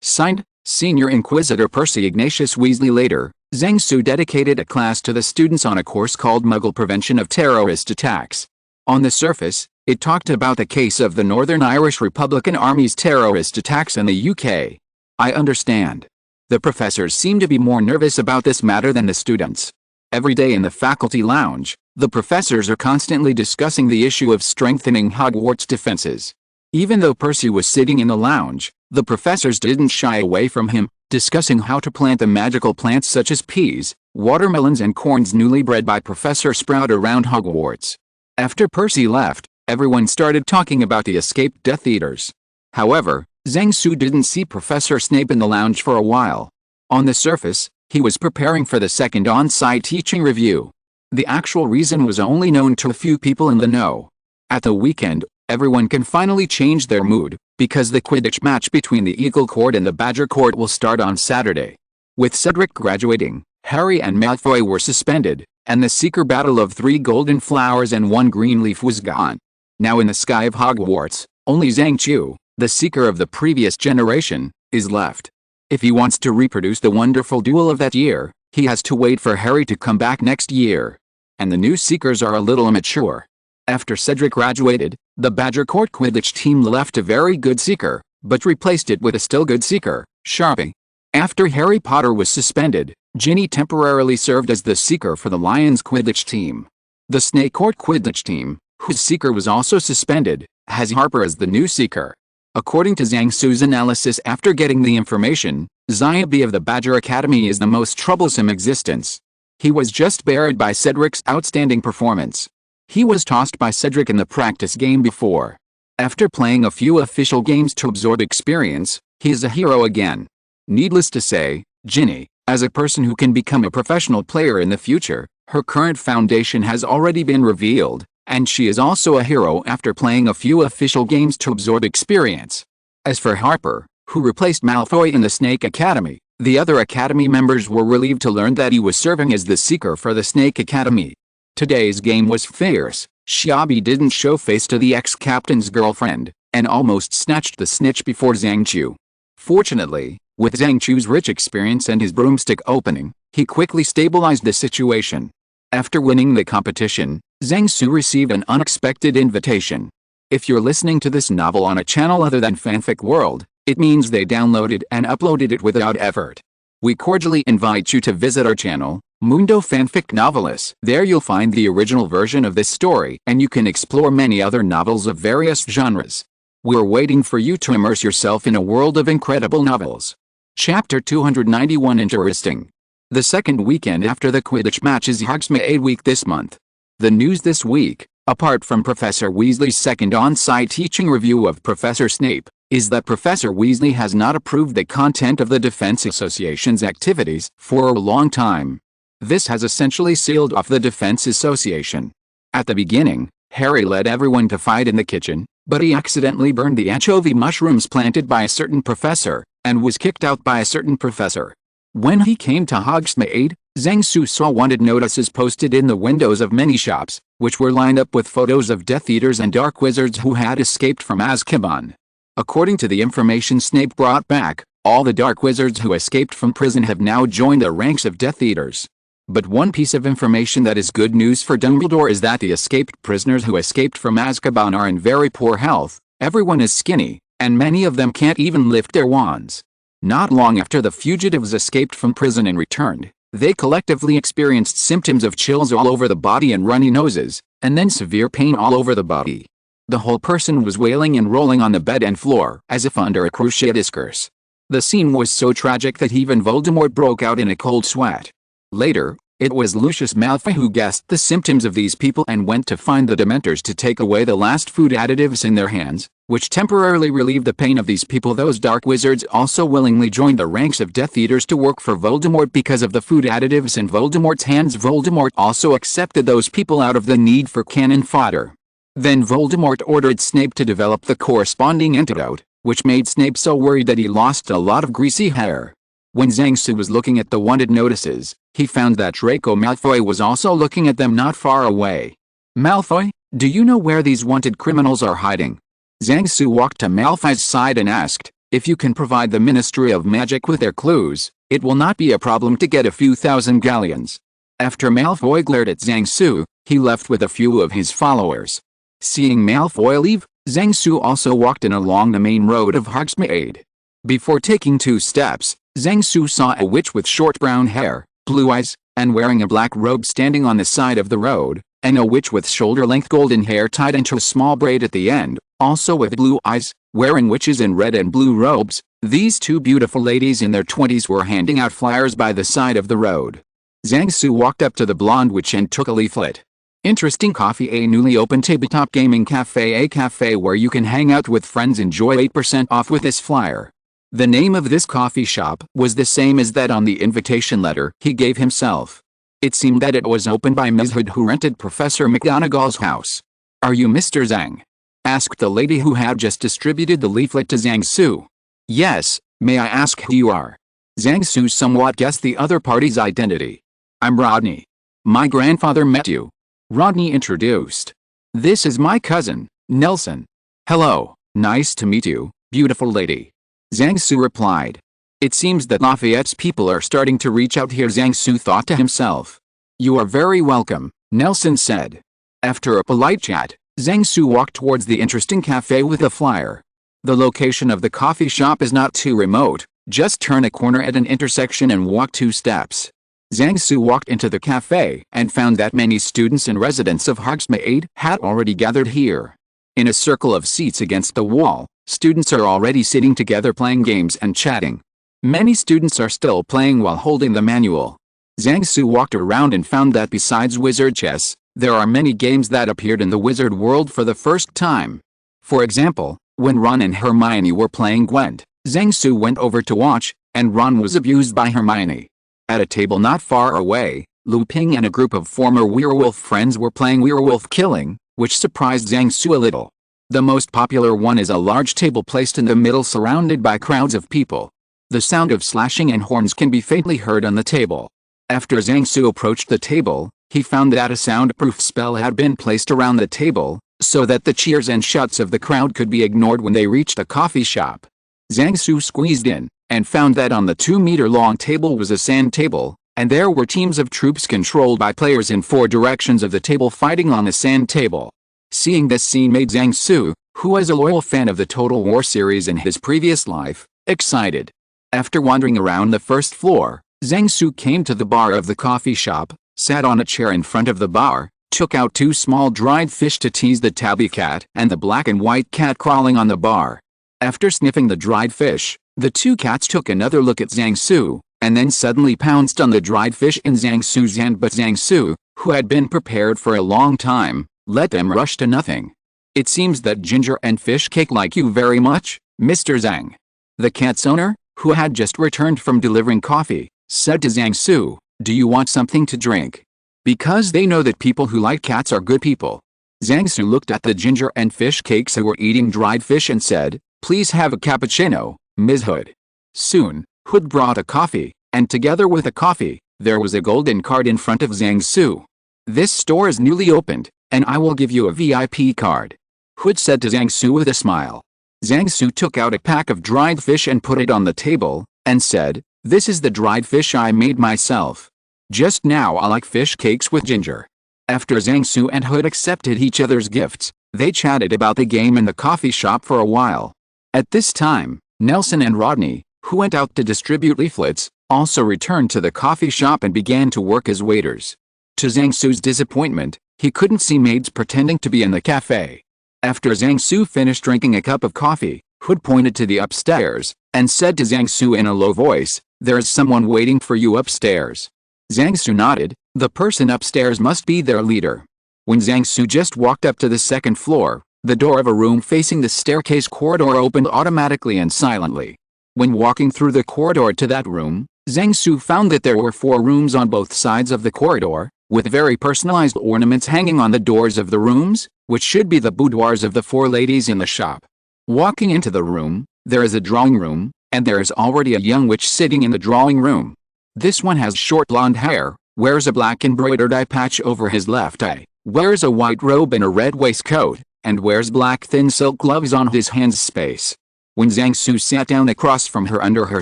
Signed, Senior Inquisitor Percy Ignatius Weasley. Later, Zhang Su dedicated a class to the students on a course called Muggle Prevention of Terrorist Attacks. On the surface, it talked about the case of the Northern Irish Republican Army's terrorist attacks in the UK. I understand. The professors seem to be more nervous about this matter than the students. Every day in the faculty lounge, the professors are constantly discussing the issue of strengthening Hogwarts defenses. Even though Percy was sitting in the lounge, the professors didn't shy away from him, discussing how to plant the magical plants such as peas, watermelons and corns newly bred by Professor Sprout around Hogwarts. After Percy left, everyone started talking about the escaped Death Eaters. However, Zhang Su didn't see Professor Snape in the lounge for a while. On the surface, he was preparing for the second on-site teaching review. The actual reason was only known to a few people in the know. At the weekend, everyone can finally change their mood, because the Quidditch match between the Eagle Court and the Badger Court will start on Saturday. With Cedric graduating, Harry and Malfoy were suspended, and the secret battle of 3 golden flowers and 1 green leaf was gone. Now in the sky of Hogwarts, only Zhang Chu, the seeker of the previous generation, is left. If he wants to reproduce the wonderful duel of that year, he has to wait for Harry to come back next year. And the new seekers are a little immature. After Cedric graduated, the Badger Court Quidditch team left a very good seeker, but replaced it with a still good seeker, Sharpie. After Harry Potter was suspended, Ginny temporarily served as the seeker for the Lions Quidditch team. The Snake Court Quidditch team, whose seeker was also suspended, has Harper as the new seeker. According to Zhang Su's analysis after getting the information, Xiaobi of the Badger Academy is the most troublesome existence. He was just buried by Cedric's outstanding performance. He was tossed by Cedric in the practice game before. After playing a few official games to absorb experience, he is a hero again. Needless to say, Ginny, as a person who can become a professional player in the future, her current foundation has already been revealed, and she is also a hero after playing a few official games to absorb experience. As for Harper, who replaced Malfoy in the Snake Academy, the other Academy members were relieved to learn that he was serving as the seeker for the Snake Academy. Today's game was fierce. Xiaobi didn't show face to the ex-captain's girlfriend, and almost snatched the snitch before Zhang Chu. Fortunately, with Zhang Chu's rich experience and his broomstick opening, he quickly stabilized the situation. After winning the competition, Zhang Su received an unexpected invitation. If you're listening to this novel on a channel other than Fanfic World, it means they downloaded and uploaded it without effort. We cordially invite you to visit our channel, Mundo Fanfic Novelis. There you'll find the original version of this story, and you can explore many other novels of various genres. We're waiting for you to immerse yourself in a world of incredible novels. Chapter 291 Interesting. The second weekend after the Quidditch match is Hogsmeade Week this month. The news this week, apart from Professor Weasley's second on-site teaching review of Professor Snape, is that Professor Weasley has not approved the content of the Defense Association's activities for a long time. This has essentially sealed off the Defense Association. At the beginning, Harry led everyone to fight in the kitchen, but he accidentally burned the anchovy mushrooms planted by a certain professor, and was kicked out by a certain professor. When he came to Hogsmeade, Zhang Su saw wanted notices posted in the windows of many shops, which were lined up with photos of Death Eaters and Dark Wizards who had escaped from Azkaban. According to the information Snape brought back, all the Dark Wizards who escaped from prison have now joined the ranks of Death Eaters. But one piece of information that is good news for Dumbledore is that the escaped prisoners who escaped from Azkaban are in very poor health. Everyone is skinny, and many of them can't even lift their wands. Not long after the fugitives escaped from prison and returned, they collectively experienced symptoms of chills all over the body and runny noses, and then severe pain all over the body. The whole person was wailing and rolling on the bed and floor, as if under a cruciatus curse. The scene was so tragic that even Voldemort broke out in a cold sweat. Later, it was Lucius Malfoy who guessed the symptoms of these people and went to find the Dementors to take away the last food additives in their hands, which temporarily relieved the pain of these people. Those Dark Wizards also willingly joined the ranks of Death Eaters to work for Voldemort because of the food additives in Voldemort's hands. Voldemort also accepted those people out of the need for cannon fodder. Then Voldemort ordered Snape to develop the corresponding antidote, which made Snape so worried that he lost a lot of greasy hair. When Zhang Su was looking at the wanted notices, he found that Draco Malfoy was also looking at them not far away. "Malfoy, do you know where these wanted criminals are hiding?" Zhang Su walked to Malfoy's side and asked, "If you can provide the Ministry of Magic with their clues, it will not be a problem to get a few thousand galleons." After Malfoy glared at Zhang Su, he left with a few of his followers. Seeing Malfoy leave, Zhang Su also walked in along the main road of Hogsmeade. Before taking 2 steps, Zhang Su saw a witch with short brown hair, blue eyes, and wearing a black robe standing on the side of the road, and a witch with shoulder-length golden hair tied into a small braid at the end, also with blue eyes, wearing witches in red and blue robes. These 2 beautiful ladies in their 20s were handing out flyers by the side of the road. Zhang Su walked up to the blonde witch and took a leaflet. Interesting coffee, a newly opened tabletop gaming cafe, a cafe where you can hang out with friends. Enjoy 8% off with this flyer. The name of this coffee shop was the same as that on the invitation letter he gave himself. It seemed that it was opened by Ms. Hood, who rented Professor McGonagall's house. "Are you Mr. Zhang?" asked the lady who had just distributed the leaflet to Zhang Su. "Yes, may I ask who you are?" Zhang Su somewhat guessed the other party's identity. "I'm Rodney. My grandfather met you." Rodney introduced. "This is my cousin, Nelson." "Hello, nice to meet you, beautiful lady," Zhang Su replied. "It seems that Lafayette's people are starting to reach out here," Zhang Su thought to himself. "You are very welcome," Nelson said. After a polite chat, Zhang Su walked towards the interesting cafe with a flyer. The location of the coffee shop is not too remote, Just turn a corner at an intersection and walk 2 steps. Zhang Su walked into the cafe and found that many students and residents of Hogsmeade had already gathered here. In a circle of seats against the wall, students are already sitting together playing games and chatting. Many students are still playing while holding the manual. Zhang Su walked around and found that besides wizard chess, there are many games that appeared in the wizard world for the first time. For example, when Ron and Hermione were playing Gwent, Zhang Su went over to watch, and Ron was abused by Hermione. At a table not far away, Lu Ping and a group of former werewolf friends were playing werewolf killing, which surprised Zhang Su a little. The most popular one is a large table placed in the middle surrounded by crowds of people. The sound of slashing and horns can be faintly heard on the table. After Zhang Su approached the table, he found that a soundproof spell had been placed around the table, so that the cheers and shouts of the crowd could be ignored when they reached a coffee shop. Zhang Su squeezed in, and found that on the 2-meter-long table was a sand table, and there were teams of troops controlled by players in 4 directions of the table fighting on the sand table. Seeing this scene made Zhang Su, who was a loyal fan of the Total War series in his previous life, excited. After wandering around the first floor, Zhang Su came to the bar of the coffee shop, sat on a chair in front of the bar, took out 2 small dried fish to tease the tabby cat and the black and white cat crawling on the bar. After sniffing the dried fish, the 2 cats took another look at Zhang Su, and then suddenly pounced on the dried fish in Zhang Su's hand, but Zhang Su, who had been prepared for a long time, let them rush to nothing. It seems that ginger and fish cake like you very much, Mr. Zhang. The cat's owner, who had just returned from delivering coffee, said to Zhang Su, do you want something to drink? Because they know that people who like cats are good people. Zhang Su looked at the ginger and fish cakes who were eating dried fish and said, please have a cappuccino, Ms. Hood. Soon, Hood brought a coffee, and together with the coffee, there was a golden card in front of Zhang Su. This store is newly opened, and I will give you a VIP card. Hood said to Zhang Su with a smile. Zhang Su took out a pack of dried fish and put it on the table, and said, this is the dried fish I made myself. Just now I like fish cakes with ginger. After Zhang Su and Hood accepted each other's gifts, they chatted about the game in the coffee shop for a while. At this time, Nelson and Rodney, who went out to distribute leaflets, also returned to the coffee shop and began to work as waiters. To Zhang Su's disappointment, he couldn't see maids pretending to be in the cafe. After Zhang Su finished drinking a cup of coffee, Hood pointed to the upstairs, and said to Zhang Su in a low voice, there is someone waiting for you upstairs. Zhang Su nodded, the person upstairs must be their leader. When Zhang Su just walked up to the 2nd floor, the door of a room facing the staircase corridor opened automatically and silently. When walking through the corridor to that room, Zhang Su found that there were 4 rooms on both sides of the corridor, with very personalized ornaments hanging on the doors of the rooms, which should be the boudoirs of the 4 ladies in the shop. Walking into the room, there is a drawing room, and there is already a young witch sitting in the drawing room. This one has short blonde hair, wears a black embroidered eye patch over his left eye, wears a white robe and a red waistcoat, and wears black thin silk gloves on his hands space. When Zhang Su sat down across from her under her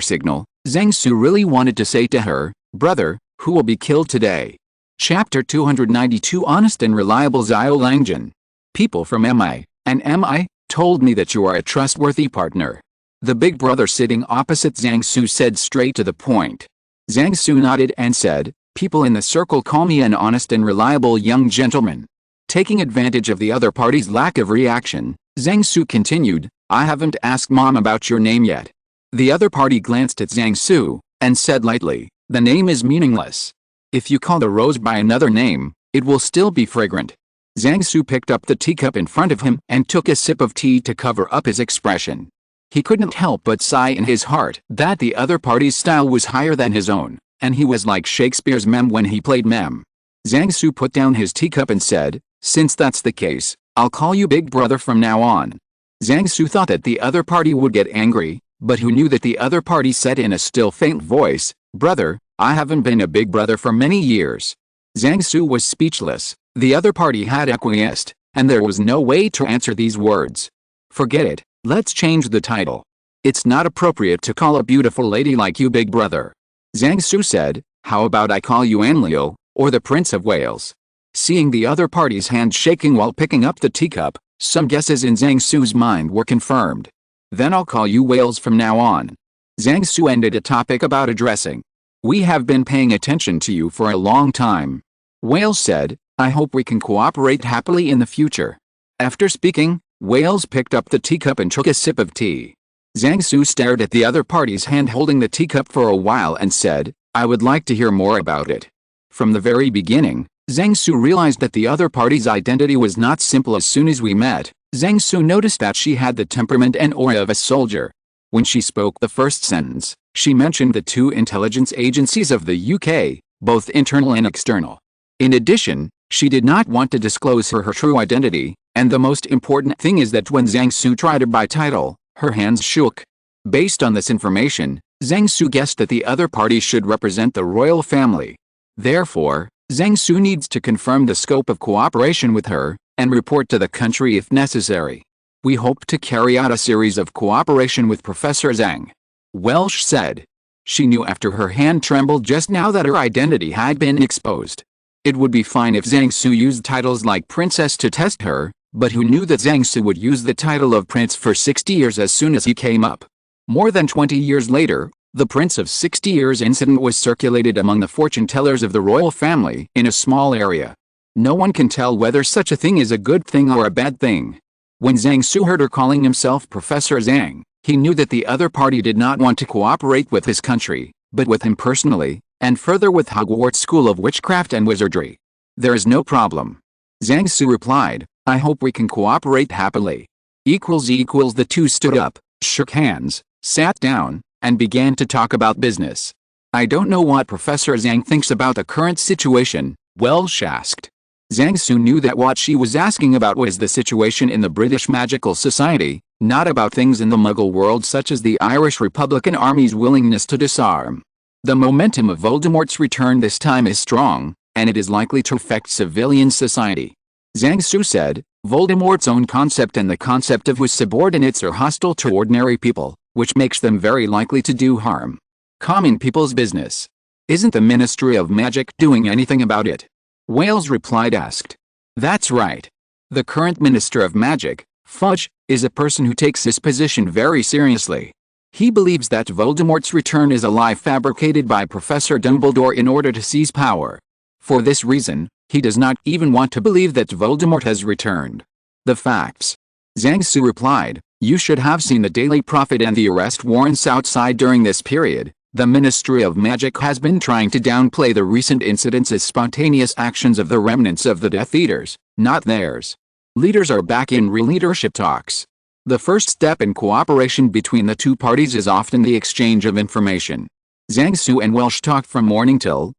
signal, Zhang Su really wanted to say to her, brother, who will be killed today? Chapter 292 Honest and Reliable Xiao Langjin. People from MI and MI told me that you are a trustworthy partner. The big brother sitting opposite Zhang Su said straight to the point. Zhang Su nodded and said, people in the circle call me an honest and reliable young gentleman. Taking advantage of the other party's lack of reaction, Zhang Su continued, I haven't asked Mom about your name yet. The other party glanced at Zhang Su, and said lightly, the name is meaningless. If you call the rose by another name, it will still be fragrant. Zhang Su picked up the teacup in front of him and took a sip of tea to cover up his expression. He couldn't help but sigh in his heart that the other party's style was higher than his own, and he was like Shakespeare's Mem when he played Mem. Zhang Su put down his teacup and said, since that's the case, I'll call you Big Brother from now on. Zhang Su thought that the other party would get angry, but who knew that the other party said in a still faint voice, brother, I haven't been a big brother for many years. Zhang Su was speechless. The other party had acquiesced, and there was no way to answer these words. Forget it, let's change the title. It's not appropriate to call a beautiful lady like you Big Brother. Zhang Su said, how about I call you Anlio, or the Prince of Wales? Seeing the other party's hand shaking while picking up the teacup, some guesses in Zhang Su's mind were confirmed. Then I'll call you Wales from now on. Zhang Su ended a topic about addressing. "We have been paying attention to you for a long time." Wales said, "I hope we can cooperate happily in the future." After speaking, Wales picked up the teacup and took a sip of tea. Zhang Su stared at the other party's hand holding the teacup for a while and said, "I would like to hear more about it." From the very beginning, Zhang Su realized that the other party's identity was not simple. As soon as we met, Zhang Su noticed that she had the temperament and aura of a soldier. When she spoke the first sentence, she mentioned the two intelligence agencies of the UK, both internal and external. In addition, she did not want to disclose her true identity, and the most important thing is that when Zhang Su tried her by title, her hands shook. Based on this information, Zhang Su guessed that the other party should represent the royal family. Therefore, Zhang Su needs to confirm the scope of cooperation with her, and report to the country if necessary. "We hope to carry out a series of cooperation with Professor Zhang," Welsh said. She knew after her hand trembled just now that her identity had been exposed. It would be fine if Zhang Su used titles like Princess to test her, but who knew that Zhang Su would use the title of Prince for 60 years as soon as he came up? More than 20 years later, the Prince of 60 Years incident was circulated among the fortune tellers of the royal family in a small area. No one can tell whether such a thing is a good thing or a bad thing. When Zhang Su heard her calling himself Professor Zhang, he knew that the other party did not want to cooperate with his country, but with him personally, and further with Hogwarts School of Witchcraft and Wizardry. "There is no problem," Zhang Su replied. "I hope we can cooperate happily." The two stood up, shook hands, sat down, and began to talk about business. "I don't know what Professor Zhang thinks about the current situation," Welsh asked. Zhang Su knew that what she was asking about was the situation in the British Magical Society, not about things in the Muggle world such as the Irish Republican Army's willingness to disarm. The momentum of Voldemort's return this time is strong, and it is likely to affect civilian society. Zhang Su said, "Voldemort's own concept and the concept of his subordinates are hostile to ordinary people, which makes them very likely to do harm. Common people's business. Isn't the Ministry of Magic doing anything about it?" Wales replied asked. "That's right. The current Minister of Magic, Fudge, is a person who takes his position very seriously. He believes that Voldemort's return is a lie fabricated by Professor Dumbledore in order to seize power. For this reason, he does not even want to believe that Voldemort has returned." "The facts," Zhang Su replied. "You should have seen the Daily Prophet and the arrest warrants outside during this period. The Ministry of Magic has been trying to downplay the recent incidents as spontaneous actions of the remnants of the Death Eaters, not theirs. Leaders are back in real leadership talks. The first step in cooperation between the two parties is often the exchange of information." Zhang Su and Welsh talked from morning till,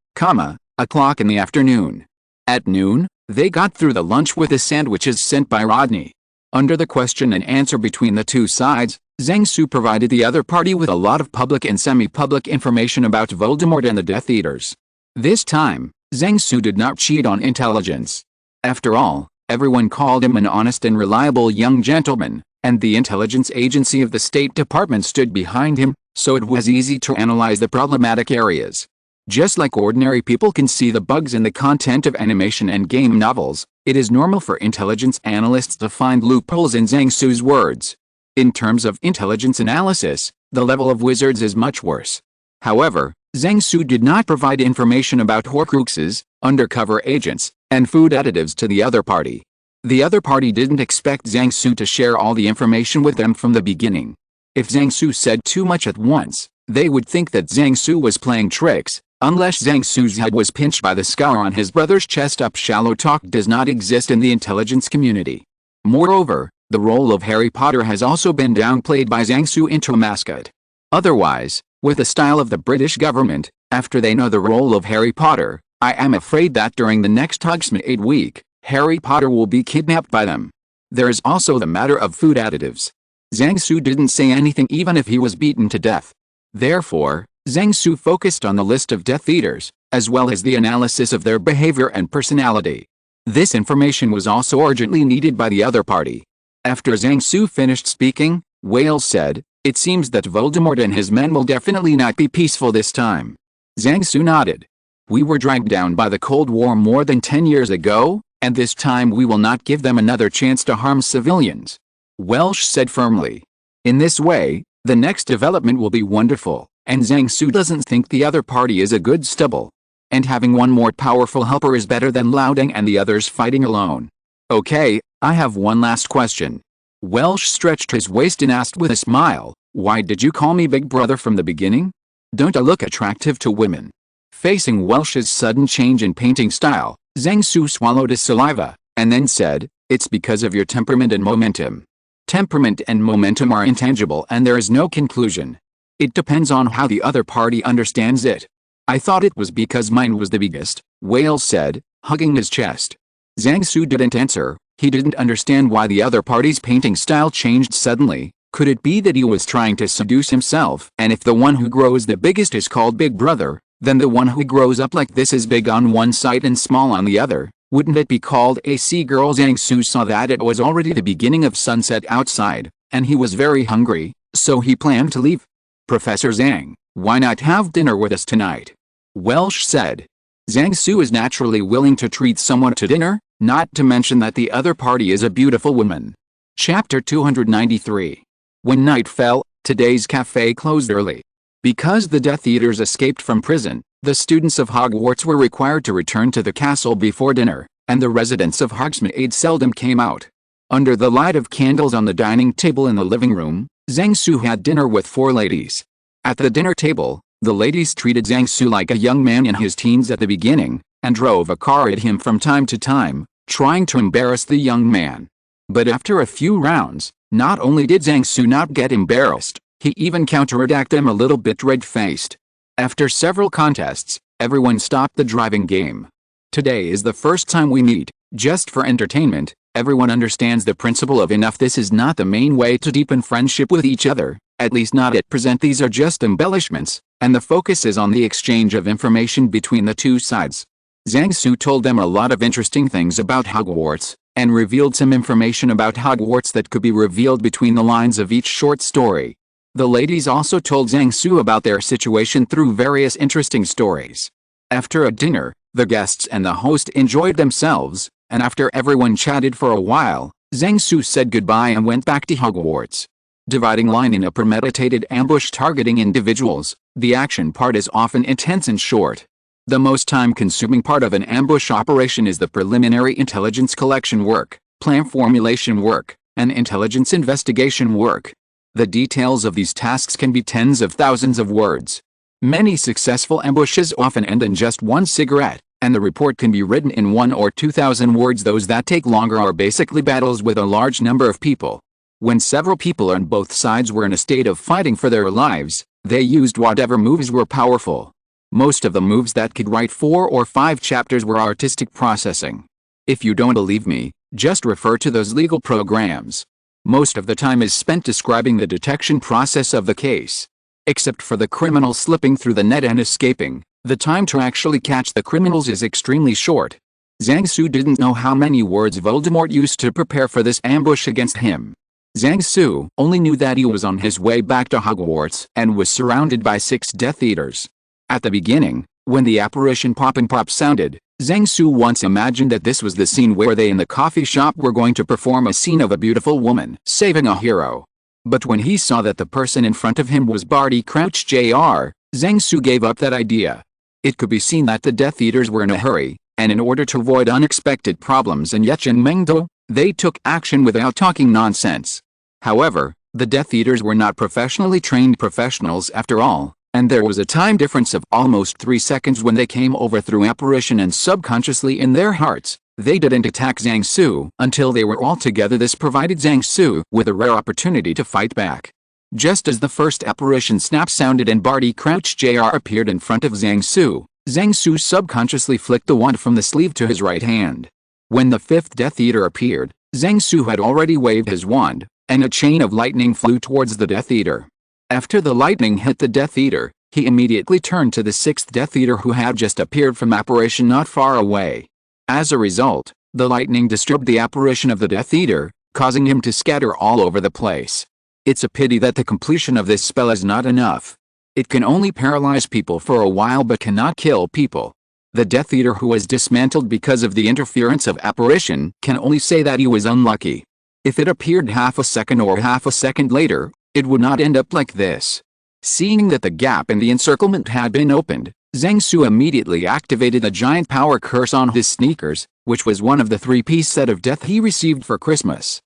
o'clock in the afternoon. At noon, they got through the lunch with the sandwiches sent by Rodney. Under the question and answer between the two sides, Zhang Su provided the other party with a lot of public and semi-public information about Voldemort and the Death Eaters. This time, Zhang Su did not cheat on intelligence. After all, everyone called him an honest and reliable young gentleman, and the intelligence agency of the State Department stood behind him, so it was easy to analyze the problematic areas. Just like ordinary people can see the bugs in the content of animation and game novels, it is normal for intelligence analysts to find loopholes in Zhang Su's words. In terms of intelligence analysis, the level of wizards is much worse. However, Zhang Su did not provide information about Horcruxes, undercover agents, and food additives to the other party. The other party didn't expect Zhang Su to share all the information with them from the beginning. If Zhang Su said too much at once, they would think that Zhang Su was playing tricks. Unless Zhang Su's head was pinched by the scar on his brother's chest up, shallow talk does not exist in the intelligence community. Moreover, the role of Harry Potter has also been downplayed by Zhang Su into a mascot. Otherwise, with the style of the British government, after they know the role of Harry Potter, I am afraid that during the next Hogsmeade week, Harry Potter will be kidnapped by them. There is also the matter of food additives. Zhang Su didn't say anything even if he was beaten to death. Therefore, Zhang Su focused on the list of Death Eaters, as well as the analysis of their behavior and personality. This information was also urgently needed by the other party. After Zhang Su finished speaking, Wales said, "It seems that Voldemort and his men will definitely not be peaceful this time." Zhang Su nodded. "We were dragged down by the Cold War more than 10 years ago, and this time we will not give them another chance to harm civilians," Welsh said firmly. In this way, The next development will be wonderful, and Zhang Su doesn't think the other party is a good stubble. And having one more powerful helper is better than Louding and the others fighting alone. Okay, I have one last question. Welsh stretched his waist and asked with a smile, why did you call me big brother from the beginning? Don't I look attractive to women? Facing Welsh's sudden change in painting style, Zhang Su swallowed his saliva, and then said, it's because of your temperament and momentum. Temperament and momentum are intangible and there is no conclusion. It depends on how the other party understands it. I thought it was because mine was the biggest, Wales said, hugging his chest. Zhang Su didn't answer. He didn't understand why the other party's painting style changed suddenly. Could it be that he was trying to seduce himself? And if the one who grows the biggest is called Big Brother, then the one who grows up like this is big on one side and small on the other. Wouldn't it be called a sea-girl? Zhang Su saw that it was already the beginning of sunset outside, and he was very hungry, so he planned to leave. Professor Zhang, why not have dinner with us tonight? Welsh said. Zhang Su is naturally willing to treat someone to dinner, not to mention that the other party is a beautiful woman. Chapter 293. When night fell, today's cafe closed early. Because the Death Eaters escaped from prison, the students of Hogwarts were required to return to the castle before dinner, and the residents of Hogsmeade seldom came out. Under the light of candles on the dining table in the living room, Zhang Su had dinner with 4 ladies. At the dinner table, the ladies treated Zhang Su like a young man in his teens at the beginning, and drove a car at him from time to time, trying to embarrass the young man. But after a few rounds, not only did Zhang Su not get embarrassed, he even counterattacked them a little bit red-faced. After several contests, everyone stopped the driving game. Today is the first time we meet, just for entertainment. Everyone understands the principle of enough. This is not the main way to deepen friendship with each other, at least not at present. These are just embellishments, and the focus is on the exchange of information between the two sides. Zhang Su told them a lot of interesting things about Hogwarts, and revealed some information about Hogwarts that could be revealed between the lines of each short story. The ladies also told Zhang Su about their situation through various interesting stories. After a dinner, the guests and the host enjoyed themselves, and after everyone chatted for a while, Zhang Su said goodbye and went back to Hogwarts. Dividing line in a premeditated ambush targeting individuals, the action part is often intense and short. The most time-consuming part of an ambush operation is the preliminary intelligence collection work, plan formulation work, and intelligence investigation work. The details of these tasks can be tens of thousands of words. Many successful ambushes often end in just one cigarette, and the report can be written in 1 or 2,000 words. Those that take longer are basically battles with a large number of people. When several people on both sides were in a state of fighting for their lives, they used whatever moves were powerful. Most of the moves that could write 4 or 5 chapters were artistic processing. If you don't believe me, just refer to those legal programs. Most of the time is spent describing the detection process of the case. Except for the criminals slipping through the net and escaping, the time to actually catch the criminals is extremely short. Zhang Su didn't know how many words Voldemort used to prepare for this ambush against him. Zhang Su only knew that he was on his way back to Hogwarts and was surrounded by 6 Death Eaters. At the beginning, when the apparition pop and pop sounded, Zhang Su once imagined that this was the scene where they in the coffee shop were going to perform a scene of a beautiful woman saving a hero. But when he saw that the person in front of him was Barty Crouch Jr., Zhang Su gave up that idea. It could be seen that the Death Eaters were in a hurry, and in order to avoid unexpected problems in Yechen Mengdo, they took action without talking nonsense. However, the Death Eaters were not professionally trained professionals after all, and there was a time difference of almost 3 seconds when they came over through apparition, and subconsciously in their hearts, they didn't attack Zhang Su until they were all together. This provided Zhang Su with a rare opportunity to fight back. Just as the first apparition snap sounded and Barty Crouch Jr. appeared in front of Zhang Su subconsciously flicked the wand from the sleeve to his right hand. When the 5th Death Eater appeared, Zhang Su had already waved his wand, and a chain of lightning flew towards the Death Eater. After the lightning hit the Death Eater, he immediately turned to the 6th Death Eater who had just appeared from apparition not far away. As a result, the lightning disturbed the apparition of the Death Eater, causing him to scatter all over the place. It's a pity that the completion of this spell is not enough. It can only paralyze people for a while but cannot kill people. The Death Eater who was dismantled because of the interference of apparition can only say that he was unlucky. If it appeared half a second or half a second later, It would not end up like this. Seeing that the gap in the encirclement had been opened, Zhang Su immediately activated a giant power curse on his sneakers, which was one of the 3-piece set of death he received for Christmas.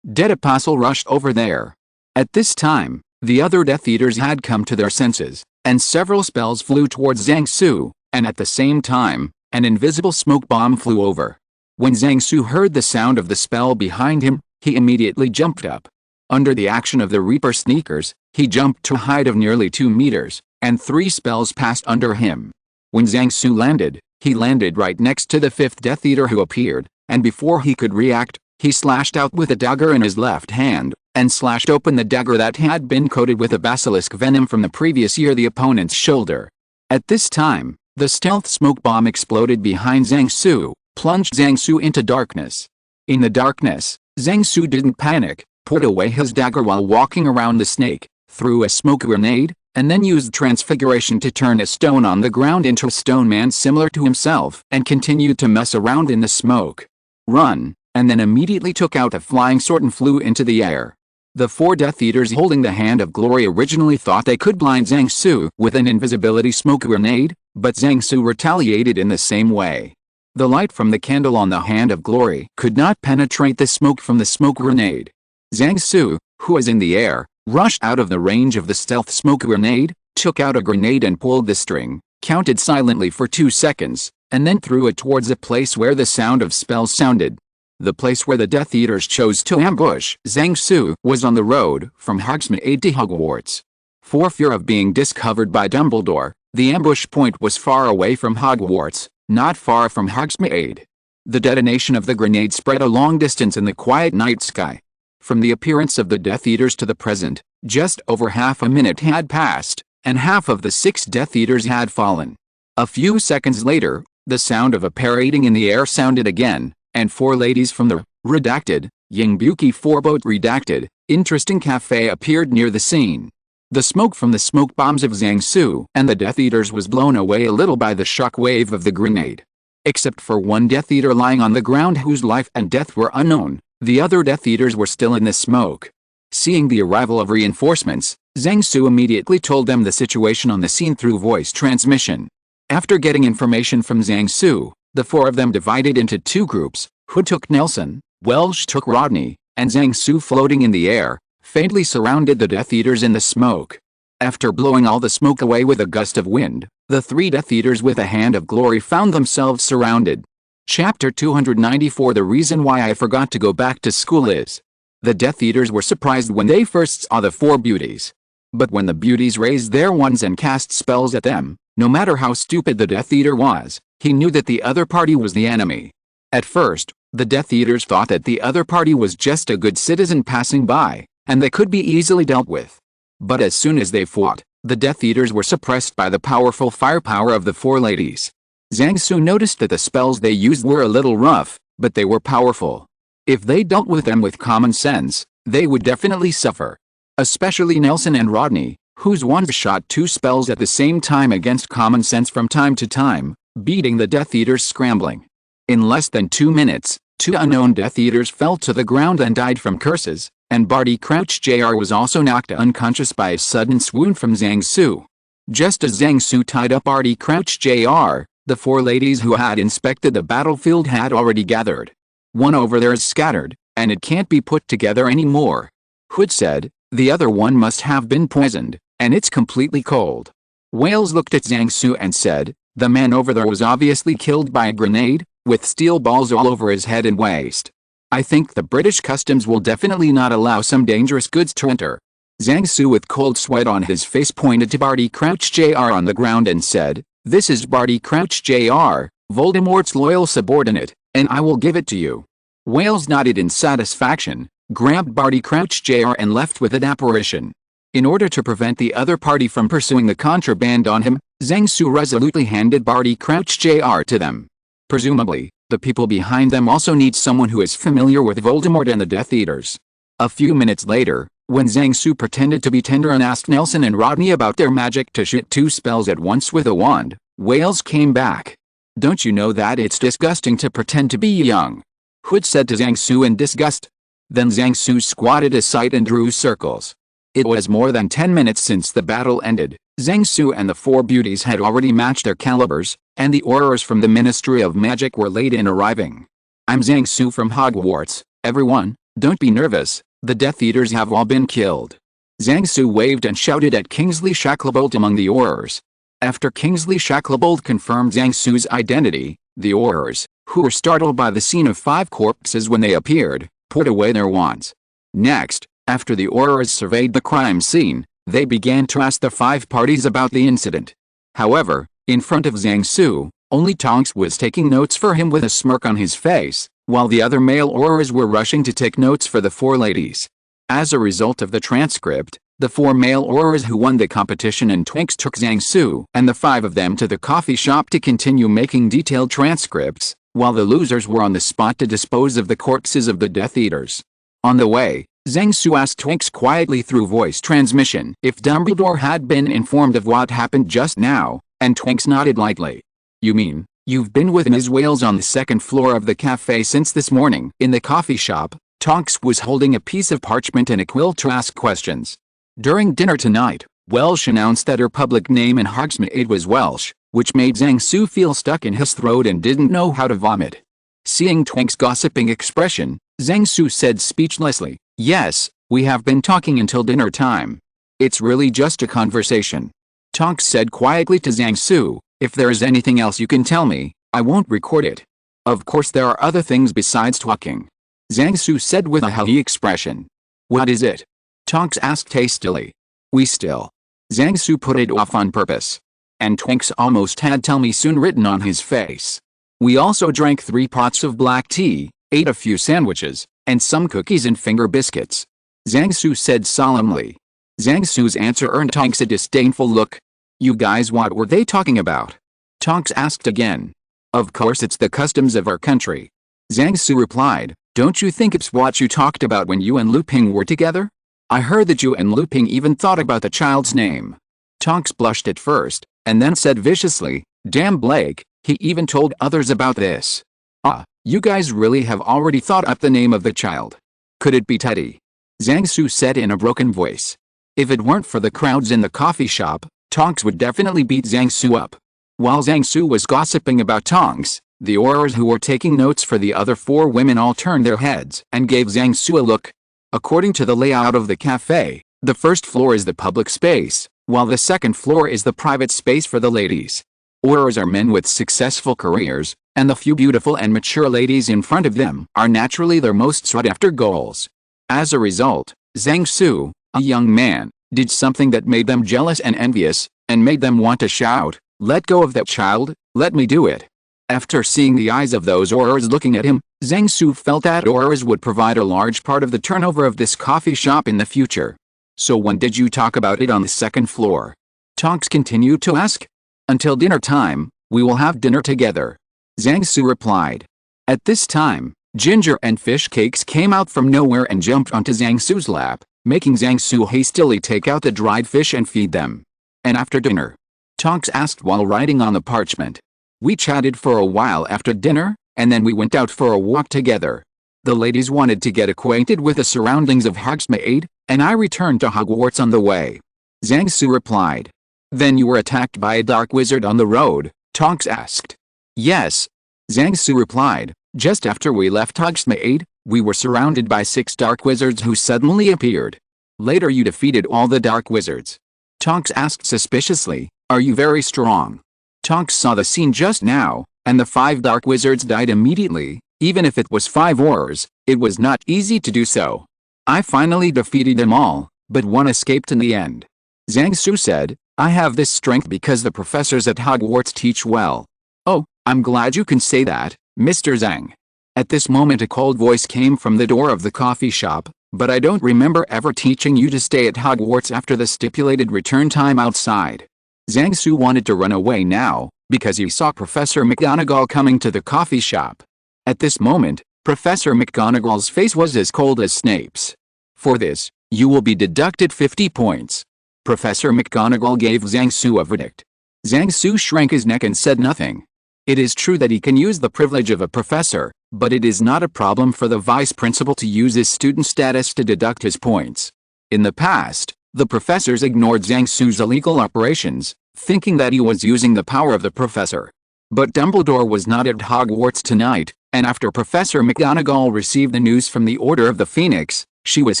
Dead Apostle rushed over there. At this time, the other Death Eaters had come to their senses, and several spells flew towards Zhang Su, and at the same time, an invisible smoke bomb flew over. When Zhang Su heard the sound of the spell behind him, he immediately jumped up. Under the action of the Reaper sneakers, he jumped to a height of nearly 2 meters, and 3 spells passed under him. When Zhang Su landed, he landed right next to the 5th Death Eater who appeared, and before he could react, he slashed out with a dagger in his left hand, and slashed open the dagger that had been coated with a basilisk venom from the previous year the opponent's shoulder. At this time, the stealth smoke bomb exploded behind Zhang Su, plunged Zhang Su into darkness. In the darkness, Zhang Su didn't panic, put away his dagger while walking around the snake, threw a smoke grenade, and then used transfiguration to turn a stone on the ground into a stone man similar to himself and continued to mess around in the smoke. Run, and then immediately took out a flying sword and flew into the air. The 4 Death Eaters holding the Hand of Glory originally thought they could blind Zhang Su with an invisibility smoke grenade, but Zhang Su retaliated in the same way. The light from the candle on the Hand of Glory could not penetrate the smoke from the smoke grenade. Zhang Su, who was in the air, rushed out of the range of the stealth smoke grenade, took out a grenade and pulled the string, counted silently for 2 seconds, and then threw it towards a place where the sound of spells sounded. The place where the Death Eaters chose to ambush Zhang Su was on the road from Hogsmeade to Hogwarts. For fear of being discovered by Dumbledore, the ambush point was far away from Hogwarts, not far from Hogsmeade. The detonation of the grenade spread a long distance in the quiet night sky. From the appearance of the Death Eaters to the present, just over half a minute had passed, and half of the 6 Death Eaters had fallen. A few seconds later, the sound of a parading in the air sounded again, and 4 ladies from the redacted, Yingbuki Forebode redacted, interesting cafe appeared near the scene. The smoke from the smoke bombs of Zhang Su and the Death Eaters was blown away a little by the shock wave of the grenade. Except for 1 Death Eater lying on the ground whose life and death were unknown, the other Death Eaters were still in the smoke. Seeing the arrival of reinforcements, Zhang Su immediately told them the situation on the scene through voice transmission. After getting information from Zhang Su, the 4 of them divided into 2 groups. Hood took Nelson, Welsh took Rodney, and Zhang Su floating in the air, faintly surrounded the Death Eaters in the smoke. After blowing all the smoke away with a gust of wind, the 3 Death Eaters with a Hand of Glory found themselves surrounded. Chapter 294 The reason why I forgot to go back to school is. The Death Eaters were surprised when they first saw the 4 beauties. But when the beauties raised their wands and cast spells at them, no matter how stupid the Death Eater was, he knew that the other party was the enemy. At first, the Death Eaters thought that the other party was just a good citizen passing by, and they could be easily dealt with. But as soon as they fought, the Death Eaters were suppressed by the powerful firepower of the 4 ladies. Zhang Su noticed that the spells they used were a little rough, but they were powerful. If they dealt with them with common sense, they would definitely suffer. Especially Nelson and Rodney, whose wands shot 2 spells at the same time against common sense from time to time, beating the Death Eaters scrambling. In less than 2 minutes, 2 unknown Death Eaters fell to the ground and died from curses, and Barty Crouch Jr. was also knocked unconscious by a sudden swoon from Zhang Su. Just as Zhang Su tied up Barty Crouch Jr., the 4 ladies who had inspected the battlefield had already gathered. One over there is scattered, and it can't be put together anymore. Hood said, the other one must have been poisoned, and it's completely cold. Wales looked at Zhang Su and said, the man over there was obviously killed by a grenade, with steel balls all over his head and waist. I think the British customs will definitely not allow some dangerous goods to enter. Zhang Su with cold sweat on his face pointed to Barty Crouch Jr. on the ground and said, this is Barty Crouch Jr., Voldemort's loyal subordinate, and I will give it to you. Wales nodded in satisfaction, grabbed Barty Crouch Jr. and left with an apparition. In order to prevent the other party from pursuing the contraband on him, Zhang Su resolutely handed Barty Crouch Jr. to them. Presumably, the people behind them also need someone who is familiar with Voldemort and the Death Eaters. A few minutes later, when Zhang Su pretended to be tender and asked Nelson and Rodney about their magic to shoot 2 spells at once with a wand, Wales came back. Don't you know that it's disgusting to pretend to be young? Hood said to Zhang Su in disgust. Then Zhang Su squatted aside and drew circles. It was more than 10 minutes since the battle ended. Zhang Su and the four beauties had already matched their calibers, and the orders from the Ministry of Magic were late in arriving. I'm Zhang Su from Hogwarts. Everyone, don't be nervous, the Death Eaters have all been killed. Zhang Su waved and shouted at Kingsley Shacklebolt among the Aurors. After Kingsley Shacklebolt confirmed Zhang Su's identity, the Aurors, who were startled by the scene of 5 corpses when they appeared, put away their wands. Next, after the Aurors surveyed the crime scene, they began to ask the 5 parties about the incident. However, in front of Zhang Su, only Tonks was taking notes for him with a smirk on his face, while the other male Aurors were rushing to take notes for the 4 ladies. As a result of the transcript, the 4 male Aurors who won the competition and Twinks took Zhang Su and the 5 of them to the coffee shop to continue making detailed transcripts, while the losers were on the spot to dispose of the corpses of the Death Eaters. On the way, Zhang Su asked Twinks quietly through voice transmission if Dumbledore had been informed of what happened just now, and Twinks nodded lightly. You mean, you've been with Ms. Wales on the 2nd floor of the cafe since this morning? In the coffee shop, Tonks was holding a piece of parchment and a quill to ask questions. During dinner tonight, Welsh announced that her public name in Hogsmeade was Welsh, which made Zhang Su feel stuck in his throat and didn't know how to vomit. Seeing Twink's gossiping expression, Zhang Su said speechlessly, "Yes, we have been talking until dinner time. It's really just a conversation." Tonks said quietly to Zhang Su, "If there is anything else you can tell me, I won't record it." "Of course there are other things besides talking," Zhang Su said with a happy expression. "What is it?" Tonks asked hastily. "We still." Zhang Su put it off on purpose. And Twinks almost had "tell me soon" written on his face. "We also drank 3 pots of black tea, ate a few sandwiches, and some cookies and finger biscuits," Zhang Su said solemnly. Zhang Su's answer earned Tonks a disdainful look. "You guys, what were they talking about?" Tonks asked again. "Of course it's the customs of our country," Zhang Su replied. "Don't you think it's what you talked about when you and Lupin were together? I heard that you and Lupin even thought about the child's name." Tonks blushed at first, and then said viciously, "Damn Blake, he even told others about this. Ah, you guys really have already thought up the name of the child. Could it be Teddy?" Zhang Su said in a broken voice. If it weren't for the crowds in the coffee shop, Tonks would definitely beat Zhang Su up. While Zhang Su was gossiping about Tonks, the Aurors who were taking notes for the other 4 women all turned their heads and gave Zhang Su a look. According to the layout of the cafe, the 1st floor is the public space, while the 2nd floor is the private space for the ladies. Aurors are men with successful careers, and the few beautiful and mature ladies in front of them are naturally their most sought-after goals. As a result, Zhang Su, a young man, did something that made them jealous and envious, and made them want to shout, "Let go of that child, let me do it." After seeing the eyes of those Aurors looking at him, Zhang Su felt that Aurors would provide a large part of the turnover of this coffee shop in the future. "So when did you talk about it on the 2nd floor?" Tonks continued to ask. "Until dinner time, we will have dinner together," Zhang Su replied. At this time, ginger and fish cakes came out from nowhere and jumped onto Zhang Su's lap, making Zhang Su hastily take out the dried fish and feed them. "And after dinner?" Tonks asked while writing on the parchment. "We chatted for a while after dinner, and then we went out for a walk together. The ladies wanted to get acquainted with the surroundings of Hogsmeade, and I returned to Hogwarts on the way," Zhang Su replied. "Then you were attacked by a dark wizard on the road?" Tonks asked. "Yes," Zhang Su replied. "Just after we left Hogsmeade, we were surrounded by 6 dark wizards who suddenly appeared. Later you defeated all the dark wizards." Tonks asked suspiciously, "Are you very strong?" Tonks saw the scene just now, and the 5 dark wizards died immediately. Even if it was 5 Aurors, it was not easy to do so. "I finally defeated them all, but one escaped in the end," Zhang Su said. "I have this strength because the professors at Hogwarts teach well." "Oh, I'm glad you can say that, Mr. Zhang." At this moment a cold voice came from the door of the coffee shop, "But I don't remember ever teaching you to stay at Hogwarts after the stipulated return time outside." Zhang Su wanted to run away now, because he saw Professor McGonagall coming to the coffee shop. At this moment, Professor McGonagall's face was as cold as Snape's. "For this, you will be deducted 50 points. Professor McGonagall gave Zhang Su a verdict. Zhang Su shrank his neck and said nothing. It is true that he can use the privilege of a professor, but it is not a problem for the vice principal to use his student status to deduct his points. In the past, The professors ignored Zhang Su's illegal operations, thinking that he was using the power of the professor. But Dumbledore was not at Hogwarts tonight, and after Professor McGonagall received the news from the Order of the Phoenix, she was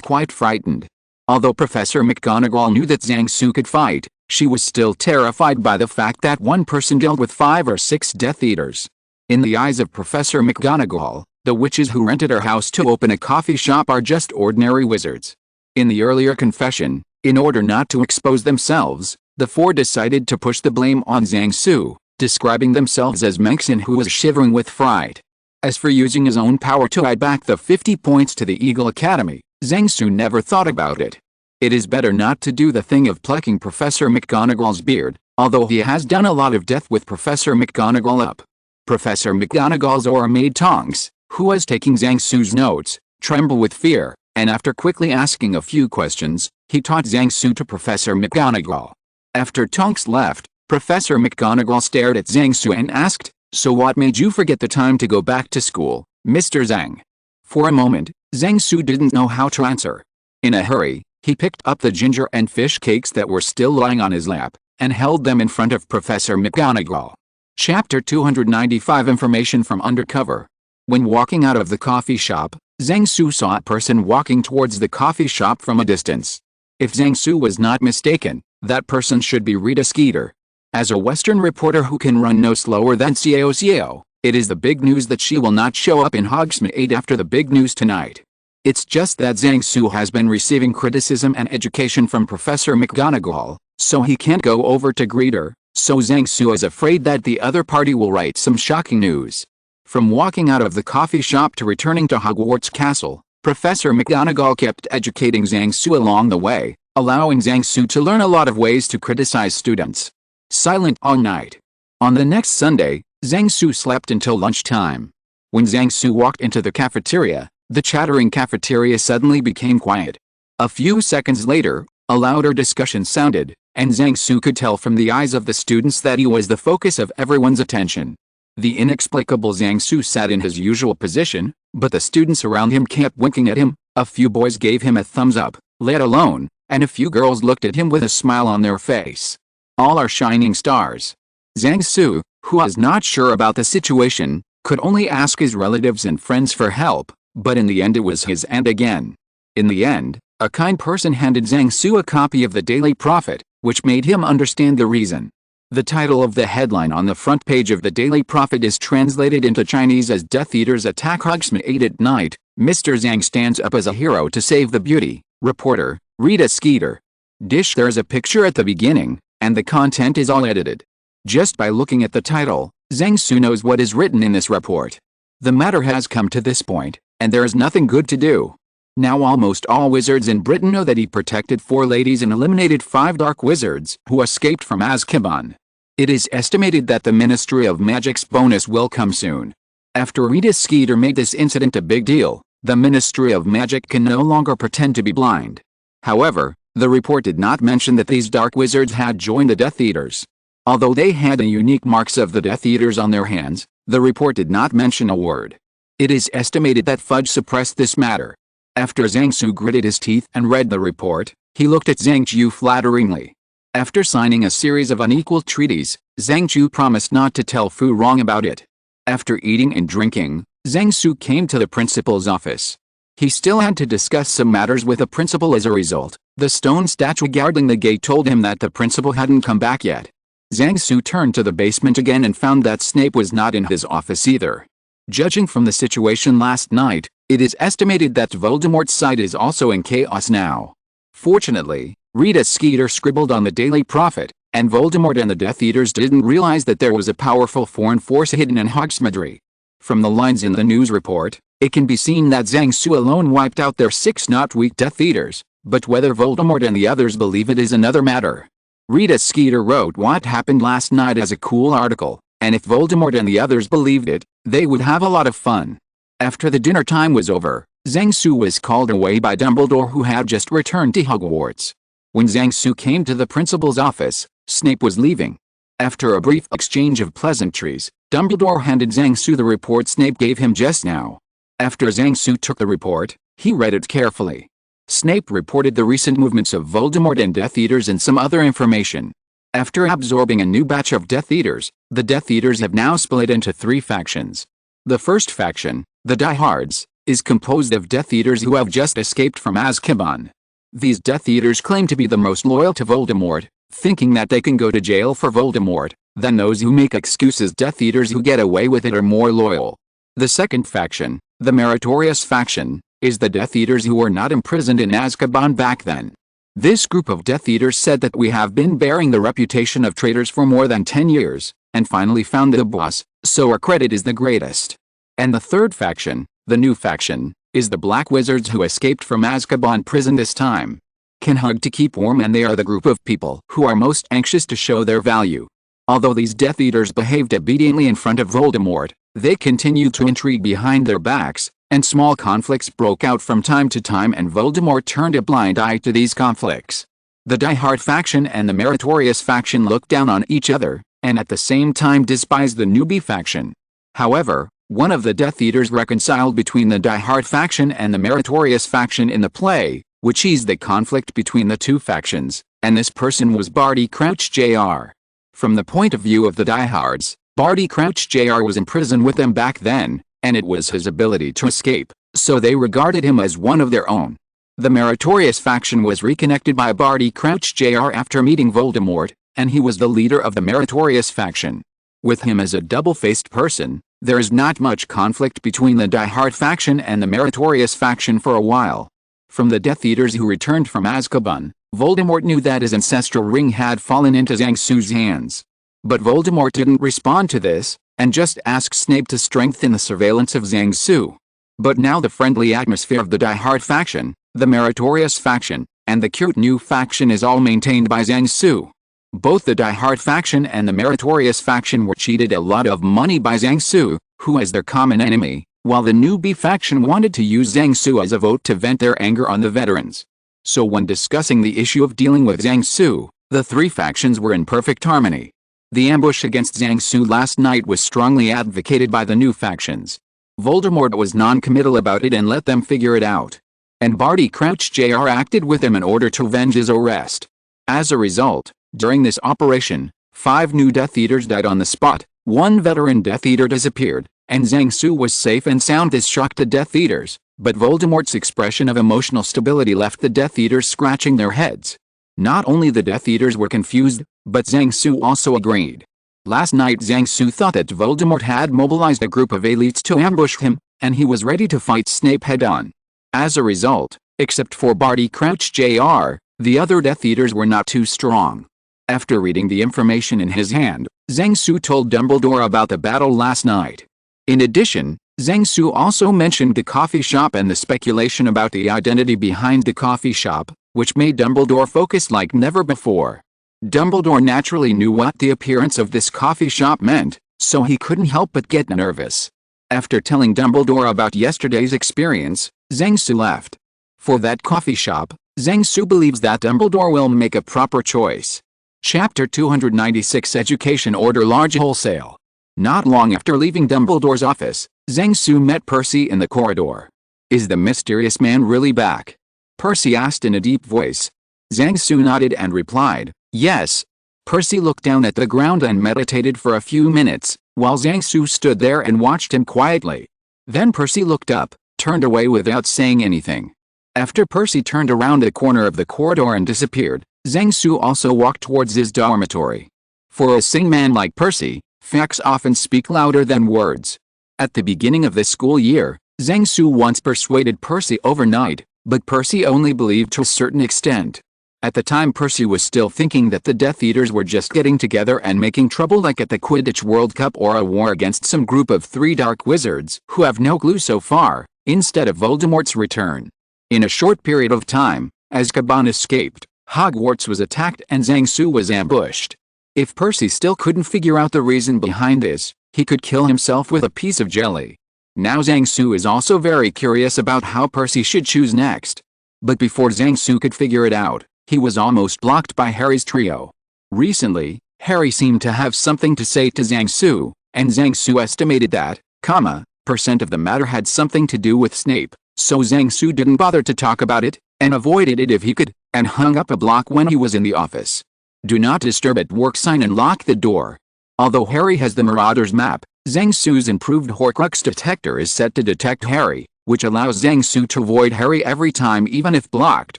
quite frightened. Although Professor McGonagall knew that Zhang Su could fight, she was still terrified by the fact that one person dealt with 5 or 6 Death Eaters. In the eyes of Professor McGonagall, the witches who rented her house to open a coffee shop are just ordinary wizards. In the earlier confession, in order not to expose themselves, the 4 decided to push the blame on Zhang Su, describing themselves as Mengxin who was shivering with fright. As for using his own power to add back the 50 points to the Eagle Academy, Zhang Su never thought about it. It is better not to do the thing of plucking Professor McGonagall's beard, although he has done a lot of death with Professor McGonagall up. Professor McGonagall's aura made Tonks, who was taking Zhang Su's notes, tremble with fear, and after quickly asking a few questions, he taught Zhang Su to Professor McGonagall. After Tonks left, Professor McGonagall stared at Zhang Su and asked, "So what made you forget the time to go back to school, Mr. Zhang?" For a moment, Zhang Su didn't know how to answer. In a hurry, he picked up the ginger and fish cakes that were still lying on his lap, and held them in front of Professor McGonagall. Chapter 295 Information from Undercover. When walking out of the coffee shop, Zhang Su saw a person walking towards the coffee shop from a distance. If Zhang Su was not mistaken, that person should be Rita Skeeter. As a Western reporter who can run no slower than Xiao, it is the big news that she will not show up in Hogsmeade after the big news tonight. It's just that Zhang Su has been receiving criticism and education from Professor McGonagall, so he can't go over to greet her, so Zhang Su is afraid that the other party will write some shocking news. From walking out of the coffee shop to returning to Hogwarts Castle, Professor McGonagall kept educating Zhang Su along the way, allowing Zhang Su to learn a lot of ways to criticize students. Silent all night. On the next Sunday, Zhang Su slept until lunchtime. When Zhang Su walked into the cafeteria, the chattering cafeteria suddenly became quiet. A few seconds later, a louder discussion sounded, and Zhang Su could tell from the eyes of the students that he was the focus of everyone's attention. The inexplicable Zhang Su sat in his usual position, but the students around him kept winking at him, a few boys gave him a thumbs up, let alone, and a few girls looked at him with a smile on their face. All are shining stars. Zhang Su, who was not sure about the situation, could only ask his relatives and friends for help, but in the end it was his end again. In the end, a kind person handed Zhang Su a copy of the Daily Prophet, which made him understand the reason. The title of the headline on the front page of the Daily Prophet is translated into Chinese as Death Eaters Attack Hogsmeade at Night. Mr. Zhang stands up as a hero to save the beauty. Reporter, Rita Skeeter. There's a picture at the beginning, and the content is all edited. Just by looking at the title, Zhang Su knows what is written in this report. The matter has come to this point, and there is nothing good to do. Now almost all wizards in Britain know that he protected 4 ladies and eliminated 5 dark wizards who escaped from Azkaban. It is estimated that the Ministry of Magic's bonus will come soon. After Rita Skeeter made this incident a big deal, the Ministry of Magic can no longer pretend to be blind. However, the report did not mention that these dark wizards had joined the Death Eaters. Although they had the unique marks of the Death Eaters on their hands, the report did not mention a word. It is estimated that Fudge suppressed this matter. After Zhang Su gritted his teeth and read the report, he looked at Zhang Chu flatteringly. After signing a series of unequal treaties, Zhang Chu promised not to tell Fu Rong about it. After eating and drinking, Zhang Su came to the principal's office. He still had to discuss some matters with the principal. As a result, the stone statue guarding the gate told him that the principal hadn't come back yet. Zhang Su turned to the basement again and found that Snape was not in his office either. Judging from the situation last night, it is estimated that Voldemort's side is also in chaos now. Fortunately, Rita Skeeter scribbled on the Daily Prophet, and Voldemort and the Death Eaters didn't realize that there was a powerful foreign force hidden in Hogsmeade. From the lines in the news report, it can be seen that Zhang Su alone wiped out their 6 not weak Death Eaters, but whether Voldemort and the others believe it is another matter. Rita Skeeter wrote what happened last night as a cool article, and if Voldemort and the others believed it, they would have a lot of fun. After the dinner time was over, Zhang Su was called away by Dumbledore, who had just returned to Hogwarts. When Zhang Su came to the principal's office, Snape was leaving. After a brief exchange of pleasantries, Dumbledore handed Zhang Su the report Snape gave him just now. After Zhang Su took the report, he read it carefully. Snape reported the recent movements of Voldemort and Death Eaters and some other information. After absorbing a new batch of Death Eaters, the Death Eaters have now split into 3 factions. The first faction, the Diehards, is composed of Death Eaters who have just escaped from Azkaban. These Death Eaters claim to be the most loyal to Voldemort, thinking that they can go to jail for Voldemort. Then those who make excuses, Death Eaters who get away with it, are more loyal. The second faction, the Meritorious faction, is the Death Eaters who were not imprisoned in Azkaban back then. This group of Death Eaters said that we have been bearing the reputation of traitors for more than 10 years, and finally found the boss, so our credit is the greatest. And the third faction, the new faction, is the Black Wizards who escaped from Azkaban prison this time. Can hug to keep warm, and they are the group of people who are most anxious to show their value. Although these Death Eaters behaved obediently in front of Voldemort, they continued to intrigue behind their backs, and small conflicts broke out from time to time, and Voldemort turned a blind eye to these conflicts. The Die-Hard faction and the Meritorious faction looked down on each other, and at the same time despised the newbie faction. However, one of the Death Eaters reconciled between the Die-Hard faction and the Meritorious faction in the play, which eased the conflict between the two factions, and this person was Barty Crouch Jr. From the point of view of the Diehards, Barty Crouch Jr. was in prison with them back then, and it was his ability to escape, so they regarded him as one of their own. The Meritorious faction was reconnected by Barty Crouch Jr. after meeting Voldemort, and he was the leader of the Meritorious faction. With him as a double-faced person, there is not much conflict between the Die-Hard faction and the Meritorious faction for a while. From the Death Eaters who returned from Azkaban, Voldemort knew that his ancestral ring had fallen into Zhang Su's hands. But Voldemort didn't respond to this, and just asked Snape to strengthen the surveillance of Zhang Su. But now the friendly atmosphere of the Die-Hard faction, the Meritorious faction, and the cute new faction is all maintained by Zhang Su. Both the Die-Hard faction and the Meritorious faction were cheated a lot of money by Zhang Su, who is their common enemy, while the newbie faction wanted to use Zhang Su as a vote to vent their anger on the veterans. So when discussing the issue of dealing with Zhang Su, the 3 factions were in perfect harmony. The ambush against Zhang Su last night was strongly advocated by the new factions. Voldemort was non-committal about it and let them figure it out. And Barty Crouch Jr. acted with him in order to avenge his arrest. As a result, during this operation, 5 new Death Eaters died on the spot, 1 veteran Death Eater disappeared, and Zhang Su was safe and sound. This shocked the Death Eaters, but Voldemort's expression of emotional stability left the Death Eaters scratching their heads. Not only the Death Eaters were confused, but Zhang Su also agreed. Last night Zhang Su thought that Voldemort had mobilized a group of elites to ambush him, and he was ready to fight Snape head-on. As a result, except for Barty Crouch Jr., the other Death Eaters were not too strong. After reading the information in his hand, Zhang Su told Dumbledore about the battle last night. In addition, Zhang Su also mentioned the coffee shop and the speculation about the identity behind the coffee shop, which made Dumbledore focus like never before. Dumbledore naturally knew what the appearance of this coffee shop meant, so he couldn't help but get nervous. After telling Dumbledore about yesterday's experience, Zhang Su left. For that coffee shop, Zhang Su believes that Dumbledore will make a proper choice. Chapter 296 Education Order Large Wholesale. Not long after leaving Dumbledore's office, Zhang Su met Percy in the corridor. Is the mysterious man really back? Percy asked in a deep voice. Zhang Su nodded and replied, yes. Percy looked down at the ground and meditated for a few minutes, while Zhang Su stood there and watched him quietly. Then Percy looked up, turned away without saying anything. After Percy turned around the corner of the corridor and disappeared, Zhang Su also walked towards his dormitory. For a sane man like Percy, facts often speak louder than words. At the beginning of the school year, Zhang Su once persuaded Percy overnight, but Percy only believed to a certain extent. At the time Percy was still thinking that the Death Eaters were just getting together and making trouble like at the Quidditch World Cup or a war against some group of 3 dark wizards who have no clue so far, instead of Voldemort's return. In a short period of time, Azkaban escaped, Hogwarts was attacked and Zhang Su was ambushed. If Percy still couldn't figure out the reason behind this, he could kill himself with a piece of jelly. Now Zhang Su is also very curious about how Percy should choose next. But before Zhang Su could figure it out, he was almost blocked by Harry's trio. Recently, Harry seemed to have something to say to Zhang Su, and Zhang Su estimated that, % of the matter had something to do with Snape, so Zhang Su didn't bother to talk about it, and avoided it if he could, and hung up a block when he was in the office. Do not disturb at work sign and lock the door. Although Harry has the Marauder's map, Zhang Su's improved Horcrux detector is set to detect Harry, which allows Zhang Su to avoid Harry every time even if blocked.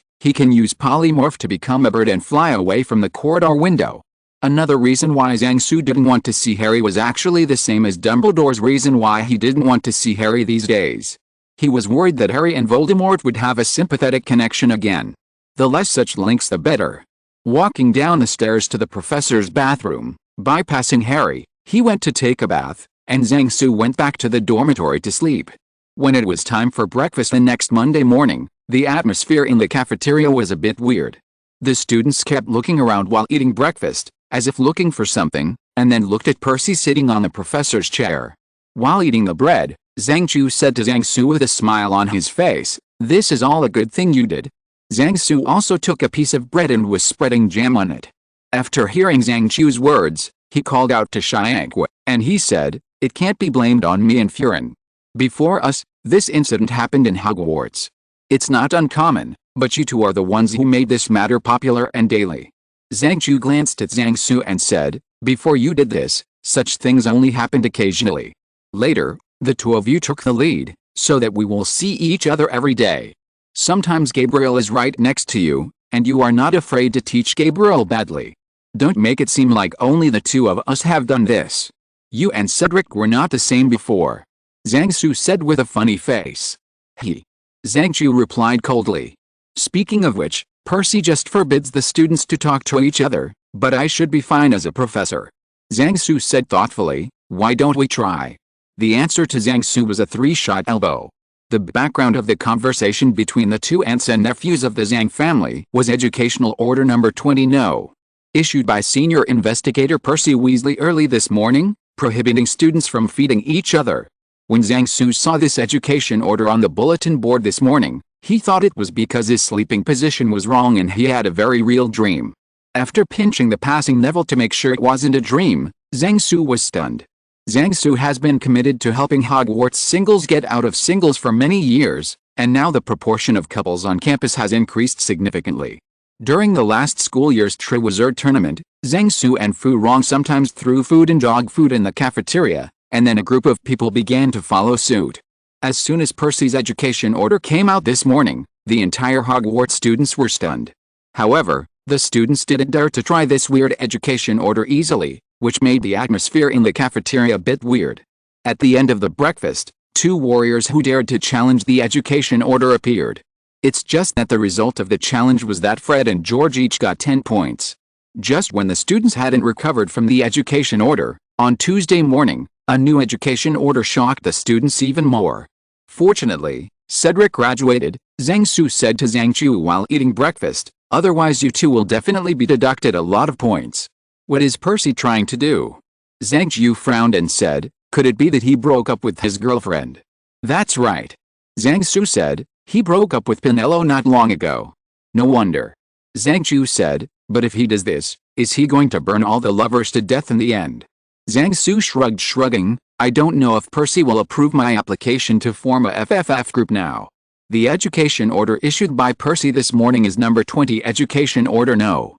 He can use polymorph to become a bird and fly away from the corridor window. Another reason why Zhang Su didn't want to see Harry was actually the same as Dumbledore's reason why he didn't want to see Harry these days. He was worried that Harry and Voldemort would have a sympathetic connection again. The less such links the better. Walking down the stairs to the professor's bathroom, bypassing Harry, he went to take a bath, and Zhang Su went back to the dormitory to sleep. When it was time for breakfast the next Monday morning, the atmosphere in the cafeteria was a bit weird. The students kept looking around while eating breakfast, as if looking for something, and then looked at Percy sitting on the professor's chair. While eating the bread, Zhang Chu said to Zhang Su with a smile on his face, "This is all a good thing you did." Zhang Su also took a piece of bread and was spreading jam on it. After hearing Zhang Chu's words, he called out to Xianghua, and he said, "It can't be blamed on me and Furin. Before us, this incident happened in Hogwarts. It's not uncommon, but you two are the ones who made this matter popular and daily." Zhang Chu glanced at Zhang Su and said, "Before you did this, such things only happened occasionally. Later, the two of you took the lead, so that we will see each other every day. Sometimes Gabriel is right next to you, and you are not afraid to teach Gabriel badly. Don't make it seem like only the two of us have done this. You and Cedric were not the same before," Zhang Su said with a funny face. Zhang Chu replied coldly. "Speaking of which, Percy just forbids the students to talk to each other, but I should be fine as a professor." Zhang Su said thoughtfully, "Why don't we try?" The answer to Zhang Su was a three-shot elbow. The background of the conversation between the two aunts and nephews of the Zhang family was Educational Order Number 20 No. Issued by Senior Investigator Percy Weasley early this morning, prohibiting students from feeding each other. When Zhang Su saw this education order on the bulletin board this morning, he thought it was because his sleeping position was wrong and he had a very real dream. After pinching the passing Neville to make sure it wasn't a dream, Zhang Su was stunned. Zhang Su has been committed to helping Hogwarts singles get out of singles for many years, and now the proportion of couples on campus has increased significantly. During the last school year's Triwizard Tournament, Zhang Su and Fu Rong sometimes threw food and dog food in the cafeteria, and then a group of people began to follow suit. As soon as Percy's education order came out this morning, the entire Hogwarts students were stunned. However, the students didn't dare to try this weird education order easily, which made the atmosphere in the cafeteria a bit weird. At the end of the breakfast, two warriors who dared to challenge the education order appeared. It's just that the result of the challenge was that Fred and George each got 10 points. Just when the students hadn't recovered from the education order, on Tuesday morning, a new education order shocked the students even more. Fortunately, Cedric graduated, Zhang Su said to Zhang Chu while eating breakfast, "Otherwise you two will definitely be deducted a lot of points." "What is Percy trying to do?" Zhang Chu frowned and said, "Could it be that he broke up with his girlfriend?" "That's right," Zhang Su said, "he broke up with Pinello not long ago." "No wonder," Zhang Chu said, "but if he does this, is he going to burn all the lovers to death in the end?" Zhang Su shrugged, shrugging, "I don't know if Percy will approve my application to form a FFF group now." The education order issued by Percy this morning is number 20 Education Order No.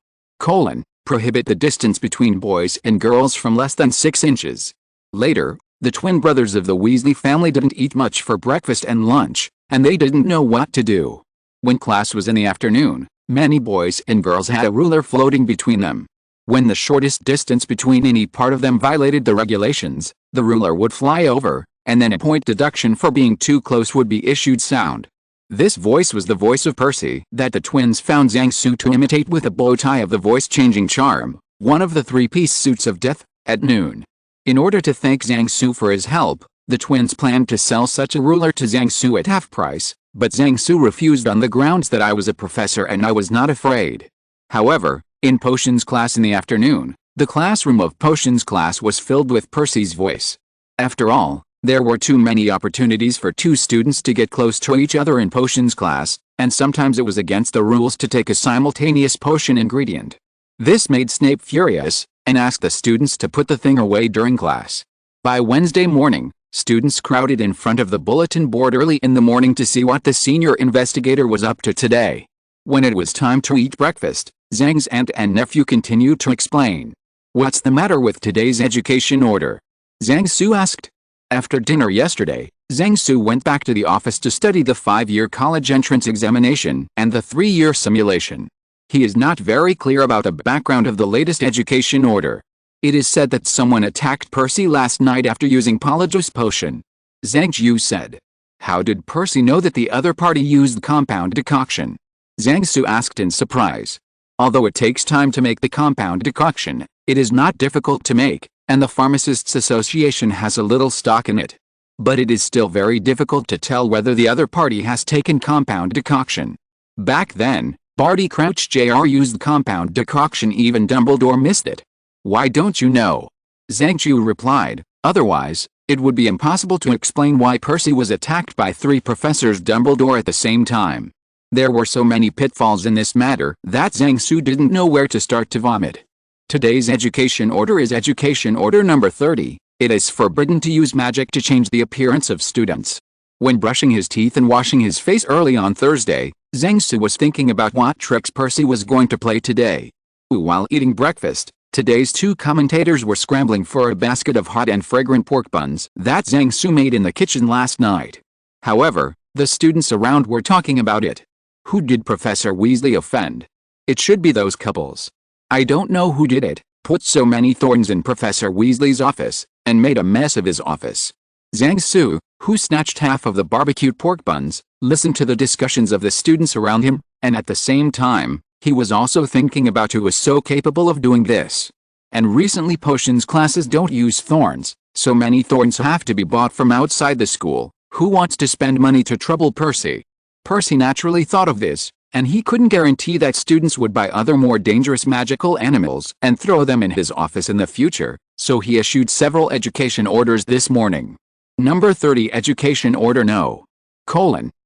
Prohibit the distance between boys and girls from less than 6 inches. Later, the twin brothers of the Weasley family didn't eat much for breakfast and lunch, and they didn't know what to do. When class was in the afternoon, many boys and girls had a ruler floating between them. When the shortest distance between any part of them violated the regulations, the ruler would fly over, and then a point deduction for being too close would be issued sound. This voice was the voice of Percy that the twins found Zhang Su to imitate with a bow tie of the voice-changing charm, one of the 3-piece suits of death, at noon. In order to thank Zhang Su for his help, the twins planned to sell such a ruler to Zhang Su at half price, but Zhang Su refused on the grounds that I was a professor and I was not afraid. However, in potions class in the afternoon, the classroom of potions class was filled with Percy's voice. After all, there were too many opportunities for two students to get close to each other in potions class, and sometimes it was against the rules to take a simultaneous potion ingredient. This made Snape furious, and asked the students to put the thing away during class. By Wednesday morning, students crowded in front of the bulletin board early in the morning to see what the senior investigator was up to today. When it was time to eat breakfast, Zhang's aunt and nephew continued to explain. "What's the matter with today's education order?" Zhang Su asked. After dinner yesterday, Zhang Su went back to the office to study the 5-year college entrance examination and the 3-year simulation. He is not very clear about the background of the latest education order. It is said that someone attacked Percy last night after using Polyjuice potion. Zhang Yu said. How did Percy know that the other party used compound decoction? Zhang Su asked in surprise. Although it takes time to make the compound decoction, it is not difficult to make, and the Pharmacists Association has a little stock in it. But it is still very difficult to tell whether the other party has taken compound decoction. Back then, Barty Crouch Jr. used compound decoction, even Dumbledore missed it. Why don't you know? Zhang Chu replied, otherwise, it would be impossible to explain why Percy was attacked by 3 Professors Dumbledore at the same time. There were so many pitfalls in this matter that Zhang Su didn't know where to start to vomit. Today's education order is Education Order number 30. It is forbidden to use magic to change the appearance of students. When brushing his teeth and washing his face early on Thursday, Zhang Su was thinking about what tricks Percy was going to play today. While eating breakfast, today's 2 commentators were scrambling for a basket of hot and fragrant pork buns that Zhang Su made in the kitchen last night. However, the students around were talking about it. Who did Professor Weasley offend? It should be those couples. I don't know who did it, put so many thorns in Professor Weasley's office, and made a mess of his office. Zhang Su, who snatched half of the barbecued pork buns, listened to the discussions of the students around him, and at the same time, he was also thinking about who was so capable of doing this. And recently potions classes don't use thorns, so many thorns have to be bought from outside the school. Who wants to spend money to trouble Percy? Percy naturally thought of this, and he couldn't guarantee that students would buy other more dangerous magical animals and throw them in his office in the future, so he issued several education orders this morning. Number 30 Education Order No.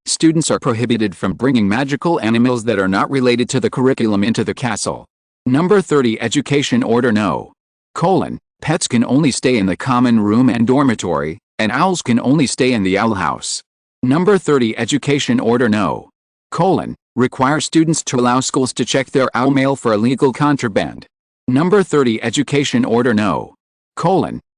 Students are prohibited from bringing magical animals that are not related to the curriculum into the castle. Number 30 Education Order No. Pets can only stay in the common room and dormitory, and owls can only stay in the owl house. Number 30 Education Order No. Require students to allow schools to check their owl mail for illegal contraband. Number 30 Education Order No.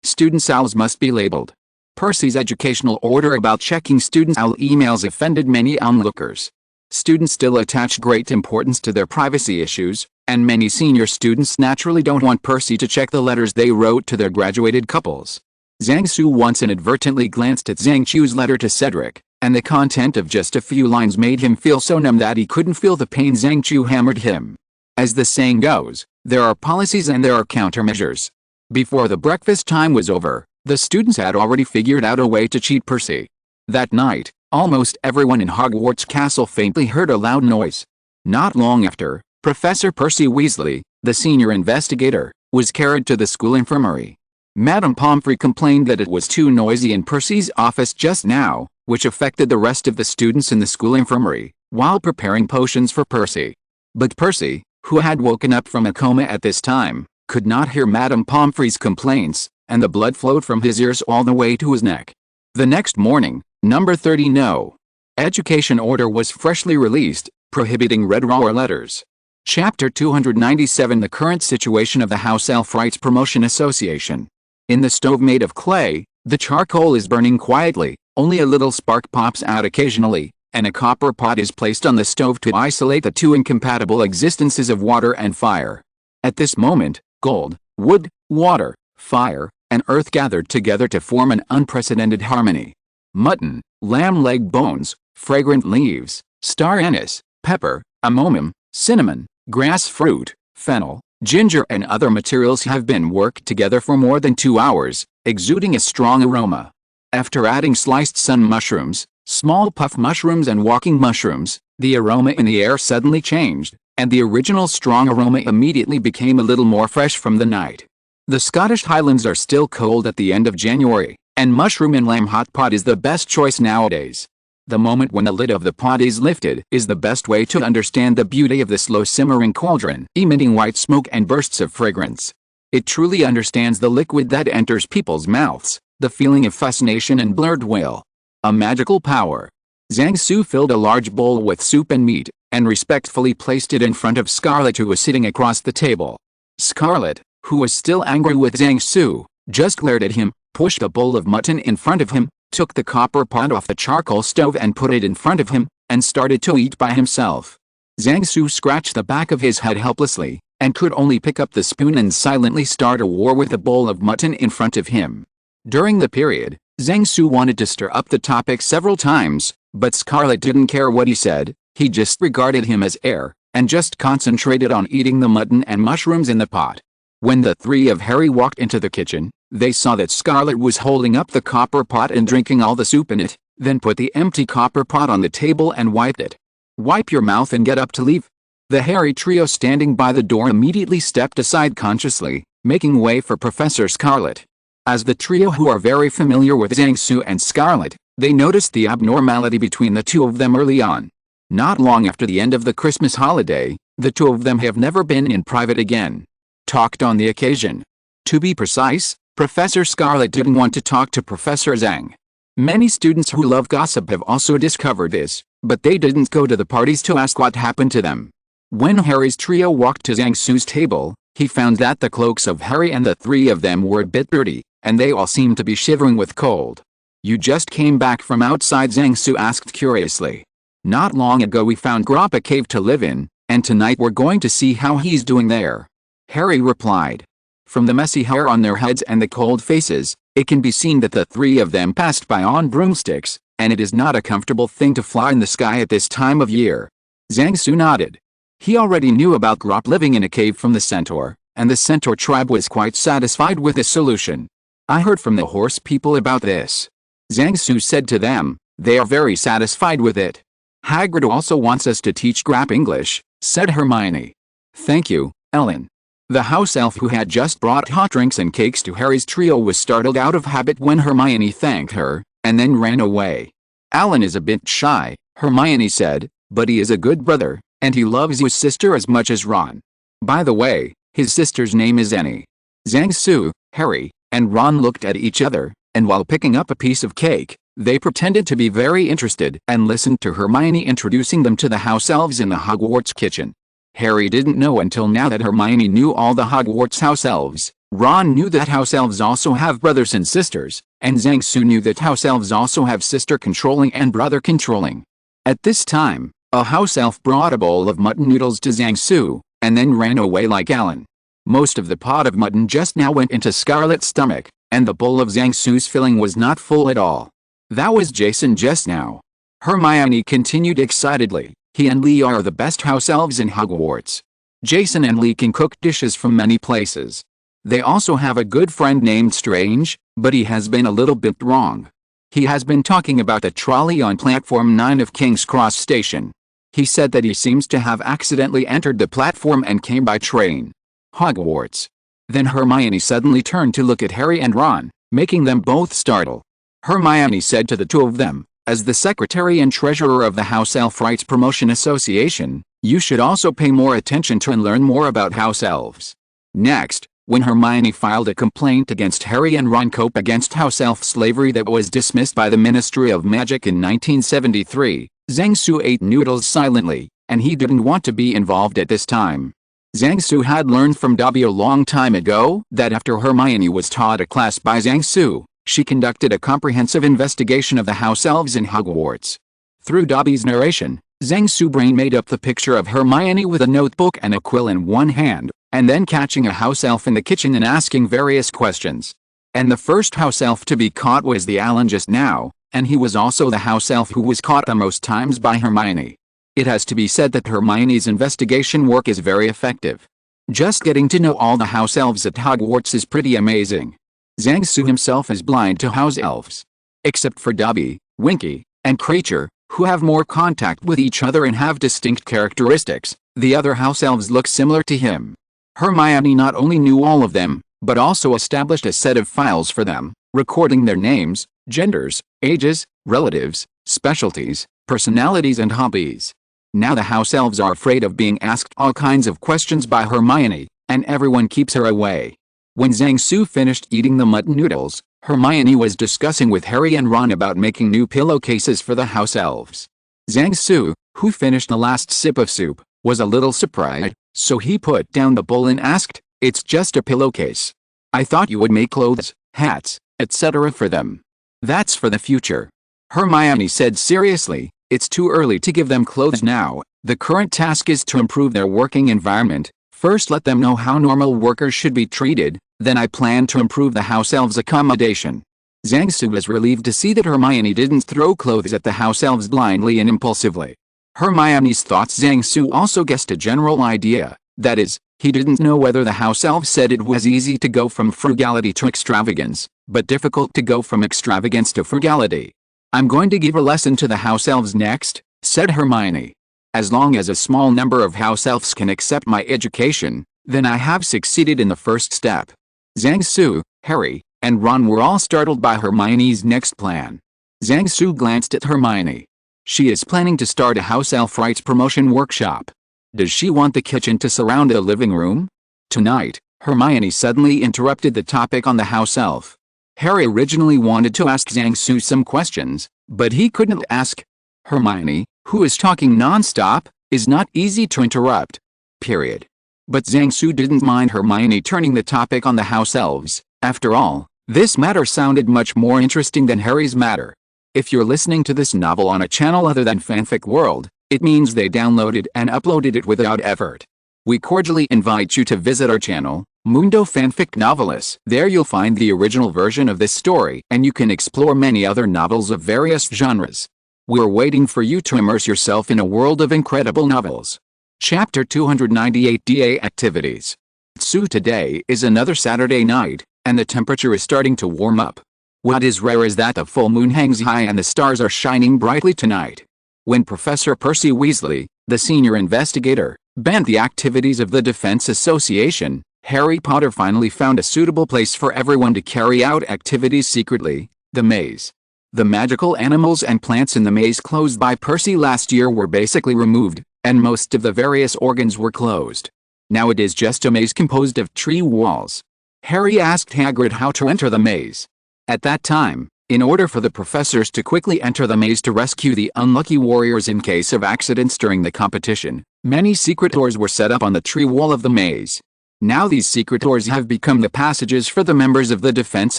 Students' owls must be labeled. Percy's educational order about checking students' owl emails offended many onlookers. Students still attach great importance to their privacy issues, and many senior students naturally don't want Percy to check the letters they wrote to their graduated couples. Zhang Su once inadvertently glanced at Zhang Chu's letter to Cedric, and the content of just a few lines made him feel so numb that he couldn't feel the pain Zhang Chu hammered him. As the saying goes, there are policies and there are countermeasures. Before the breakfast time was over, the students had already figured out a way to cheat Percy. That night, almost everyone in Hogwarts Castle faintly heard a loud noise. Not long after, Professor Percy Weasley, the senior investigator, was carried to the school infirmary. Madame Pomfrey complained that it was too noisy in Percy's office just now, which affected the rest of the students in the school infirmary, while preparing potions for Percy. But Percy, who had woken up from a coma at this time, could not hear Madame Pomfrey's complaints, and the blood flowed from his ears all the way to his neck. The next morning, number 30 No. Education Order was freshly released, prohibiting red raw letters. Chapter 297 The current situation of the House-Elf Rights Promotion Association. In the stove made of clay, the charcoal is burning quietly, only a little spark pops out occasionally, and a copper pot is placed on the stove to isolate the 2 incompatible existences of water and fire. At this moment, gold, wood, water, fire, and earth gathered together to form an unprecedented harmony. Mutton, lamb leg bones, fragrant leaves, star anise, pepper, amomum, cinnamon, grass fruit, fennel, ginger and other materials have been worked together for more than 2 hours, exuding a strong aroma. After adding sliced sun mushrooms, small puff mushrooms and walking mushrooms, the aroma in the air suddenly changed, and the original strong aroma immediately became a little more fresh from the night. The Scottish Highlands are still cold at the end of January, and mushroom and lamb hot pot is the best choice nowadays. The moment when the lid of the pot is lifted is the best way to understand the beauty of the slow simmering cauldron, emitting white smoke and bursts of fragrance. It truly understands the liquid that enters people's mouths, the feeling of fascination and blurred will. A magical power. Zhang Su filled a large bowl with soup and meat, and respectfully placed it in front of Scarlet, who was sitting across the table. Scarlet, who was still angry with Zhang Su, just glared at him, pushed a bowl of mutton in front of him, took the copper pot off the charcoal stove and put it in front of him, and started to eat by himself. Zhang Su scratched the back of his head helplessly, and could only pick up the spoon and silently start a war with a bowl of mutton in front of him. During the period, Zhang Su wanted to stir up the topic several times, but Scarlet didn't care what he said. He just regarded him as air, and just concentrated on eating the mutton and mushrooms in the pot. When the three of Harry walked into the kitchen, they saw that Scarlet was holding up the copper pot and drinking all the soup in it, then put the empty copper pot on the table and wiped it. "Wipe your mouth and get up to leave." The Harry trio standing by the door immediately stepped aside consciously, making way for Professor Scarlet. As the trio, who are very familiar with Zhang Su and Scarlet, they noticed the abnormality between the two of them early on. Not long after the end of the Christmas holiday, the two of them have never been in private again. Talked on the occasion. To be precise, Professor Scarlet didn't want to talk to Professor Zhang. Many students who love gossip have also discovered this, but they didn't go to the parties to ask what happened to them. When Harry's trio walked to Zhang Su's table, he found that the cloaks of Harry and the three of them were a bit dirty, and they all seemed to be shivering with cold. "You just came back from outside?" Zhang Su asked curiously. "Not long ago we found Grop a cave to live in, and tonight we're going to see how he's doing there," Harry replied. From the messy hair on their heads and the cold faces, it can be seen that the three of them passed by on broomsticks, and it is not a comfortable thing to fly in the sky at this time of year. Zhang Su nodded. He already knew about Grop living in a cave from the Centaur, and the Centaur tribe was quite satisfied with this solution. "I heard from the horse people about this," Zhang Su said to them. "They are very satisfied with it." "Hagrid also wants us to teach Grop English," said Hermione. "Thank you, Ellen." The house elf who had just brought hot drinks and cakes to Harry's trio was startled out of habit when Hermione thanked her, and then ran away. "Alan is a bit shy," Hermione said, "but he is a good brother, and he loves his sister as much as Ron. By the way, his sister's name is Annie." Zhang Su, Harry, and Ron looked at each other, and while picking up a piece of cake, they pretended to be very interested and listened to Hermione introducing them to the house elves in the Hogwarts kitchen. Harry didn't know until now that Hermione knew all the Hogwarts house elves. Ron knew that house elves also have brothers and sisters, and Zhang Su knew that house elves also have sister controlling and brother controlling. At this time, a house elf brought a bowl of mutton noodles to Zhang Su, and then ran away like Alan. Most of the pot of mutton just now went into Scarlet's stomach, and the bowl of Zhang Su's filling was not full at all. "That was Jason just now," Hermione continued excitedly. "He and Lee are the best house elves in Hogwarts. Jason and Lee can cook dishes from many places. They also have a good friend named Strange, but he has been a little bit wrong. He has been talking about the trolley on platform 9 of King's Cross Station. He said that he seems to have accidentally entered the platform and came by train. Hogwarts." Then Hermione suddenly turned to look at Harry and Ron, making them both startle. Hermione said to the two of them, "As the secretary and treasurer of the House Elf Rights Promotion Association, you should also pay more attention to and learn more about house elves." Next, when Hermione filed a complaint against Harry and Ron Cope against house elf slavery that was dismissed by the Ministry of Magic in 1973, Zhang Su ate noodles silently, and he didn't want to be involved at this time. Zhang Su had learned from Dobby a long time ago that after Hermione was taught a class by Zhang Su, she conducted a comprehensive investigation of the house elves in Hogwarts. Through Dobby's narration, Zhang Su brain made up the picture of Hermione with a notebook and a quill in one hand, and then catching a house elf in the kitchen and asking various questions. And the first house elf to be caught was the Alan just now, and he was also the house elf who was caught the most times by Hermione. It has to be said that Hermione's investigation work is very effective. Just getting to know all the house elves at Hogwarts is pretty amazing. Zhang Su himself is blind to house elves. Except for Dobby, Winky, and Creature, who have more contact with each other and have distinct characteristics, the other house elves look similar to him. Hermione not only knew all of them, but also established a set of files for them, recording their names, genders, ages, relatives, specialties, personalities and hobbies. Now the house elves are afraid of being asked all kinds of questions by Hermione, and everyone keeps her away. When Zhang Su finished eating the mutton noodles, Hermione was discussing with Harry and Ron about making new pillowcases for the house elves. Zhang Su, who finished the last sip of soup, was a little surprised, so he put down the bowl and asked, "It's just a pillowcase. I thought you would make clothes, hats, etc. for them." "That's for the future," Hermione said seriously. "It's too early to give them clothes now. The current task is to improve their working environment. First let them know how normal workers should be treated, then I plan to improve the house elves' accommodation." Zhang Su was relieved to see that Hermione didn't throw clothes at the house elves blindly and impulsively. Hermione's thoughts. Zhang Su also guessed a general idea, that is, he didn't know whether the house elves said it was easy to go from frugality to extravagance, but difficult to go from extravagance to frugality. "I'm going to give a lesson to the house elves next," said Hermione. "As long as a small number of house elves can accept my education, then I have succeeded in the first step." Zhang Su, Harry, and Ron were all startled by Hermione's next plan. Zhang Su glanced at Hermione. She is planning to start a house elf rights promotion workshop. Does she want the kitchen to surround the living room? Tonight, Hermione suddenly interrupted the topic on the house elf. Harry originally wanted to ask Zhang Su some questions, but he couldn't ask. Hermione, who is talking non-stop, is not easy to interrupt. Period. But Zhang Su didn't mind Hermione turning the topic on the house elves. After all, this matter sounded much more interesting than Harry's matter. If you're listening to this novel on a channel other than Fanfic World, it means they downloaded and uploaded it without effort. We cordially invite you to visit our channel, Mundo Fanfic Novelis. There you'll find the original version of this story, and you can explore many other novels of various genres. We're waiting for you to immerse yourself in a world of incredible novels. Chapter 298 DA Activities. So today is another Saturday night, and the temperature is starting to warm up. What is rare is that the full moon hangs high and the stars are shining brightly tonight. When Professor Percy Weasley, the senior investigator, banned the activities of the Defense Association, Harry Potter finally found a suitable place for everyone to carry out activities secretly: the maze. The magical animals and plants in the maze closed by Percy last year were basically removed, and most of the various organs were closed. Now it is just a maze composed of tree walls. Harry asked Hagrid how to enter the maze. At that time, in order for the professors to quickly enter the maze to rescue the unlucky warriors in case of accidents during the competition, many secret doors were set up on the tree wall of the maze. Now these secret doors have become the passages for the members of the Defense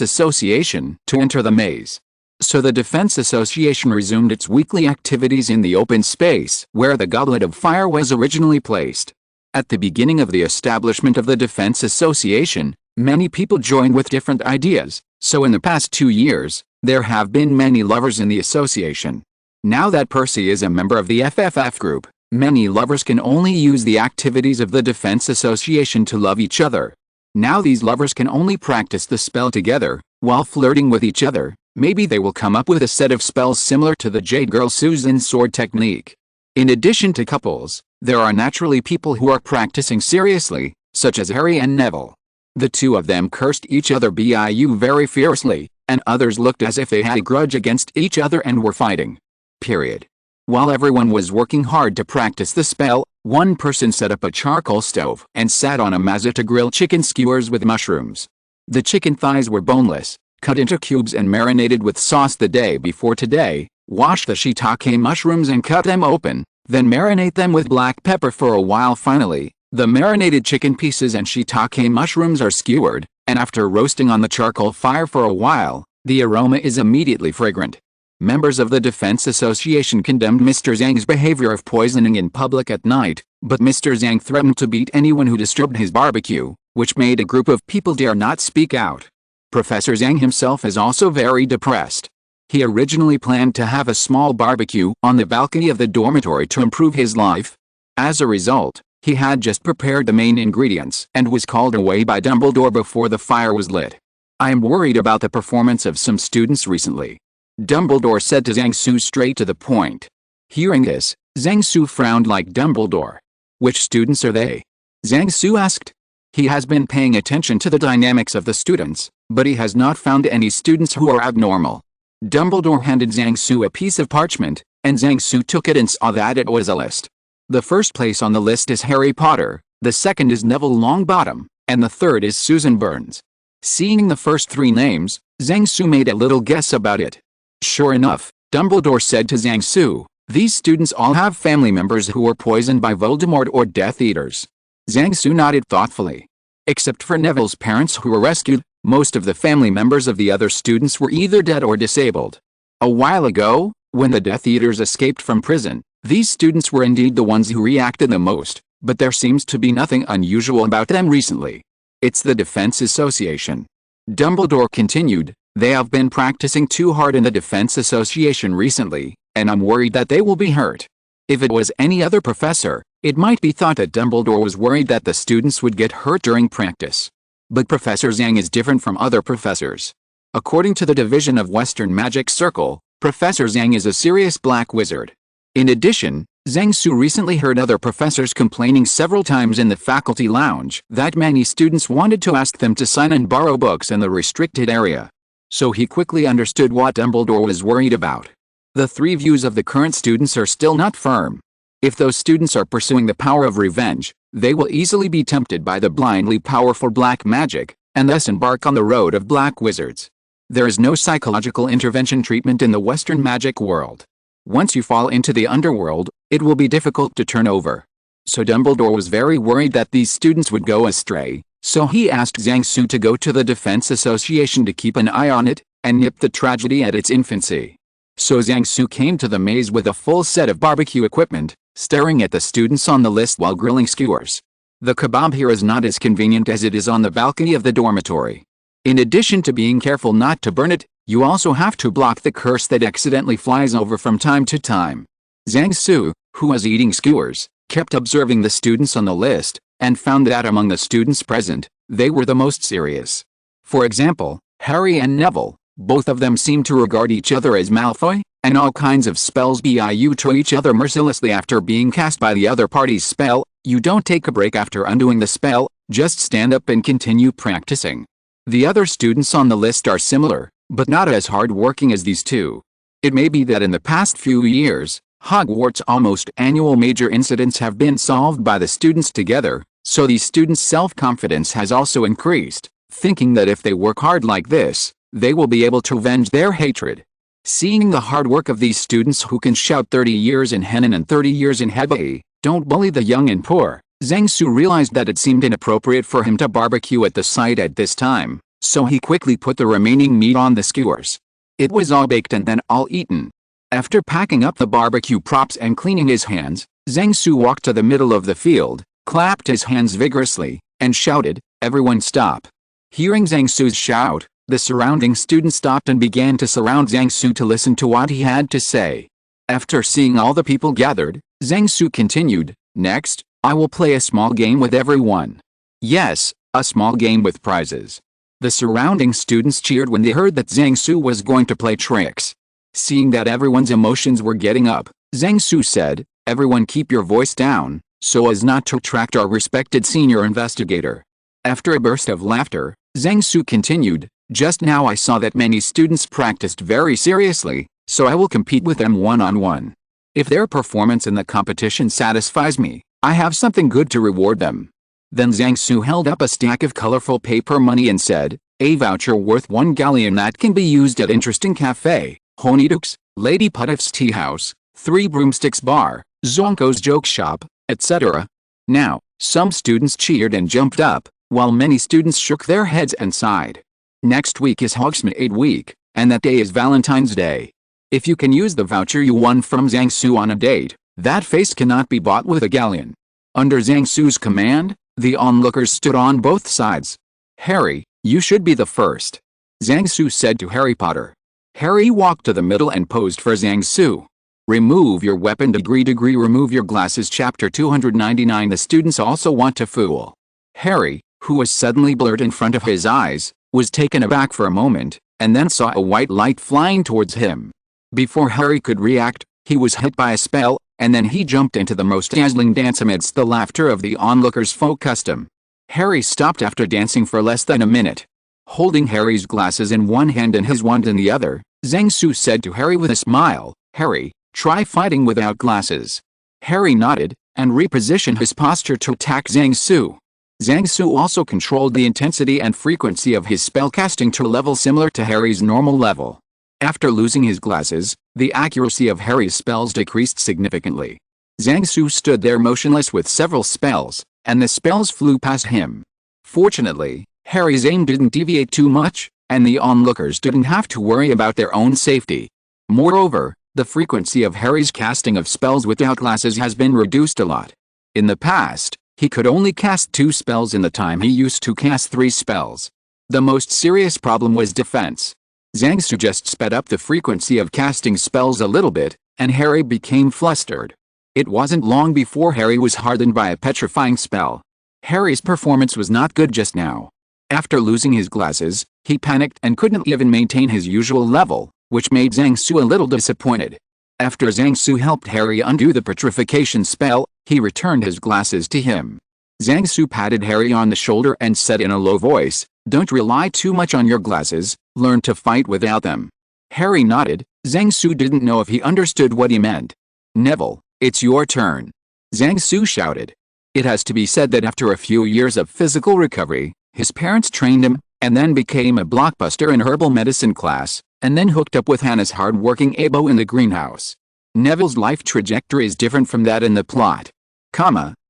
Association to enter the maze. So the Defense Association resumed its weekly activities in the open space where the Goblet of Fire was originally placed. At the beginning of the establishment of the Defense Association, many people joined with different ideas, so in the past 2 years, there have been many lovers in the association. Now that Percy is a member of the FFF group, many lovers can only use the activities of the Defense Association to love each other. Now these lovers can only practice the spell together, while flirting with each other. Maybe they will come up with a set of spells similar to the Jade Girl Susan's sword technique. In addition to couples, there are naturally people who are practicing seriously, such as Harry and Neville. The two of them cursed each other very fiercely, and others looked as if they had a grudge against each other and were fighting. Period. While everyone was working hard to practice the spell, one person set up a charcoal stove and sat on a mazza to grill chicken skewers with mushrooms. The chicken thighs were boneless, cut into cubes and marinated with sauce the day before today. Wash the shiitake mushrooms and cut them open, then marinate them with black pepper for a while. Finally, the marinated chicken pieces and shiitake mushrooms are skewered, and after roasting on the charcoal fire for a while, the aroma is immediately fragrant. Members of the Defense Association condemned Mr. Zhang's behavior of poisoning in public at night, but Mr. Zhang threatened to beat anyone who disturbed his barbecue, which made a group of people dare not speak out. Professor Zhang himself is also very depressed. He originally planned to have a small barbecue on the balcony of the dormitory to improve his life. As a result, he had just prepared the main ingredients and was called away by Dumbledore before the fire was lit. "I am worried about the performance of some students recently," Dumbledore said to Zhang Su straight to the point. Hearing this, Zhang Su frowned like Dumbledore. "Which students are they?" Zhang Su asked. He has been paying attention to the dynamics of the students, but he has not found any students who are abnormal. Dumbledore handed Zhang Su a piece of parchment, and Zhang Su took it and saw that it was a list. The first place on the list is Harry Potter, the second is Neville Longbottom, and the third is Susan Burns. Seeing the first three names, Zhang Su made a little guess about it. Sure enough, Dumbledore said to Zhang Su, "These students all have family members who were poisoned by Voldemort or Death Eaters." Zhang Su nodded thoughtfully. Except for Neville's parents who were rescued, most of the family members of the other students were either dead or disabled. A while ago, when the Death Eaters escaped from prison, these students were indeed the ones who reacted the most, but there seems to be nothing unusual about them recently. It's the Defense Association. Dumbledore continued, "They have been practicing too hard in the Defense Association recently, and I'm worried that they will be hurt." If it was any other professor, it might be thought that Dumbledore was worried that the students would get hurt during practice. But Professor Zhang is different from other professors. According to the Division of Western Magic Circle, Professor Zhang is a serious black wizard. In addition, Zhang Su recently heard other professors complaining several times in the faculty lounge that many students wanted to ask them to sign and borrow books in the restricted area. So he quickly understood what Dumbledore was worried about. The three views of the current students are still not firm. If those students are pursuing the power of revenge, they will easily be tempted by the blindly powerful black magic, and thus embark on the road of black wizards. There is no psychological intervention treatment in the Western magic world. Once you fall into the underworld, it will be difficult to turn over. So Dumbledore was very worried that these students would go astray, so he asked Zhang Su to go to the Defense Association to keep an eye on it, and nip the tragedy at its infancy. So Zhang Su came to the maze with a full set of barbecue equipment, staring at the students on the list while grilling skewers. The kebab here is not as convenient as it is on the balcony of the dormitory. In addition to being careful not to burn it, you also have to block the curse that accidentally flies over from time to time. Zhang Su, who was eating skewers, kept observing the students on the list, and found that among the students present, they were the most serious. For example, Harry and Neville, both of them seemed to regard each other as Malfoy, and all kinds of spells BIU to each other mercilessly after being cast by the other party's spell. You don't take a break after undoing the spell, just stand up and continue practicing. The other students on the list are similar, but not as hard-working as these two. It may be that in the past few years, Hogwarts' almost annual major incidents have been solved by the students together, so these students' self-confidence has also increased, thinking that if they work hard like this, they will be able to avenge their hatred. Seeing the hard work of these students who can shout 30 years in Henan and 30 years in Hebei, don't bully the young and poor, Zhang Su realized that it seemed inappropriate for him to barbecue at the site at this time, so he quickly put the remaining meat on the skewers. It was all baked and then all eaten. After packing up the barbecue props and cleaning his hands, Zhang Su walked to the middle of the field, clapped his hands vigorously, and shouted, "Everyone stop." Hearing Zhang Su's shout, the surrounding students stopped and began to surround Zhang Su to listen to what he had to say. After seeing all the people gathered, Zhang Su continued, "Next, I will play a small game with everyone." Yes, a small game with prizes. The surrounding students cheered when they heard that Zhang Su was going to play tricks. Seeing that everyone's emotions were getting up, Zhang Su said, "Everyone keep your voice down, so as not to attract our respected senior investigator." After a burst of laughter, Zhang Su continued, "Just now I saw that many students practiced very seriously, so I will compete with them one-on-one. If their performance in the competition satisfies me, I have something good to reward them." Then Zhang Su held up a stack of colorful paper money and said, "A voucher worth 1 galleon that can be used at Interesting Cafe, Honeyduke's, Lady Puttiff's Tea House, 3 Broomsticks Bar, Zonko's Joke Shop, etc." Now, some students cheered and jumped up, while many students shook their heads and sighed. Next week is Hogsmeade Week, and that day is Valentine's Day. If you can use the voucher you won from Zhang Su on a date, that face cannot be bought with a galleon. Under Zhang Su's command, the onlookers stood on both sides. "Harry, you should be the first," Zhang Su said to Harry Potter. Harry walked to the middle and posed for Zhang Su. "Remove your weapon degree remove your glasses." Chapter 299. The students also want to fool. Harry, who was suddenly blurred in front of his eyes, was taken aback for a moment, and then saw a white light flying towards him. Before Harry could react, he was hit by a spell, and then he jumped into the most dazzling dance amidst the laughter of the onlookers' folk custom. Harry stopped after dancing for less than a minute. Holding Harry's glasses in one hand and his wand in the other, Zhang Su said to Harry with a smile, "Harry, try fighting without glasses." Harry nodded, and repositioned his posture to attack Zhang Su. Zhang Su also controlled the intensity and frequency of his spellcasting to a level similar to Harry's normal level. After losing his glasses, the accuracy of Harry's spells decreased significantly. Zhang Su stood there motionless with several spells, and the spells flew past him. Fortunately, Harry's aim didn't deviate too much, and the onlookers didn't have to worry about their own safety. Moreover, the frequency of Harry's casting of spells without glasses has been reduced a lot. In the past, he could only cast 2 spells in the time he used to cast 3 spells. The most serious problem was defense. Zhang Su just sped up the frequency of casting spells a little bit, and Harry became flustered. It wasn't long before Harry was hardened by a petrifying spell. Harry's performance was not good just now. After losing his glasses, he panicked and couldn't even maintain his usual level, which made Zhang Su a little disappointed. After Zhang Su helped Harry undo the petrification spell, he returned his glasses to him. Zhang Su patted Harry on the shoulder and said in a low voice, "Don't rely too much on your glasses, learn to fight without them." Harry nodded. Zhang Su didn't know if he understood what he meant. "Neville, it's your turn," Zhang Su shouted. It has to be said that after a few years of physical recovery, his parents trained him, and then became a blockbuster in herbal medicine class, and then hooked up with Hannah's hard-working abo in the greenhouse. Neville's life trajectory is different from that in the plot.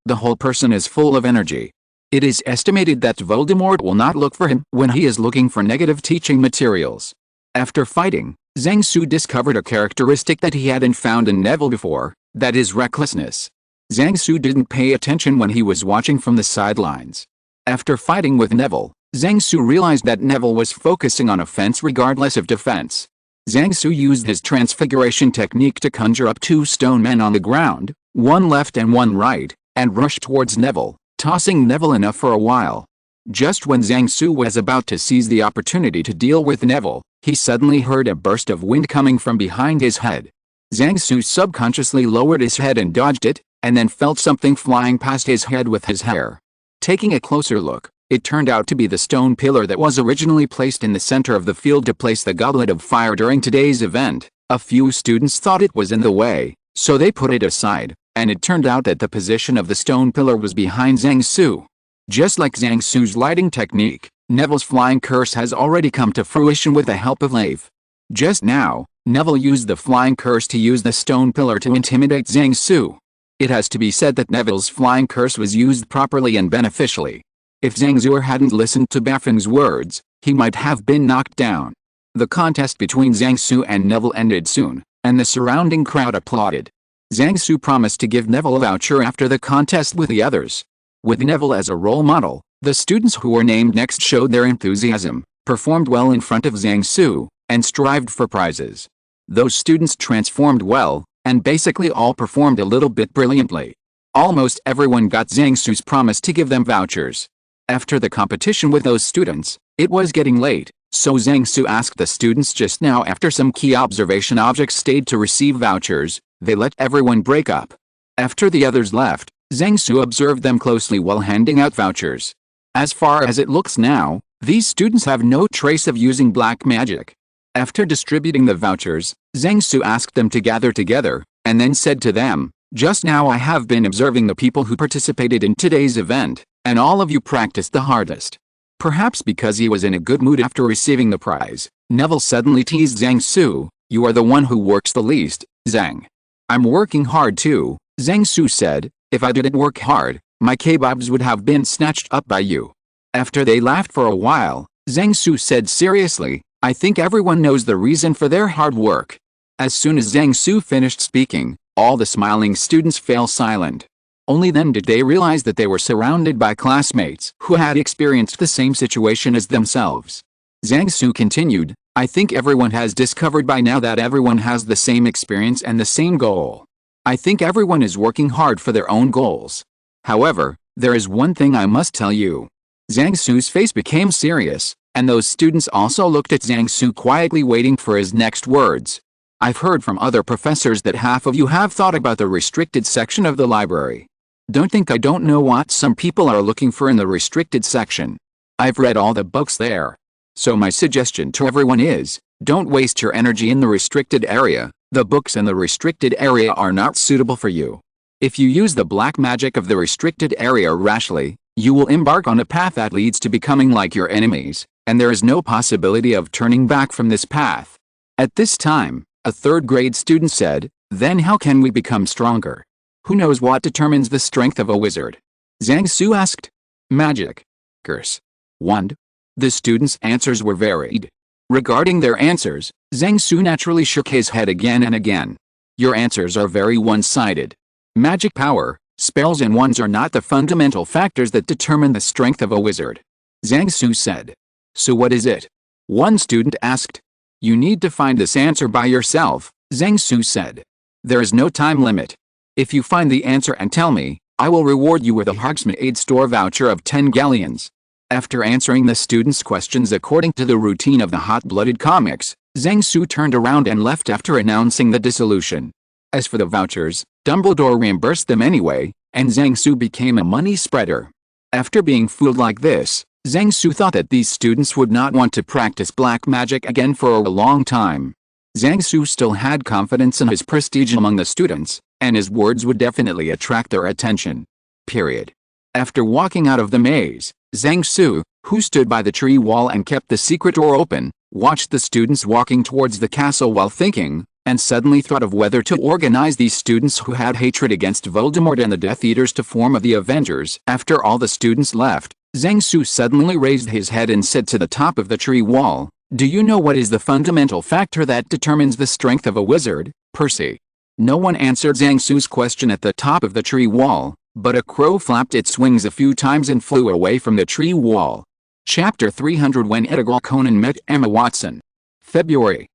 The whole person is full of energy. It is estimated that Voldemort will not look for him when he is looking for negative teaching materials. After fighting, Zhang Su discovered a characteristic that he hadn't found in Neville before, that is recklessness. Zhang Su didn't pay attention when he was watching from the sidelines. After fighting with Neville, Zhang Su realized that Neville was focusing on offense regardless of defense. Zhang Su used his transfiguration technique to conjure up 2 stone men on the ground, one left and one right, and rushed towards Neville, tossing Neville enough for a while. Just when Zhang Su was about to seize the opportunity to deal with Neville, he suddenly heard a burst of wind coming from behind his head. Zhang Su subconsciously lowered his head and dodged it, and then felt something flying past his head with his hair. Taking a closer look, it turned out to be the stone pillar that was originally placed in the center of the field to place the goblet of fire during today's event. A few students thought it was in the way, so they put it aside, and it turned out that the position of the stone pillar was behind Zhang Su. Just like Zhang Su's lighting technique, Neville's flying curse has already come to fruition with the help of Lave. Just now, Neville used the flying curse to use the stone pillar to intimidate Zhang Su. It has to be said that Neville's flying curse was used properly and beneficially. If Zhang Su hadn't listened to Baffing's words, he might have been knocked down. The contest between Zhang Su and Neville ended soon, and the surrounding crowd applauded. Zhang Su promised to give Neville a voucher after the contest with the others. With Neville as a role model, the students who were named next showed their enthusiasm, performed well in front of Zhang Su, and strived for prizes. Those students transformed well, and basically all performed a little bit brilliantly. Almost everyone got Zhang Su's promise to give them vouchers. After the competition with those students, it was getting late, so Zhang Su asked the students just now after some key observation objects stayed to receive vouchers. They let everyone break up. After the others left, Zhang Su observed them closely while handing out vouchers. As far as it looks now, these students have no trace of using black magic. After distributing the vouchers, Zhang Su asked them to gather together, and then said to them, "Just now I have been observing the people who participated in today's event, and all of you practiced the hardest." Perhaps because he was in a good mood after receiving the prize, Neville suddenly teased Zhang Su, "You are the one who works the least, Zhang." "I'm working hard too," Zhang Su said. "If I didn't work hard, my kebabs would have been snatched up by you." After they laughed for a while, Zhang Su said seriously, "I think everyone knows the reason for their hard work." As soon as Zhang Su finished speaking, all the smiling students fell silent. Only then did they realize that they were surrounded by classmates who had experienced the same situation as themselves. Zhang Su continued, "I think everyone has discovered by now that everyone has the same experience and the same goal. I think everyone is working hard for their own goals. However, there is one thing I must tell you." Zhang Su's face became serious, and those students also looked at Zhang Su quietly waiting for his next words. "I've heard from other professors that half of you have thought about the restricted section of the library. Don't think I don't know what some people are looking for in the restricted section. I've read all the books there. So my suggestion to everyone is, don't waste your energy in the restricted area. The books in the restricted area are not suitable for you. If you use the black magic of the restricted area rashly, You will embark on a path that leads to becoming like your enemies, and there is no possibility of turning back from this path. At this time, a third-grade student said, "Then how can we become stronger? Who knows what determines the strength of a wizard?" Zhang Su asked. "Magic. Curse. Wand." The students' answers were varied. Regarding their answers, Zhang Su naturally shook his head again and again. "Your answers are very one-sided. Magic power, spells and wands are not the fundamental factors that determine the strength of a wizard," Zhang Su said. "So what is it?" one student asked. "You need to find this answer by yourself," Zhang Su said. "There is no time limit. If you find the answer and tell me, I will reward you with a Hogsmeade store voucher of 10 galleons. After answering the students' questions according to the routine of the hot-blooded comics, Zhang Su turned around and left after announcing the dissolution. As for the vouchers, Dumbledore reimbursed them anyway, and Zhang Su became a money spreader. After being fooled like this, Zhang Su thought that these students would not want to practice black magic again for a long time. Zhang Su still had confidence in his prestige among the students, and his words would definitely attract their attention. Period. After walking out of the maze, Zhang Su, who stood by the tree wall and kept the secret door open, watched the students walking towards the castle while thinking, and suddenly thought of whether to organize these students who had hatred against Voldemort and the Death Eaters to form the Avengers. After all the students left, Zhang Su suddenly raised his head and said to the top of the tree wall, "Do you know what is the fundamental factor that determines the strength of a wizard, Percy?" No one answered Zhang Su's question at the top of the tree wall, but a crow flapped its wings a few times and flew away from the tree wall. Chapter 300 When Edgar Conan Met Emma Watson. February,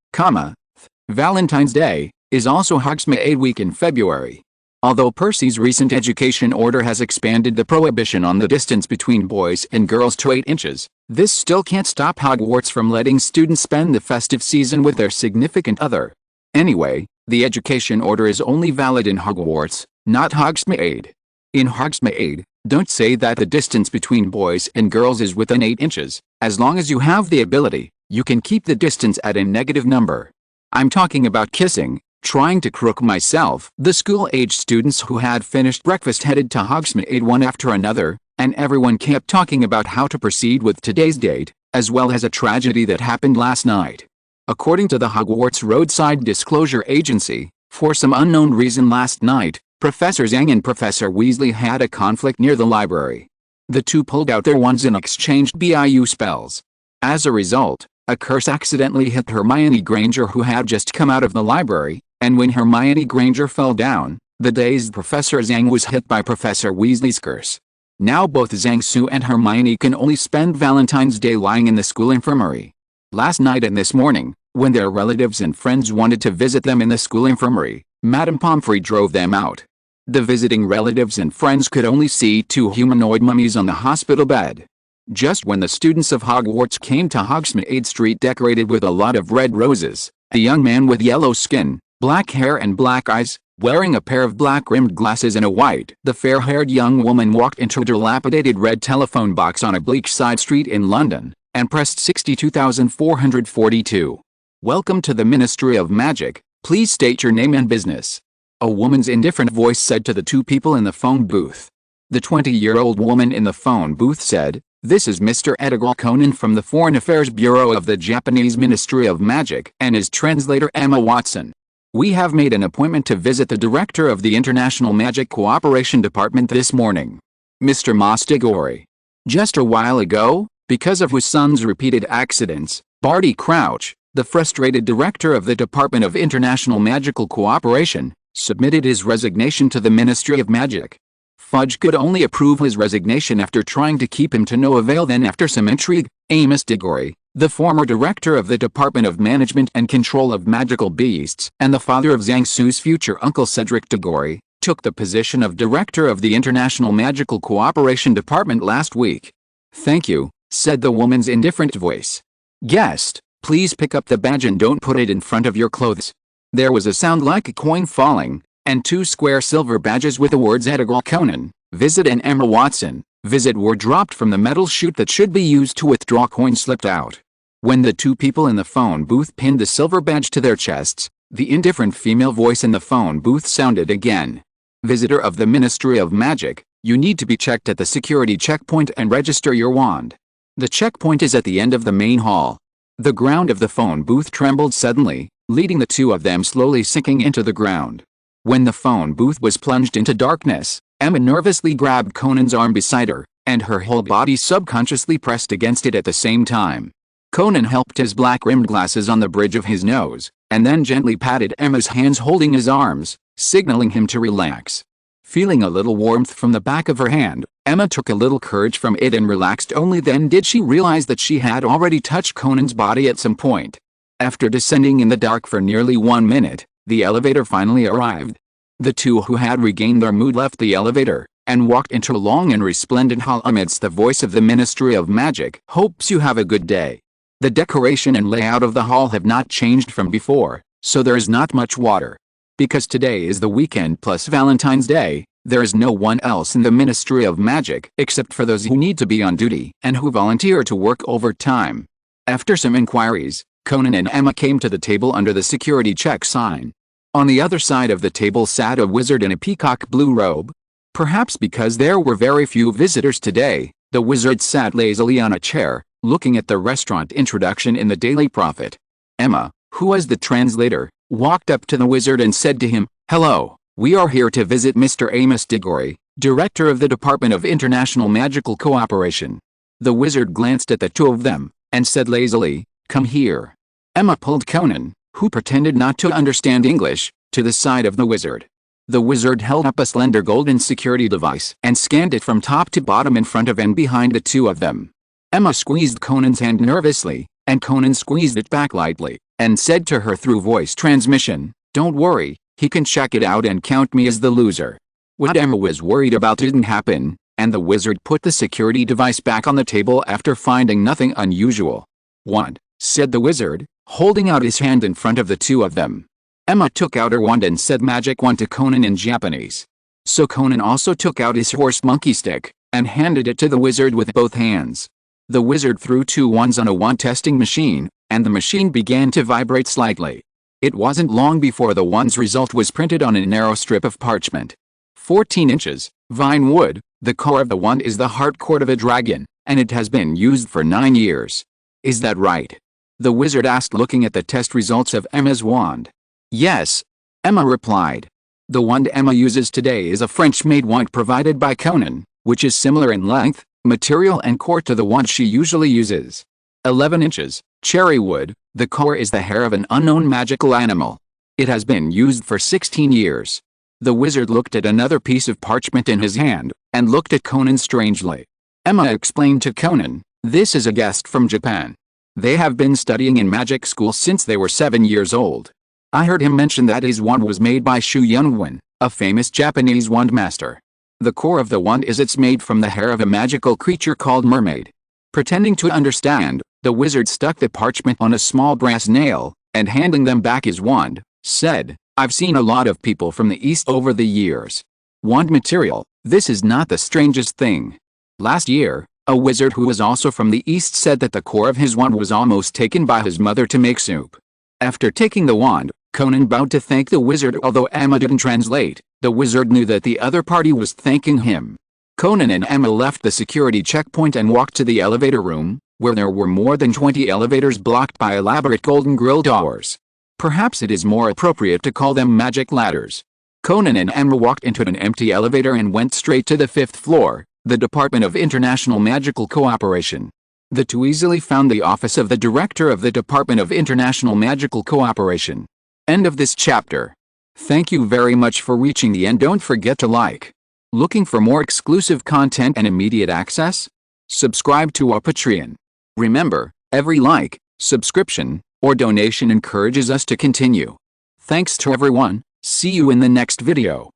Valentine's Day, is also Hogsmeade Week in February. Although Percy's recent education order has expanded the prohibition on the distance between boys and girls to 8 inches, this still can't stop Hogwarts from letting students spend the festive season with their significant other. Anyway, the education order is only valid in Hogwarts, not Hogsmeade. In Hogsmeade, don't say that the distance between boys and girls is within 8 inches. As long as you have the ability, you can keep the distance at a negative number. I'm talking about kissing, trying to crook myself. The school-age students who had finished breakfast headed to Hogsmeade one after another, and everyone kept talking about how to proceed with today's date, as well as a tragedy that happened last night. According to the Hogwarts Roadside Disclosure Agency, for some unknown reason last night, Professor Zhang and Professor Weasley had a conflict near the library. The two pulled out their wands and exchanged BIU spells. As a result, a curse accidentally hit Hermione Granger, who had just come out of the library, and when Hermione Granger fell down, the dazed Professor Zhang was hit by Professor Weasley's curse. Now both Zhang Su and Hermione can only spend Valentine's Day lying in the school infirmary. Last night and this morning, when their relatives and friends wanted to visit them in the school infirmary, Madame Pomfrey drove them out. The visiting relatives and friends could only see 2 humanoid mummies on the hospital bed. Just when the students of Hogwarts came to Hogsmeade Street decorated with a lot of red roses, a young man with yellow skin, black hair and black eyes, wearing a pair of black-rimmed glasses and a white. The fair-haired young woman walked into a dilapidated red telephone box on a bleak side street in London, and pressed 62,442. "Welcome to the Ministry of Magic, please state your name and business," a woman's indifferent voice said to the 2 people in the phone booth. The 20-year-old woman in the phone booth said, "This is Mr. Edgar Conan from the Foreign Affairs Bureau of the Japanese Ministry of Magic and his translator Emma Watson. We have made an appointment to visit the director of the International Magic Cooperation Department this morning, Mr. Mastigori. Just a while ago, because of his son's repeated accidents, Barty Crouch, the frustrated director of the Department of International Magical Cooperation, submitted his resignation to the Ministry of Magic. Fudge could only approve his resignation after trying to keep him to no avail. Then after some intrigue, Amos Diggory, the former director of the Department of Management and Control of Magical Beasts and the father of Zhang Su's future uncle Cedric Diggory, took the position of director of the International Magical Cooperation Department last week." "Thank you," said the woman's indifferent voice. "Guest, please pick up the badge and don't put it in front of your clothes." There was a sound like a coin falling, and 2 square silver badges with the words Edgar Conan, Visit and Emma Watson, Visit were dropped from the metal chute that should be used to withdraw coins slipped out. When the 2 people in the phone booth pinned the silver badge to their chests, the indifferent female voice in the phone booth sounded again. "Visitor of the Ministry of Magic, You need to be checked at the security checkpoint and register your wand. The checkpoint is at the end of the main hall. The ground of the phone booth trembled suddenly, leading the two of them slowly sinking into the ground. When the phone booth was plunged into darkness, Emma nervously grabbed Conan's arm beside her, and her whole body subconsciously pressed against it at the same time. Conan helped his black-rimmed glasses on the bridge of his nose, and then gently patted Emma's hands holding his arms, signaling him to relax. Feeling a little warmth from the back of her hand, Emma took a little courage from it and relaxed. Only then did she realize that she had already touched Conan's body at some point. After descending in the dark for nearly 1 minute, the elevator finally arrived. The two who had regained their mood left the elevator, and walked into a long and resplendent hall amidst the voice of the Ministry of Magic. Hopes you have a good day. The decoration and layout of the hall have not changed from before, so there is not much water. Because today is the weekend plus Valentine's Day, there is no one else in the Ministry of Magic except for those who need to be on duty and who volunteer to work overtime. After some inquiries, Conan and Emma came to the table under the security check sign. On the other side of the table sat a wizard in a peacock blue robe. Perhaps because there were very few visitors today, the wizard sat lazily on a chair, looking at the restaurant introduction in the Daily Prophet. Emma, who was the translator, walked up to the wizard and said to him, "Hello, we are here to visit Mr. Amos Diggory, Director of the Department of International Magical Cooperation." The wizard glanced at the two of them, and said lazily, "Come here." Emma pulled Conan, who pretended not to understand English, to the side of the wizard. The wizard held up a slender golden security device and scanned it from top to bottom in front of and behind the two of them. Emma squeezed Conan's hand nervously, and Conan squeezed it back lightly, and said to her through voice transmission, "Don't worry, he can check it out and count me as the loser." What Emma was worried about didn't happen, and the wizard put the security device back on the table after finding nothing unusual. "Wand," said the wizard, holding out his hand in front of the two of them. Emma took out her wand and said magic wand to Conan in Japanese. So Conan also took out his horse monkey stick, and handed it to the wizard with both hands. The wizard threw 2 wands on a wand testing machine, and the machine began to vibrate slightly. It wasn't long before the wand's result was printed on a narrow strip of parchment. 14 inches, vine wood, the core of the wand is the heart cord of a dragon, and it has been used for 9 years. Is that right? The wizard asked, looking at the test results of Emma's wand. Yes, Emma replied. The wand Emma uses today is a French-made wand provided by Conan, which is similar in length, material and core to the wand she usually uses. 11 inches, cherry wood, the core is the hair of an unknown magical animal. It has been used for 16 years. The wizard looked at another piece of parchment in his hand, and looked at Conan strangely. Emma explained to Conan, "This is a guest from Japan. They have been studying in magic school since they were 7 years old. I heard him mention that his wand was made by Shu Yunwen, a famous Japanese wand master. The core of the wand is it's made from the hair of a magical creature called mermaid." Pretending to understand, the wizard stuck the parchment on a small brass nail, and handing them back his wand, said, "I've seen a lot of people from the East over the years. Wand material, this is not the strangest thing. Last year, a wizard who was also from the East said that the core of his wand was almost taken by his mother to make soup." After taking the wand, Conan bowed to thank the wizard. Although Emma didn't translate, the wizard knew that the other party was thanking him. Conan and Emma left the security checkpoint and walked to the elevator room, where there were more than 20 elevators blocked by elaborate golden grill doors. Perhaps it is more appropriate to call them magic ladders. Conan and Emma walked into an empty elevator and went straight to the 5th floor, the Department of International Magical Cooperation. The two easily found the office of the Director of the Department of International Magical Cooperation. End of this chapter. Thank you very much for reaching the end. Don't forget to like. Looking for more exclusive content and immediate access? Subscribe to our Patreon. Remember, every like, subscription, or donation encourages us to continue. Thanks to everyone. See you in the next video.